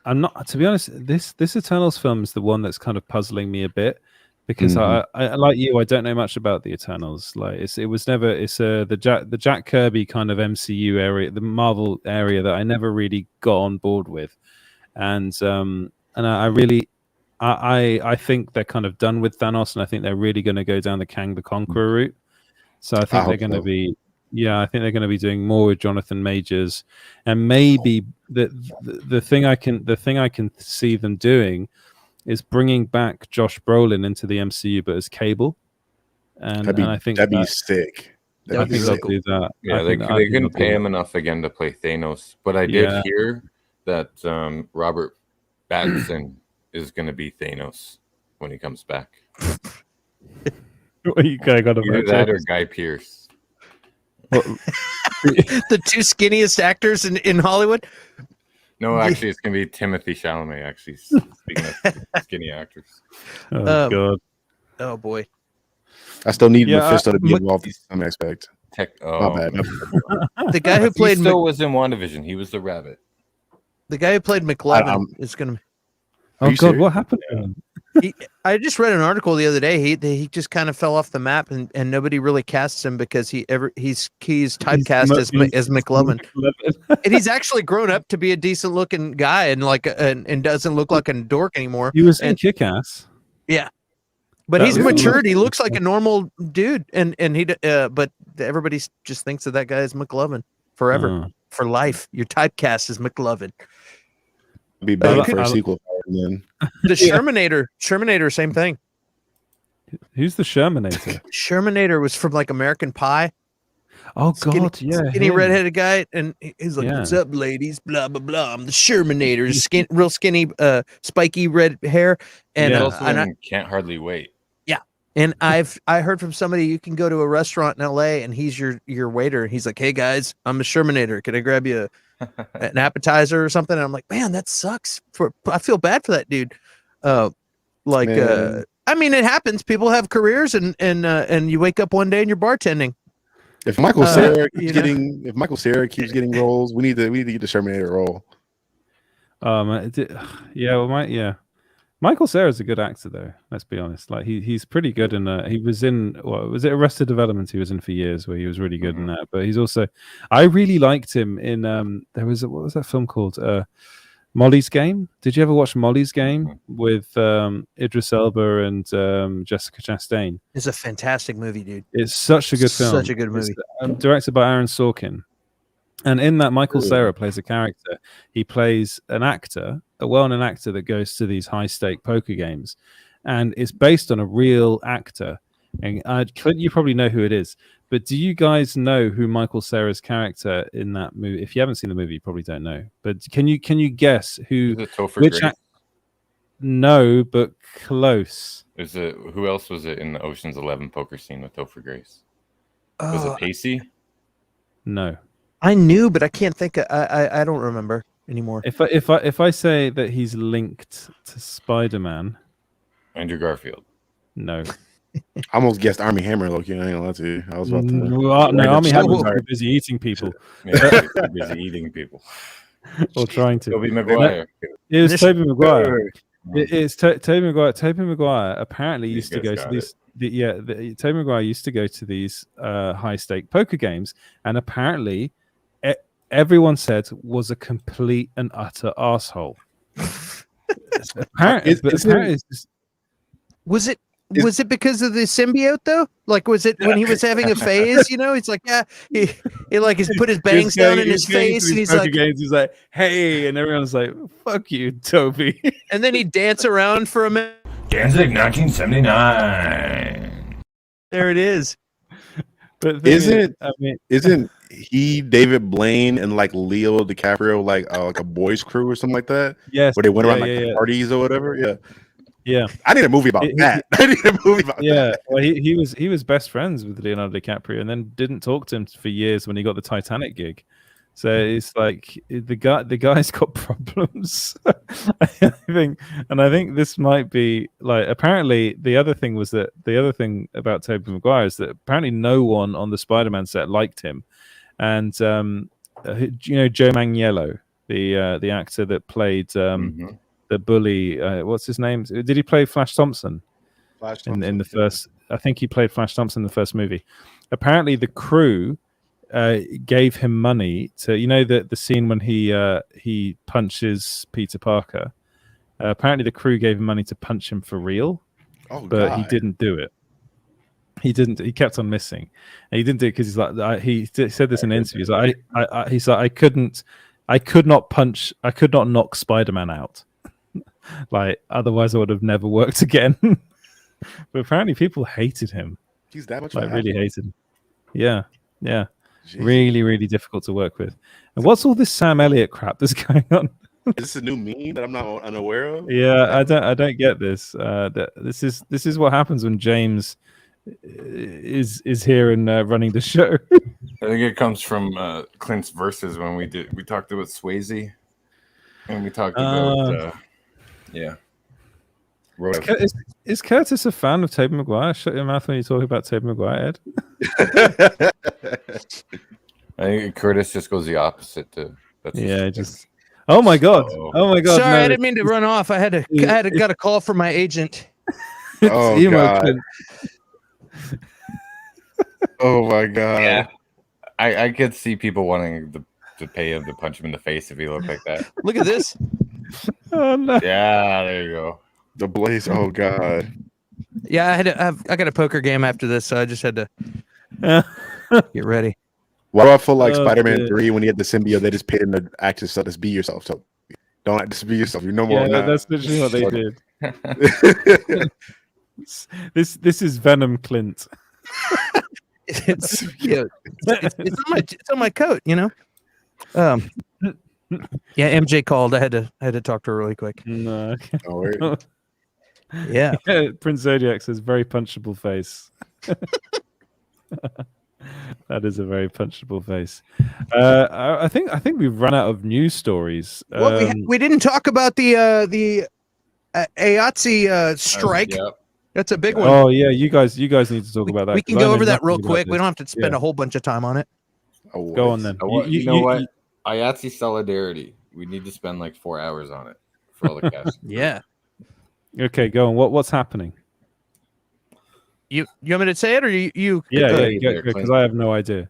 I'm not, to be honest. This Eternals film is the one that's kind of puzzling me a bit because I like you. I don't know much about the Eternals. Like it's the Jack Kirby kind of MCU area, the Marvel area that I never really got on board with, and I think they're kind of done with Thanos, and I think they're really going to go down the Kang the Conqueror route. So I think they're going to be. Yeah, I think they're going to be doing more with Jonathan Majors, and maybe the thing I can see them doing is bringing back Josh Brolin into the MCU, but as Cable. and I think that'd be sick. I think they'll do that. Yeah, they couldn't pay him enough again to play Thanos. But I did hear that Robert Pattinson is going to be Thanos when he comes back. You got either that or Guy Pearce. The two skinniest actors in Hollywood. No, actually, it's going to be Timothy Chalamet. Actually, speaking of skinny actors. Oh God. Oh boy. I still need Mephisto to be involved in some aspect. My bad. The guy who played Mephisto was in WandaVision. He was the rabbit. The guy who played McLovin is going to. Oh God, serious? What happened to him? I just read an article the other day. He just kind of fell off the map, and nobody really casts him because he's typecast as McLovin, and he's actually grown up to be a decent looking guy and doesn't look like a dork anymore. He was in Kick-Ass. Yeah, but he's matured. He looks like a normal dude, and but everybody just thinks that guy is McLovin forever, for life. Your typecast is McLovin. Be better for a sequel. Then. The Shermanator, same thing. Who's the Shermanator? Shermanator was from like American Pie. Oh God, skinny redheaded guy, and he's like, "What's up, ladies?" Blah blah blah. I'm the Shermanator. Real skinny, spiky red hair, and I Can't Hardly Wait. Yeah, and I heard from somebody you can go to a restaurant in L.A. and he's your waiter. He's like, "Hey guys, I'm the Shermanator. Can I grab you an appetizer or something?" And I'm like, "Man, that sucks. I feel bad for that dude." I mean, it happens. People have careers, and you wake up one day and you're bartending. If Michael Cera keeps getting roles, we need to get the Terminator role. Michael Cera's a good actor, though. Let's be honest. Like he's pretty good in. He was in was it Arrested Development? He was in for years, where he was really good in that. But he's also, I really liked him in. There was what was that film called? Molly's Game. Did you ever watch Molly's Game with Idris Elba and Jessica Chastain? It's a fantastic movie, dude. It's such a good film. Such a good movie. It's directed by Aaron Sorkin. And in that, Michael Cera plays a character. He plays an actor, a well-known actor that goes to these high-stake poker games. And it's based on a real actor. And Clint, you probably know who it is. But do you guys know who Michael Cera's character in that movie? If you haven't seen the movie, you probably don't know. But can you guess who? No, but close. Who else was it in the Ocean's 11 poker scene with Topher Grace? Was it Pacey? No. I knew, but I can't think. I don't remember anymore. If I say that he's linked to Spider-Man, Andrew Garfield. No. I almost guessed Armie Hammer. Look, I ain't gonna lie to you. I was about to. No, Armie Hammer's too busy eating people. Yeah, busy eating people. Or trying to. Tobey Maguire. It was Tobey Maguire. It's Tobey Maguire. Tobey Maguire apparently used to go to these. Tobey Maguire used to go to these high-stake poker games, and apparently, everyone said was a complete and utter asshole. Was it because of the symbiote though? Like, was it when he was having a phase? You know, he's like, he he's put his bangs down in his face, and he's like, hey, and everyone's like, fuck you, Toby. And then he dance around for a minute. Danzig, 1979. There it is. But isn't he David Blaine and like Leo DiCaprio like a boys' crew or something like that? Yes, where they went around parties or whatever. Yeah. Yeah, I need a movie about that. I need a movie about that. Yeah, well, he was best friends with Leonardo DiCaprio, and then didn't talk to him for years when he got the Titanic gig. So it's like the guy's got problems. I think this might be like, apparently the other thing about Tobey Maguire is that apparently no one on the Spider-Man set liked him, and Joe Manganiello, the actor that played the bully, what's his name? Did he play Flash Thompson? In the first, I think he played Flash Thompson in the first movie. Apparently, the crew gave him money to, the scene when he punches Peter Parker. Apparently, the crew gave him money to punch him for real, but he didn't do it. He didn't. He kept on missing, and he didn't do it because he's like, he said this in interviews. He's like, I could not knock Spider-Man out. Like, otherwise I would have never worked again. But apparently people hated him. He's that much. Like really hated him. Yeah. Jeez. Really difficult to work with. And what's all this Sam Elliott crap that's going on? Is this a new meme that I'm not unaware of? Yeah, I don't get this. This is what happens when James is here and running the show. I think it comes from Clint's verses when we talked about Swayze, and we talked about Is Curtis a fan of Tobey Maguire? Shut your mouth when you talk about Tobey Maguire, Ed. I think Curtis just goes the opposite to. Just. Oh my god! Oh my god! Sorry, I didn't mean to run off. I got a call from my agent. Oh god! Oh my god! Yeah, I could see people wanting to pay him to punch him in the face if he looked like that. Look at this. Oh no! Yeah, there you go. The Blaze. Oh god! Yeah, I got a poker game after this, so I just had to get ready. Why do I feel like Spider-Man 3 when he had the symbiote, they just paid him to act as just be yourself. So don't just be yourself. You're no more. Yeah, that's literally what they did. This is Venom Clint. it's on my coat, you know. Yeah, MJ called. I had to talk to her really quick. No. Oh, yeah. Prince Zodiac says very punchable face. That is a very punchable face. I think we've run out of news stories. Well, we didn't talk about the IATSE strike. Yep. That's a big one. Oh yeah, you guys need to talk about that. We can go over that real quick. We don't have to spend a whole bunch of time on it. Go on then. You know what? IATSE solidarity. We need to spend like 4 hours on it for all the cast. Yeah. Okay, go on. What's happening? You want me to say it, or you? Yeah, because I have no idea.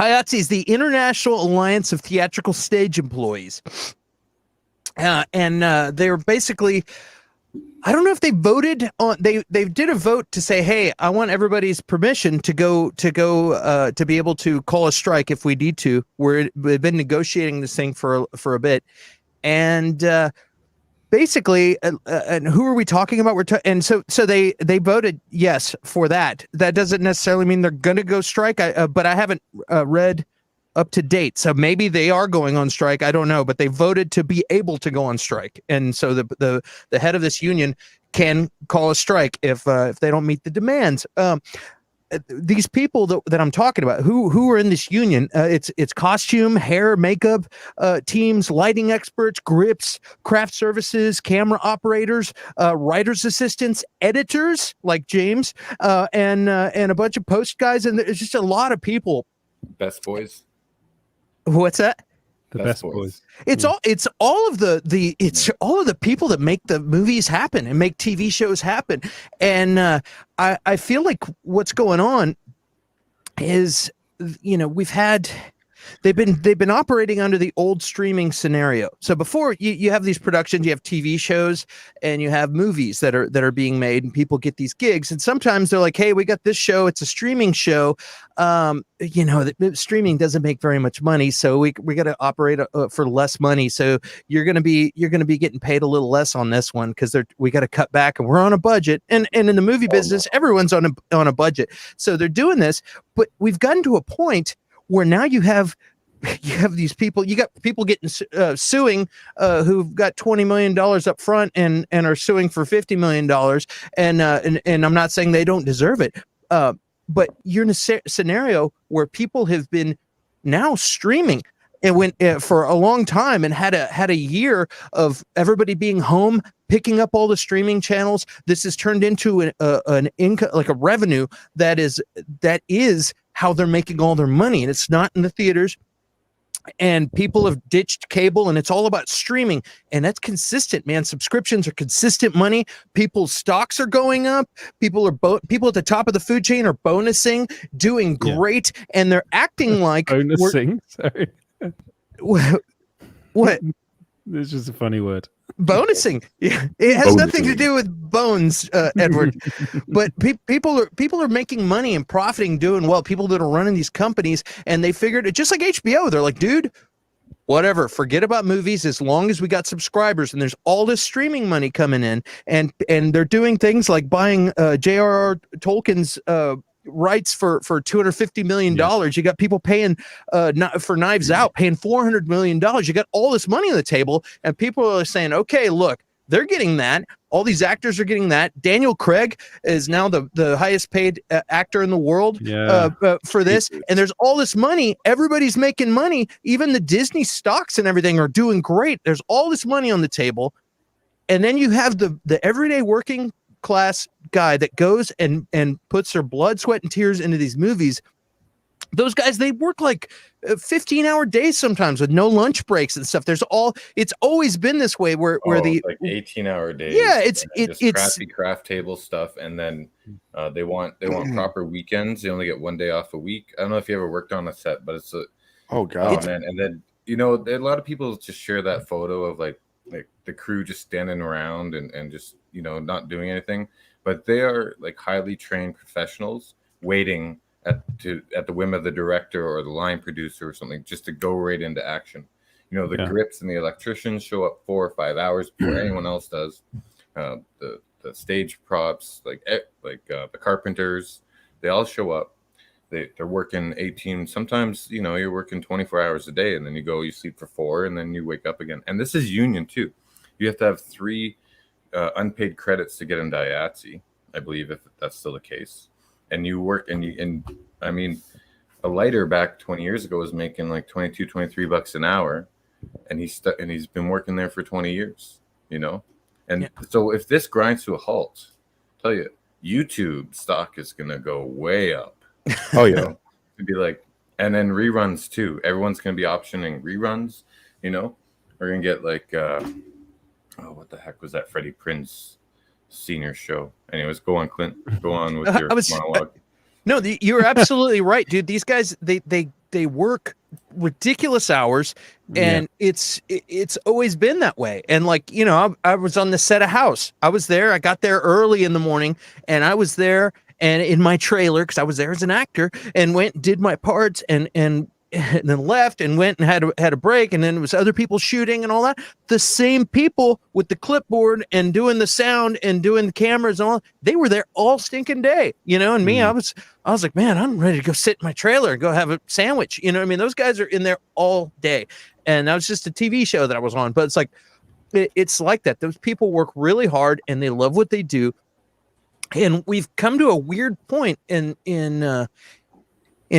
IATSE is the International Alliance of Theatrical Stage Employees, and they're basically. I don't know if they voted on. They did a vote to say, hey, I want everybody's permission to go to be able to call a strike if we need to. We've been negotiating this thing for a bit, and. Basically, and who are we talking about? So they voted yes for that. That doesn't necessarily mean they're going to go strike. But I haven't read up to date. So maybe they are going on strike. I don't know. But they voted to be able to go on strike, and so the head of this union can call a strike if they don't meet the demands. These people that I'm talking about, who are in this union, it's costume, hair, makeup teams, lighting experts, grips, craft services, camera operators, writers assistants, editors like James, and a bunch of post guys, and there's just a lot of people. Best boys. What's that? The best boys. It's all of the people that make the movies happen and make TV shows happen. And I feel like what's going on is, they've been operating under the old streaming scenario. So before you have these productions, you have TV shows and you have movies that are being made, and people get these gigs. And sometimes they're like, hey, we got this show. It's a streaming show. Streaming doesn't make very much money, so we got to operate for less money. So you're gonna be getting paid a little less on this one because we got to cut back, and we're on a budget. And in the movie business, everyone's on a budget. So they're doing this, but we've gotten to a point where now you have these people. You got people getting suing who've got $20 million up front and are suing for $50 million. And I'm not saying they don't deserve it. But you're in a scenario where people have been now streaming and went for a long time and had a year of everybody being home, picking up all the streaming channels. This has turned into an income, like a revenue that is how they're making all their money, and it's not in the theaters. And people have ditched cable, and it's all about streaming, and that's consistent, man. Subscriptions are consistent money. People's stocks are going up. People at the top of the food chain are bonusing, doing great, and they're acting like bonusing. Sorry, what? It's just a funny word. Bonusing. Yeah, it has nothing to do with bones, Edward. But people are making money and profiting, doing well. People that are running these companies, and they figured it just like HBO. They're like, dude, whatever, forget about movies as long as we got subscribers, and there's all this streaming money coming in, and they're doing things like buying J.R.R. Tolkien's rights for $250 million. You got people paying for Knives Out, paying $400 million. You got all this money on the table, and people are saying, okay, look, they're getting that. All these actors are getting that. Daniel Craig is now the highest paid actor in the world for this. And there's all this money. Everybody's making money. Even the Disney stocks and everything are doing great. There's all this money on the table. And then you have the everyday working class guy that goes and puts their blood, sweat, and tears into these movies. Those guys, they work like 15-hour days sometimes with no lunch breaks and stuff. It's always been this way where the like 18-hour days. Yeah, it's crappy craft table stuff, and then they want proper weekends. They only get one day off a week. I don't know if you ever worked on a set, but it's man. And then a lot of people just share that photo of like the crew just standing around and just not doing anything, but they are like highly trained professionals waiting at the whim of the director or the line producer or something, just to go right into action. The grips and the electricians show up 4 or 5 hours before anyone else does. The stage props, like the carpenters, they all show up. They're working 18. Sometimes you're working 24 hours a day, and then you sleep for 4, and then you wake up again. And this is union too. You have to have 3 unpaid credits to get into IATSE, I believe, if that's still the case. And you work, and I mean, a lighter back 20 years ago was making like $22-23 an hour, and he's been working there for 20 years, And so if this grinds to a halt, I'll tell you, YouTube stock is gonna go way up. Oh yeah, it'd be like, and then reruns too. Everyone's gonna be optioning reruns. We're gonna get like, what the heck was that Freddie Prinze Senior show? Anyways, go on, Clint. Go on with your monologue. No, you're absolutely right, dude. These guys, they work ridiculous hours, and it's always been that way. And like, I was on the set of House. I was there. I got there early in the morning, and I was there and in my trailer because I was there as an actor, and went, did my parts, and then left and went and had a break, and then it was other people shooting and all that. The same people with the clipboard and doing the sound and doing the cameras and all, they were there all stinking day, and me, I was like, man, I'm ready to go sit in my trailer and go have a sandwich. Those guys are in there all day, and that was just a TV show that I was on. But it's like, it's like that. Those people work really hard and they love what they do. And we've come to a weird point in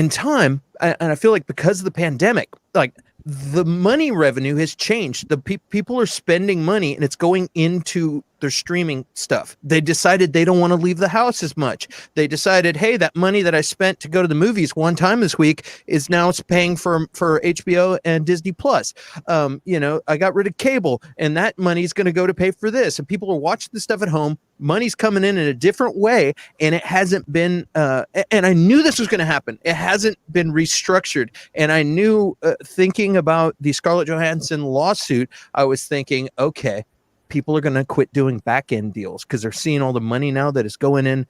time, and I feel like because of the pandemic, like the money revenue has changed. The people are spending money, and it's going into their streaming stuff. They decided they don't want to leave the house as much. They decided, hey, that money that I spent to go to the movies one time this week is now paying for HBO and Disney Plus. I got rid of cable, and that money is going to go to pay for this. And people are watching the stuff at home. Money's coming in a different way, and it hasn't been. And I knew this was going to happen. It hasn't been restructured. And I knew, thinking about the Scarlett Johansson lawsuit, I was thinking, okay, people are going to quit doing back end deals because they're seeing all the money now that is going in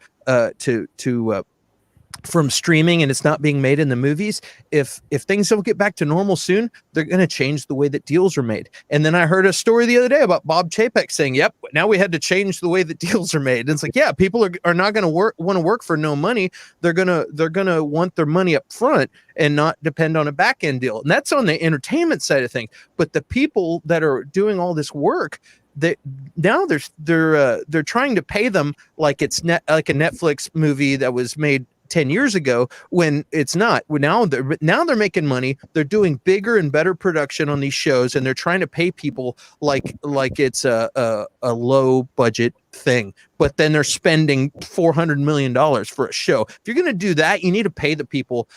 from streaming, and it's not being made in the movies. If things don't get back to normal soon, they're going to change the way that deals are made. And then I heard a story the other day about Bob Chapek saying, yep, now we had to change the way that deals are made. And it's like, yeah, people are not going to want to work for no money. They're going to want their money up front and not depend on a back end deal. And that's on the entertainment side of things. But the people that are doing all this work, now they're trying to pay them like it's like a Netflix movie that was made 10 years ago, when it's not. Now they're making money. They're doing bigger and better production on these shows, and they're trying to pay people like it's a low budget thing. But then they're spending $400 million for a show. If you're going to do that, you need to pay the people,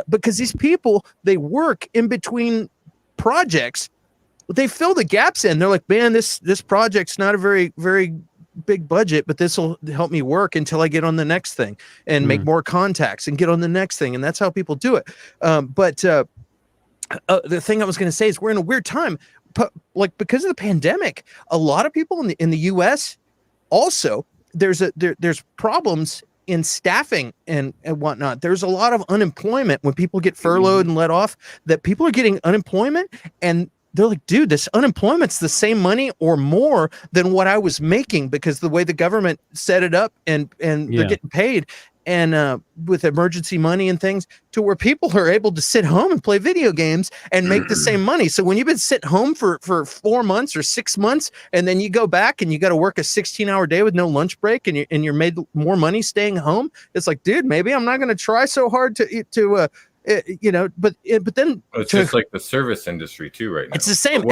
because these people, they work in between projects. They fill the gaps in. They're like, man, this project's not a very, very big budget, but this will help me work until I get on the next thing and make more contacts and get on the next thing. And that's how people do it. But the thing I was going to say is we're in a weird time, like because of the pandemic. A lot of people in the US also, there's problems in staffing and whatnot. There's a lot of unemployment when people get furloughed and let off, that people are getting unemployment, and they're like, dude, this unemployment's the same money or more than what I was making, because the way the government set it up and they're getting paid. with emergency money and things, to where people are able to sit home and play video games and make the same money. So when you've been sitting home for 4 months or 6 months, and then you go back and you got to work a 16-hour day with no lunch break, and you're made more money staying home, it's like, dude, maybe I'm not going to try so hard to but then it's just like the service industry too right now. It's the same.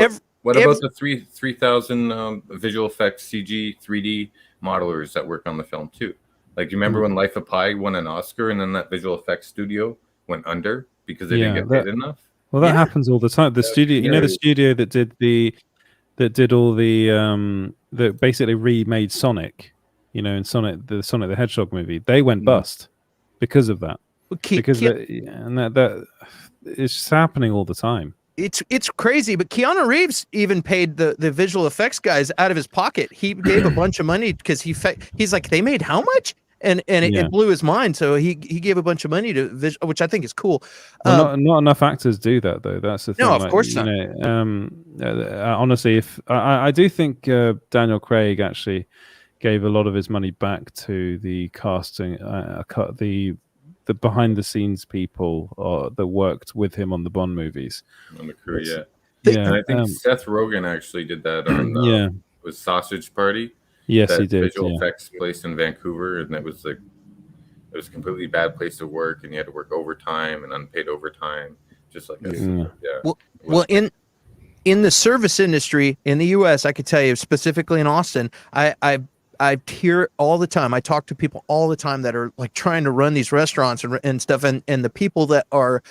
What about the 3,000 visual effects CG 3D modelers that work on the film too? Like, you remember when Life of Pi won an Oscar and then that visual effects studio went under because they didn't get paid enough? Well, that happens all the time. The studio, the studio that did all the that basically remade Sonic, in Sonic the Hedgehog movie, they went bust because of that. Because that it's just happening all the time. It's crazy, but Keanu Reeves even paid the visual effects guys out of his pocket. He gave a bunch of money because he's like, they made how much? And it blew his mind. So he gave a bunch of money to visual, which I think is cool. Well, not enough actors do that though. That's the thing. No, of course not. Honestly, if I do think Daniel Craig actually gave a lot of his money back to the casting, the behind the scenes people that worked with him on the Bond movies. On the crew, And I think Seth Rogen actually did that on with Sausage Party. Yes, he did. Visual effects place in Vancouver, and it was a completely bad place to work, and you had to work overtime and unpaid overtime, just like us. Well, in the service industry in the U.S., I could tell you specifically in Austin, I hear all the time. I talk to people all the time that are like trying to run these restaurants and stuff, and the people that are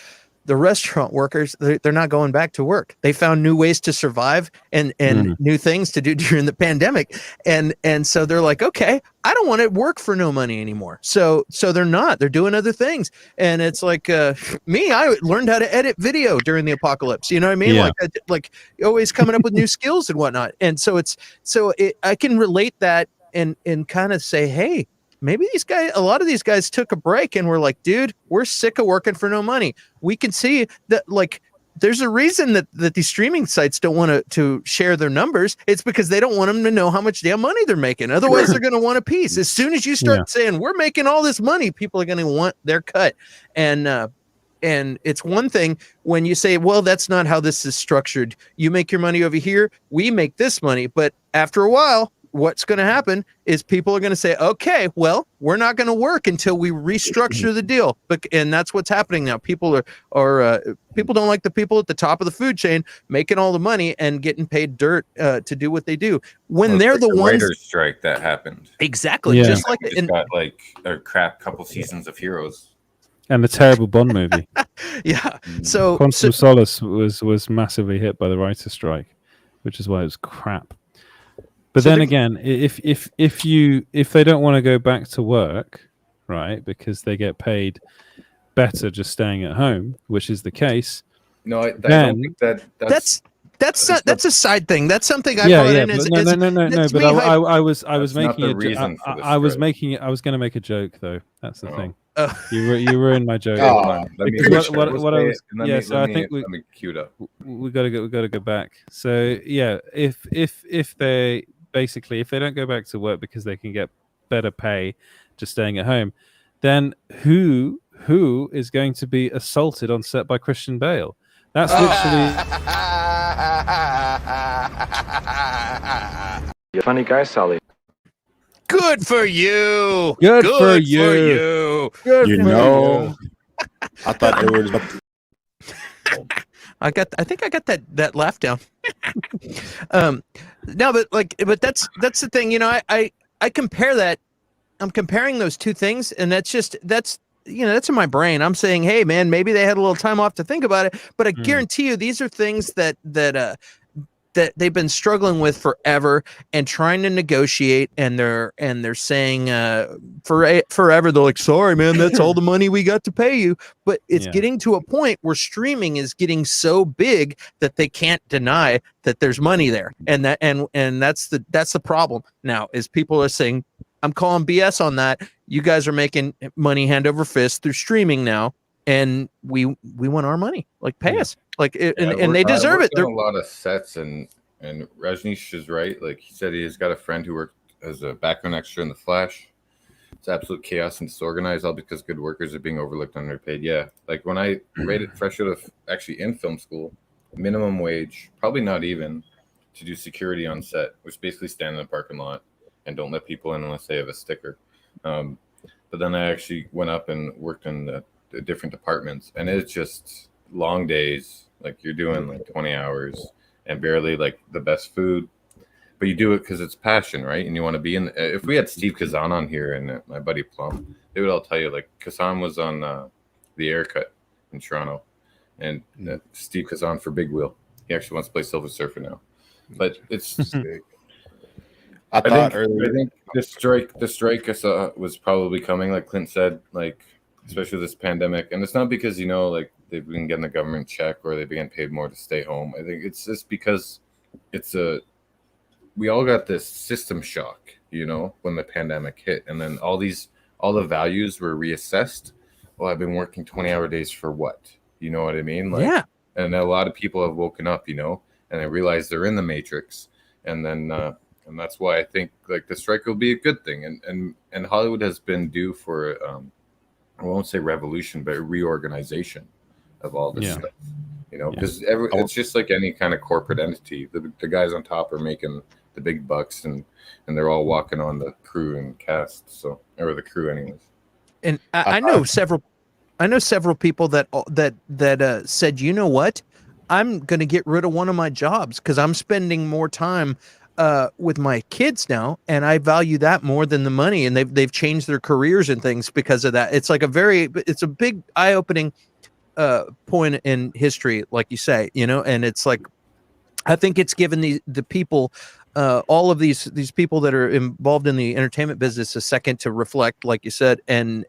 the restaurant workers, they're not going back to work. They found new ways to survive and new things to do during the pandemic. And so they're like, okay, I don't want to work for no money anymore. So they're doing other things. And it's like, me, I learned how to edit video during the apocalypse. You know what I mean? Yeah. Like always coming up with new skills and whatnot. And so I can relate that and kind of say, hey, maybe a lot of these guys took a break and were like, dude, we're sick of working for no money. We can see that, like, there's a reason that these streaming sites don't want to share their numbers. It's because they don't want them to know how much damn money they're making. Otherwise, they're going to want a piece. As soon as you start saying we're making all this money, people are going to want their cut. And it's one thing when you say, well, that's not how this is structured. You make your money over here. We make this money. But after a while, what's going to happen is people are going to say, okay, well, we're not going to work until we restructure the deal. And that's what's happening now. People people don't like the people at the top of the food chain making all the money and getting paid dirt to do what they do when they're like the ones. Writers' strike that happened. Exactly. Yeah. Just like got like a crap couple seasons of Heroes. And the terrible Bond movie. Yeah. So Quantum Solace was massively hit by the writer's strike, which is why it was crap. But then again, if they don't want to go back to work, right, because they get paid better just staying at home, which is the case. No, I don't think that's a side thing. That's something I brought in. No. But I was making the reason for the I was going to make a joke though. That's the thing. Oh. You ruined my joke. Let me queue it up. We got to go back. So yeah, if they don't go back to work because they can get better pay just staying at home, then who is going to be assaulted on set by Christian Bale? That's literally. You're a funny guy, Sully. Good for you. Good for you. I thought they were. I think I got that laugh down. No, but that's the thing. You know, I compare that. I'm comparing those two things, and that's in my brain. I'm saying, hey, man, maybe they had a little time off to think about it, but I guarantee you, these are things that they've been struggling with forever and trying to negotiate, and they're saying forever they're like, sorry, man, that's all the money we got to pay you. But it's getting to a point where streaming is getting so big that they can't deny that there's money there, and that's the problem now. Is people are saying, I'm calling BS on that. You guys are making money hand over fist through streaming now, and we want our money. Like, pay us. Like, and they deserve it. There's a lot of sets, and Rajneesh is right. Like, he said he's got a friend who worked as a background extra in The Flash. it's absolute chaos and disorganized, all because good workers are being overlooked and underpaid. Yeah, like when I rated fresh out of actually in film school, minimum wage, probably not even, to do security on set, which basically stand in the parking lot and don't let people in unless they have a sticker. But then I actually went up and worked in the different departments, and it's just long days. Like you're doing like 20 hours and barely like the best food, but you do it because it's passion, right? And you want to be in. If we had Steve Kazan on here and my buddy Plum, they would all tell you like Kazan was on the Aircut in Toronto, and Steve Kazan for Big Wheel. He actually wants to play Silver Surfer now, but it's. I think the strike I saw was probably coming, like Clint said, like especially this pandemic, and it's not because like they've been getting the government check or they've been paid more to stay home. I think it's just because we all got this system shock, when the pandemic hit, and then all the values were reassessed. Well, I've been working 20-hour days for what? You know what I mean? Like, yeah. And a lot of people have woken up, and they realize they're in the matrix, and then. And that's why I think like the strike will be a good thing. And Hollywood has been due for, I won't say revolution, but a reorganization of all this stuff, because it's just like any kind of corporate entity. The guys on top are making the big bucks and they're all walking on the crew and cast. Or the crew anyways. And I know several people that said, you know what, I'm going to get rid of one of my jobs because I'm spending more time with my kids now, and I value that more than the money, and they've changed their careers and things because of that. It's like it's a big eye-opening point in history, like you say, and it's like, I think it's given the people, all of these people that are involved in the entertainment business a second to reflect, like you said, and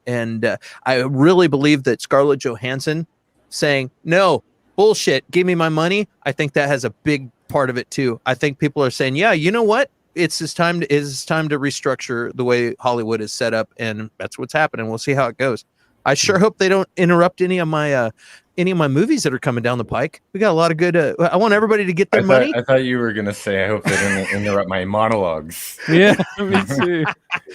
I really believe that Scarlett Johansson saying, no, bullshit, give me my money, I think that has a big part of it too. I think people are saying, yeah, you know what? It's time to restructure the way Hollywood is set up, and that's what's happening. We'll see how it goes. I sure hope they don't interrupt any of my movies that are coming down the pike. We got a lot of good. I want everybody to get their money. I thought you were gonna say, I hope they didn't interrupt my monologues. Yeah, me too.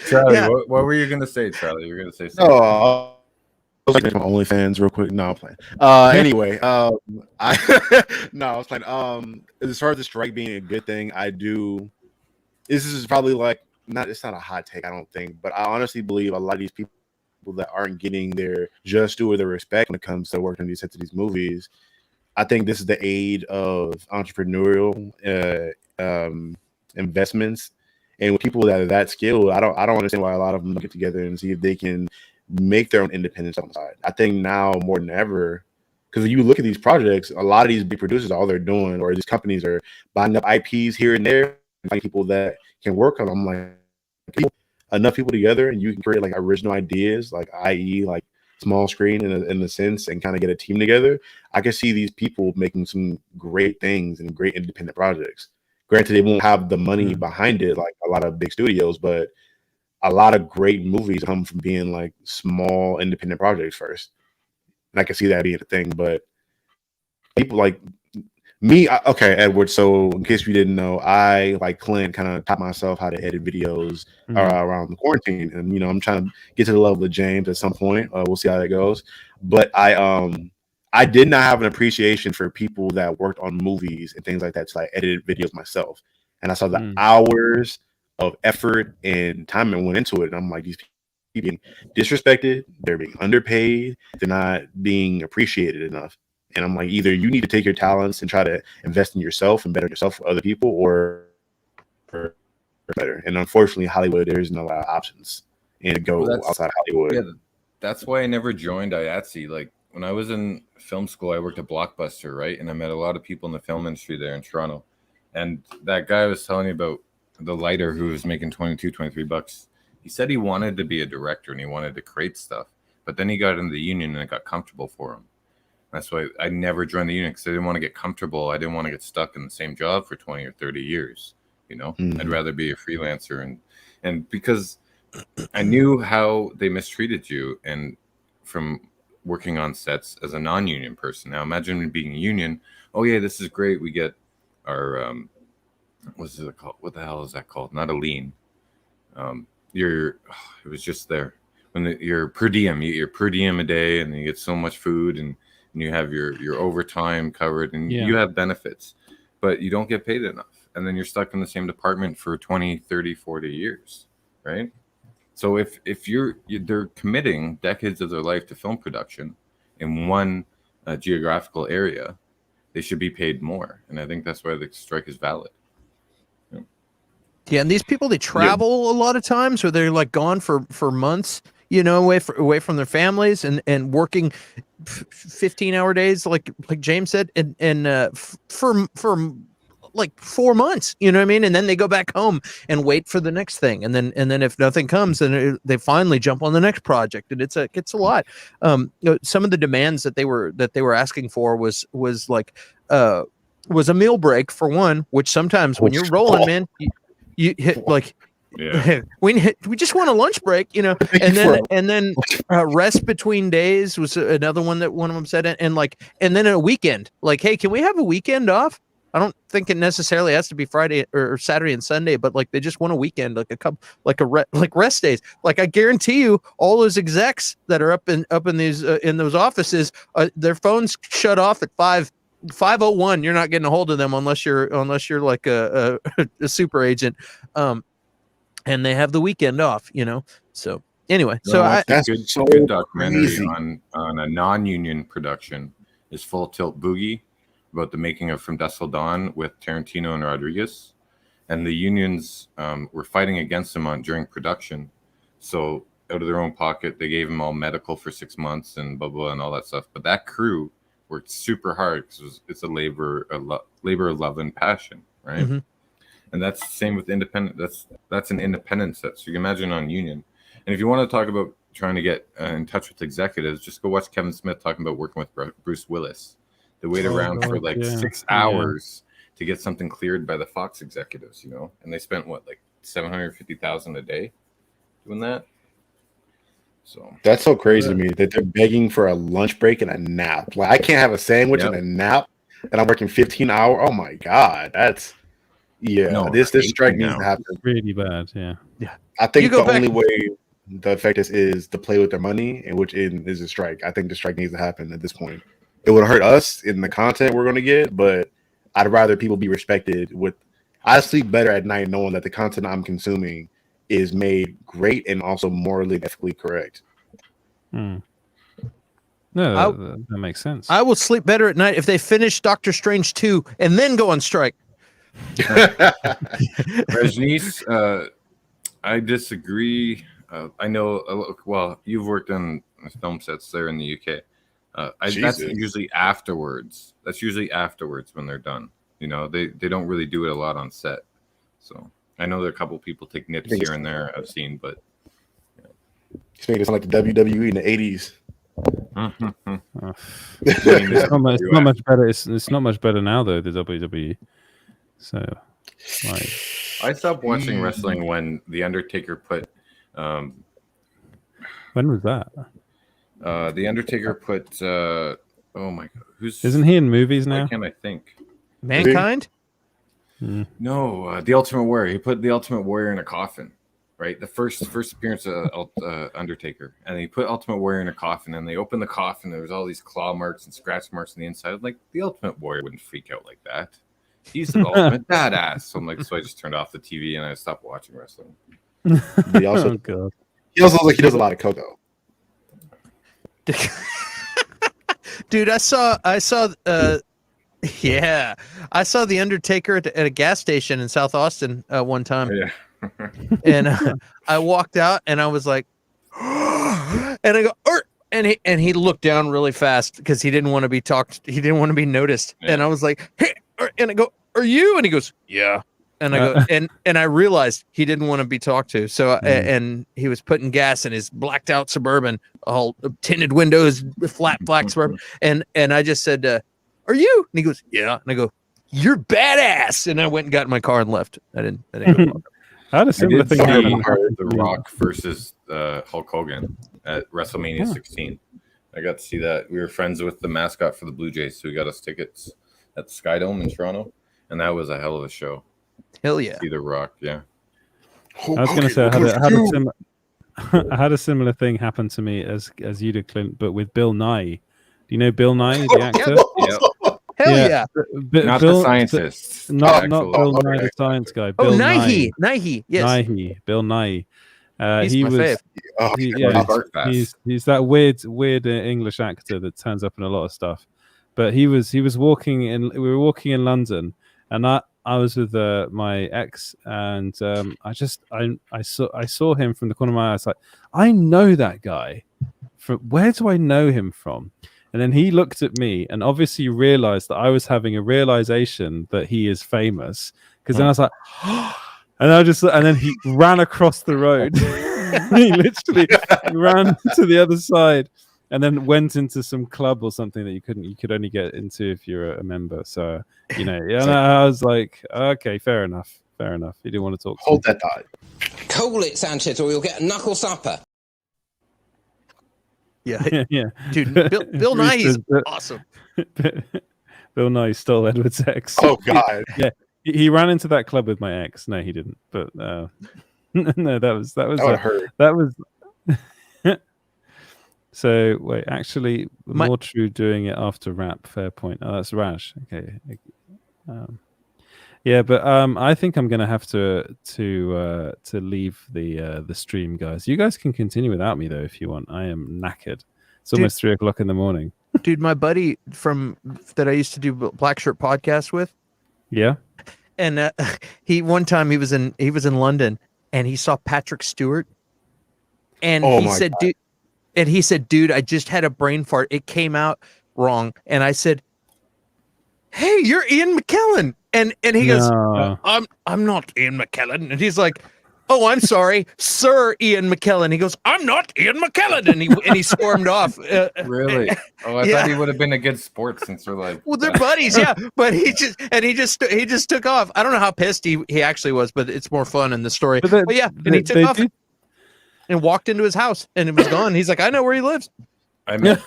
Charlie, what were you gonna say, Charlie? You were gonna say something. Oh, I was like my OnlyFans real quick. No, I'm playing. Anyway, I was playing. As far as the strike being a good thing, this is probably like it's not a hot take, I don't think, but I honestly believe a lot of these people that aren't getting their just due or their respect when it comes to working on these sets of these movies. I think this is the aid of entrepreneurial investments, and with people that are that skilled, I don't understand why a lot of them get together and see if they can make their own independence on the side. I think now more than ever, because you look at these projects, a lot of these big producers, all they're doing, or these companies are buying up IPs here and there, and finding people that can work on them. Like enough people together, and you can create like original ideas, like i.e. like small screen in a sense, and kind of get a team together. I can see these people making some great things and great independent projects. Granted, they won't have the money behind it like a lot of big studios, but a lot of great movies come from being like small independent projects first. And I can see that being a thing, but people like me, okay, Edward. So in case you didn't know, I, like Clint, kind of taught myself how to edit videos around the quarantine. And, I'm trying to get to the level of James at some point. We'll see how that goes. But I did not have an appreciation for people that worked on movies and things like that. So I edited videos myself. And I saw the hours of effort and time that went into it, and I'm like, these people being disrespected, they're being underpaid, they're not being appreciated enough. And I'm like, either you need to take your talents and try to invest in yourself and better yourself for other people, or better. And unfortunately, Hollywood, there isn't a lot of options and to go outside Hollywood. Yeah, that's why I never joined IATSE. Like when I was in film school, I worked at Blockbuster, right? And I met a lot of people in the film industry there in Toronto. And that guy was telling me about the lighter who was making 22, 23 bucks. He said he wanted to be a director and he wanted to create stuff, but then he got into the union and it got comfortable for him. That's why I never joined the union, because I didn't want to get comfortable. I didn't want to get stuck in the same job for 20 or 30 years. I'd rather be a freelancer, and because I knew how they mistreated you, and from working on sets as a non-union person. Now imagine being a union. Oh yeah, this is great. We get our what's it called? What the hell is that called? Not a lien. it was just there. When your per diem, you get your per diem a day, and you get so much food, and you have your overtime covered, and you have benefits, but you don't get paid enough. And then you're stuck in the same department for 20, 30, 40 years, right? So if they're committing decades of their life to film production in one geographical area, they should be paid more. And I think that's why the strike is valid. Yeah, and these people, they travel a lot of times, or they're like gone for months, you know, away from their families, and working 15-hour days, like James said, and for like 4 months, you know what I mean? And then they go back home and wait for the next thing, and then if nothing comes, then they finally jump on the next project, and it's a lot. You know, some of the demands that they were asking for was like was a meal break for one, which sometimes when you're rolling, man, you hit like, we just want a lunch break, you know, and then rest between days was another one that one of them said, and then a weekend, like, hey, can we have a weekend off? I don't think it necessarily has to be Friday or Saturday and Sunday, but like they just want a weekend, like a couple, like rest days. Like I guarantee you, all those execs that are up in these in those offices, their phones shut off at 5:01. You're not getting a hold of them unless you're like a super agent, and they have the weekend off, you know. So anyway, that's a good documentary on a non-union production is Full Tilt Boogie, about the making of From Dusk Till Dawn with Tarantino and Rodriguez, and the unions were fighting against them during production. So out of their own pocket, they gave them all medical for 6 months and blah blah and all that stuff. But that crew worked super hard because it's a labor of love and passion, right? Mm-hmm. And that's the same with independent. That's an independent set. So you can imagine on union. And if you want to talk about trying to get in touch with executives, just go watch Kevin Smith talking about working with Bruce Willis. They wait around for like 6 hours to get something cleared by the Fox executives, you know, and they spent like $750,000 a day doing that. So that's so crazy to me that they're begging for a lunch break and a nap. Like I can't have a sandwich and a nap, and I'm working 15 hours. Oh my god, that's this strike needs to happen. Really bad, yeah. I think the only way the effect is to play with their money, and which is a strike. I think the strike needs to happen at this point. It would hurt us in the content we're going to get, but I'd rather people be respected. I sleep better at night knowing that the content I'm consuming is made great and also morally, ethically correct. No, that makes sense. I will sleep better at night if they finish Doctor Strange 2 and then go on strike. Rajneesh, I disagree. I know. Well, you've worked on film sets there in the UK. That's usually afterwards. That's usually afterwards when they're done. You know, they don't really do it a lot on set. So I know there are a couple people take nips here and there I've seen, but it's making it sound like the WWE in the 80s. It's not much better. It's not much better now though, the WWE. So like I stopped watching wrestling when The Undertaker put when was that? The Undertaker put oh my god, isn't he in movies now? Why can't I think? Mankind? No, The Ultimate Warrior. He put The Ultimate Warrior in a coffin, right? The first appearance of Undertaker, and he put Ultimate Warrior in a coffin, and they opened the coffin. There was all these claw marks and scratch marks on the inside. Like the Ultimate Warrior wouldn't freak out like that. He's the ultimate badass. So I just turned off the TV and I stopped watching wrestling. He also looks like he does a lot of cocoa. Dude, I saw I saw The Undertaker at a gas station in South Austin one time. Yeah. And I walked out and I was like, and I go, and he looked down really fast because he didn't want to be he didn't want to be noticed. Yeah. And I was like, hey, and I go, are you? And he goes, yeah. And I go, and I realized he didn't want to be talked to. So, and he was putting gas in his blacked out Suburban, all tinted windows, flat black Suburban. And I just said, are you? And he goes, yeah. And I go, you're badass. And I went and got in my car and left. I didn't go. I had a similar thing. The Rock versus Hulk Hogan at WrestleMania 16. I got to see that. We were friends with the mascot for the Blue Jays, so he got us tickets at the Sky Dome in Toronto, and that was a hell of a show. Hell yeah. See The Rock, yeah. I was going to say I had a similar thing happen to me as you did, Clint, but with Bill Nye. Do you know Bill Nye, the actor? Hell yeah. Not the scientist. Not Bill Nye, the science guy. Bill Nighy. Yes. Bill Nye. He's he my was. fave. He's that weird English actor that turns up in a lot of stuff. But he was walking in. We were walking in London, and I was with my ex, and I saw him from the corner of my eye. I was like, I know that guy. From where do I know him from? And then he looked at me and obviously realized that I was having a realization that he is famous. Because then I was like, and then he ran across the road. He literally ran to the other side and then went into some club or something that you could only get into if you're a member. So, and I was like, okay, fair enough. He didn't want to talk. Hold that thought. Cool it, Sanchez, or you'll get a knuckle supper. Yeah. Dude, Bill Nye is awesome. Bill Nye stole Edward's ex. Oh God. Yeah. He ran into that club with my ex. No, he didn't. But no, that was So wait, actually, more true doing it after rap. Fair point. Oh, that's Rash. Okay. Yeah, but I think I'm gonna have to leave the stream, guys. You guys can continue without me though if you want. I am knackered. It's almost 3 o'clock in the morning. Dude, my buddy that I used to do Black Shirt podcast with. Yeah. And one time he was in London and he saw Patrick Stewart, and he said, dude, I just had a brain fart. It came out wrong, and I said, hey, you're Ian McKellen. And he goes, I'm not Ian McKellen. And he's like, oh, I'm sorry, Sir Ian McKellen. He goes, I'm not Ian McKellen. And he stormed off. Really? Oh, I thought he would have been a good sport since we're like, well, they're buddies, yeah. But he just took off. I don't know how pissed he actually was, but it's more fun in the story. But yeah, and he took off and walked into his house, and it was gone. He's like, I know where he lives. I met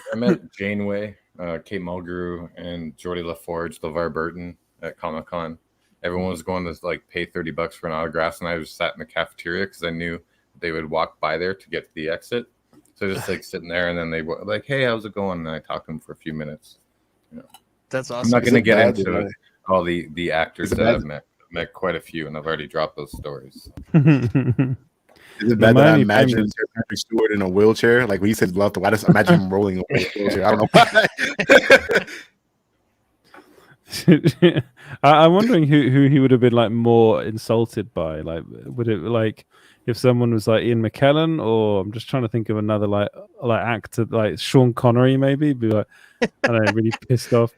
Janeway, Kate Mulgrew, and Jordy LaForge, LeVar Burton at Comic-Con. Everyone was going to like pay $30 for an autograph, and I just sat in the cafeteria because I knew they would walk by there to get to the exit. So just like sitting there, and then they were like, "Hey, how's it going?" And I talked to them for a few minutes. That's awesome. I'm not going to get into all the actors that I've met. I've met quite a few, and I've already dropped those stories. Is it bad that I imagine Patrick Stewart in a wheelchair? Like when he said left, I just imagine him rolling away in a wheelchair. I don't know why. I'm wondering who he would have been like more insulted by. Like, would it like if someone was like Ian McKellen, or I'm just trying to think of another like actor like Sean Connery, maybe be like, I don't know, really pissed off.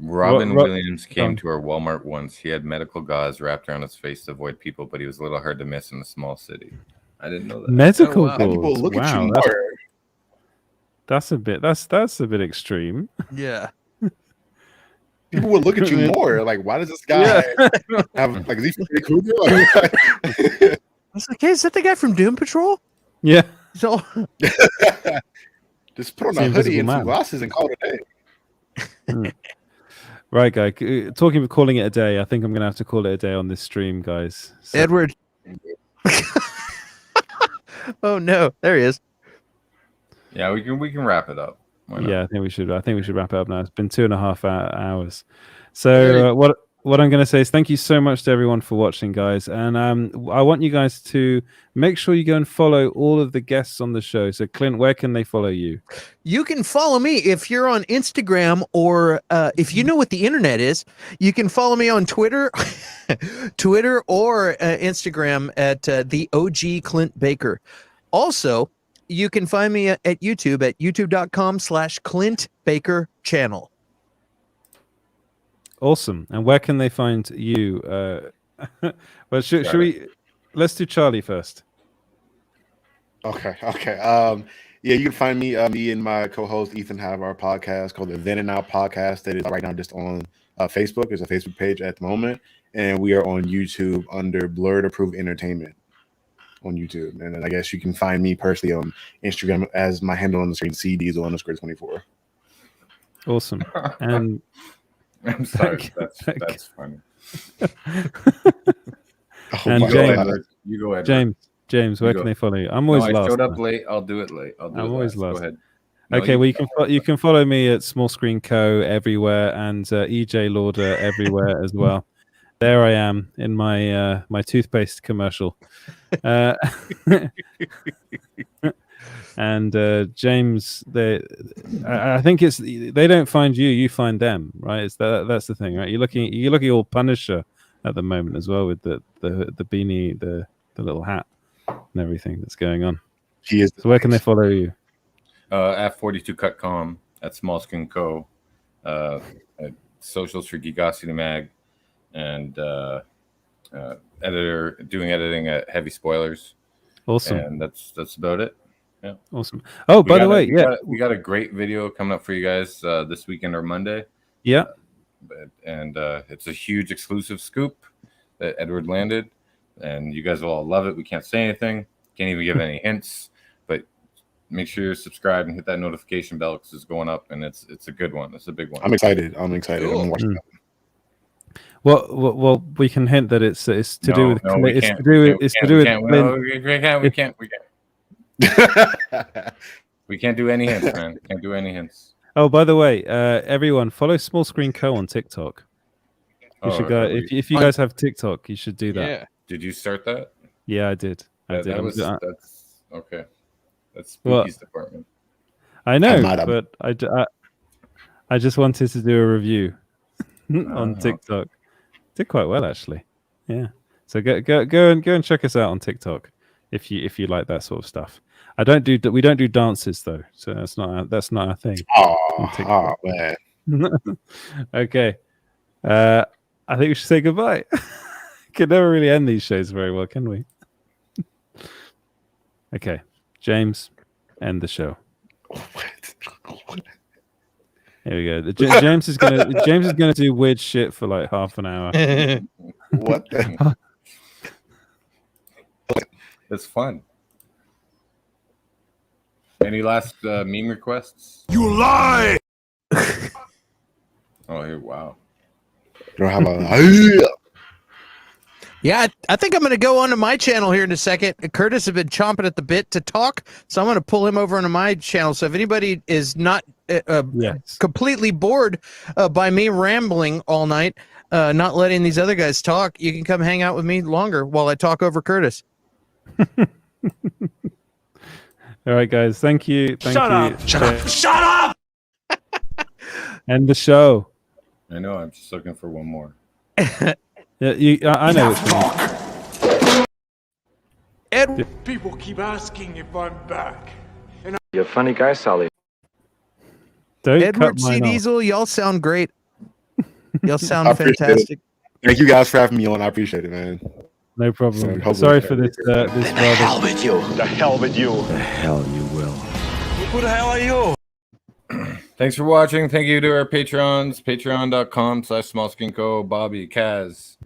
Robin Williams came to our Walmart once. He had medical gauze wrapped around his face to avoid people, but he was a little hard to miss in a small city. I didn't know that. Medical gauze. People look at you more. That's a bit extreme. Yeah. People would look at you more. Like, why does this guy have like? Is he Freddy Krueger? I was like, hey, is that the guy from Doom Patrol? Yeah. So just put on a hoodie and some glasses and call it a day. Right, guy. Talking of calling it a day, I think I'm gonna have to call it a day on this stream, guys. So. Edward. Oh no, there he is. Yeah, we can wrap it up. Yeah, I think we should wrap it up now. It's been 2.5 hours. So what I'm going to say is thank you so much to everyone for watching, guys. And I want you guys to make sure you go and follow all of the guests on the show. So Clint, where can they follow you? You can follow me if you're on Instagram, or if you know what the internet is, you can follow me on Twitter, or Instagram at the OG Clint Baker. Also, you can find me at YouTube at youtube.com/Clint Baker channel. Awesome. And where can they find you? Well, should we? Let's do Charlie first. Okay. Yeah, you can find me. Me and my co-host Ethan have our podcast called the Then and Now Podcast. That is right now just on Facebook. There's a Facebook page at the moment, and we are on YouTube under Blurred Approved Entertainment on YouTube. And then I guess you can find me personally on Instagram as my handle on the screen, CDiesel_24. Awesome. And I'm sorry, that's funny. And You go ahead. James, where can they follow you? I'm always last. I showed up late. I'll do it late. I'm always last. Go ahead. No, okay, well you can follow me at Small Screen Co. everywhere and EJ Lauder everywhere as well. There I am in my my toothpaste commercial. And James, I think it's they don't find you, you find them, right? It's that's the thing, right? You're looking all Punisher at the moment as well with the beanie, the little hat and everything that's going on. He is. So where can they follow you? At 42cutcom, at Small Screen Co. At socials for Geekosity Mag, and doing editing at Heavy Spoilers. Awesome. And that's about it. Yeah. Awesome. Oh, by the way, we got a great video coming up for you guys this weekend or Monday. Yeah. And it's a huge exclusive scoop that Edward landed, and you guys will all love it. We can't say anything, can't even give any hints, but make sure you're subscribed and hit that notification bell because it's going up, and it's a good one. It's a big one. I'm excited. Cool. I'm watching that. Well, we can hint that it's to do with we can't do any hints, man. Can't do any hints. Oh, by the way, everyone follow Small Screen Co on TikTok. You should go if you guys have TikTok, you should do that. Yeah. Did you start that? Yeah, I did. That's okay. That's Spooky's department. I know, but I just wanted to do a review on TikTok. Did quite well actually. Yeah. So go and check us out on TikTok if you like that sort of stuff. We don't do dances though, so that's not our thing. Oh man. Okay. I think we should say goodbye. Can never really end these shows very well, can we? Okay, James, end the show. Here we go. James is gonna do weird shit for like half an hour. What? It's fun. Any last meme requests? You lie! Oh, wow. You don't have a... Yeah, I think I'm going to go onto my channel here in a second. Curtis has been chomping at the bit to talk, so I'm going to pull him over onto my channel. So if anybody is not completely bored by me rambling all night, not letting these other guys talk, you can come hang out with me longer while I talk over Curtis. All right, guys. Thank you. Shut up! End the show. I know. I'm just looking for one more. Yeah, I know. People keep asking if I'm back. And You're a funny guy, Sally. Edward C. Diesel, y'all sound great. Y'all sound fantastic. Thank you guys for having me on. I appreciate it, man. No problem. Sorry for this. The hell with you. The hell with you. The hell you will. Who the hell are you? Thanks for watching. Thank you to our patrons. Patreon.com/smallscreenco. Bobby, Kaz,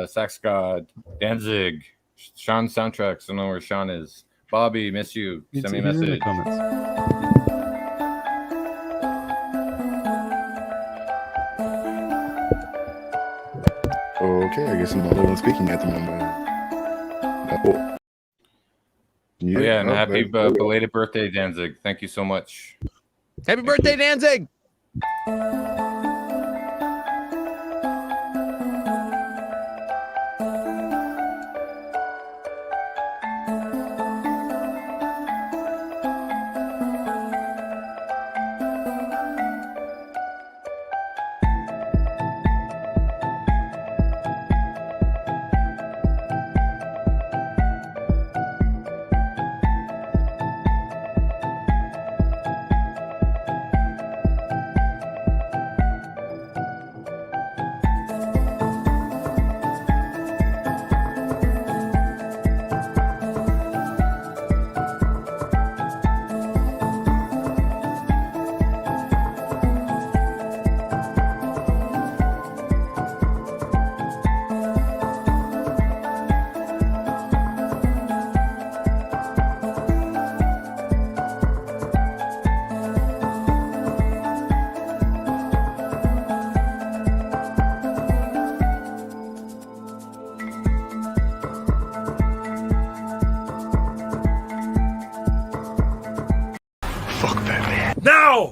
Sax God, Danzig, Sean Soundtracks. I don't know where Sean is. Bobby, miss you. Send me a message. Okay, I guess I'm the only one speaking at the moment. Cool. Yeah, and happy belated birthday, Danzig. Thank you so much. Happy birthday, Danzig!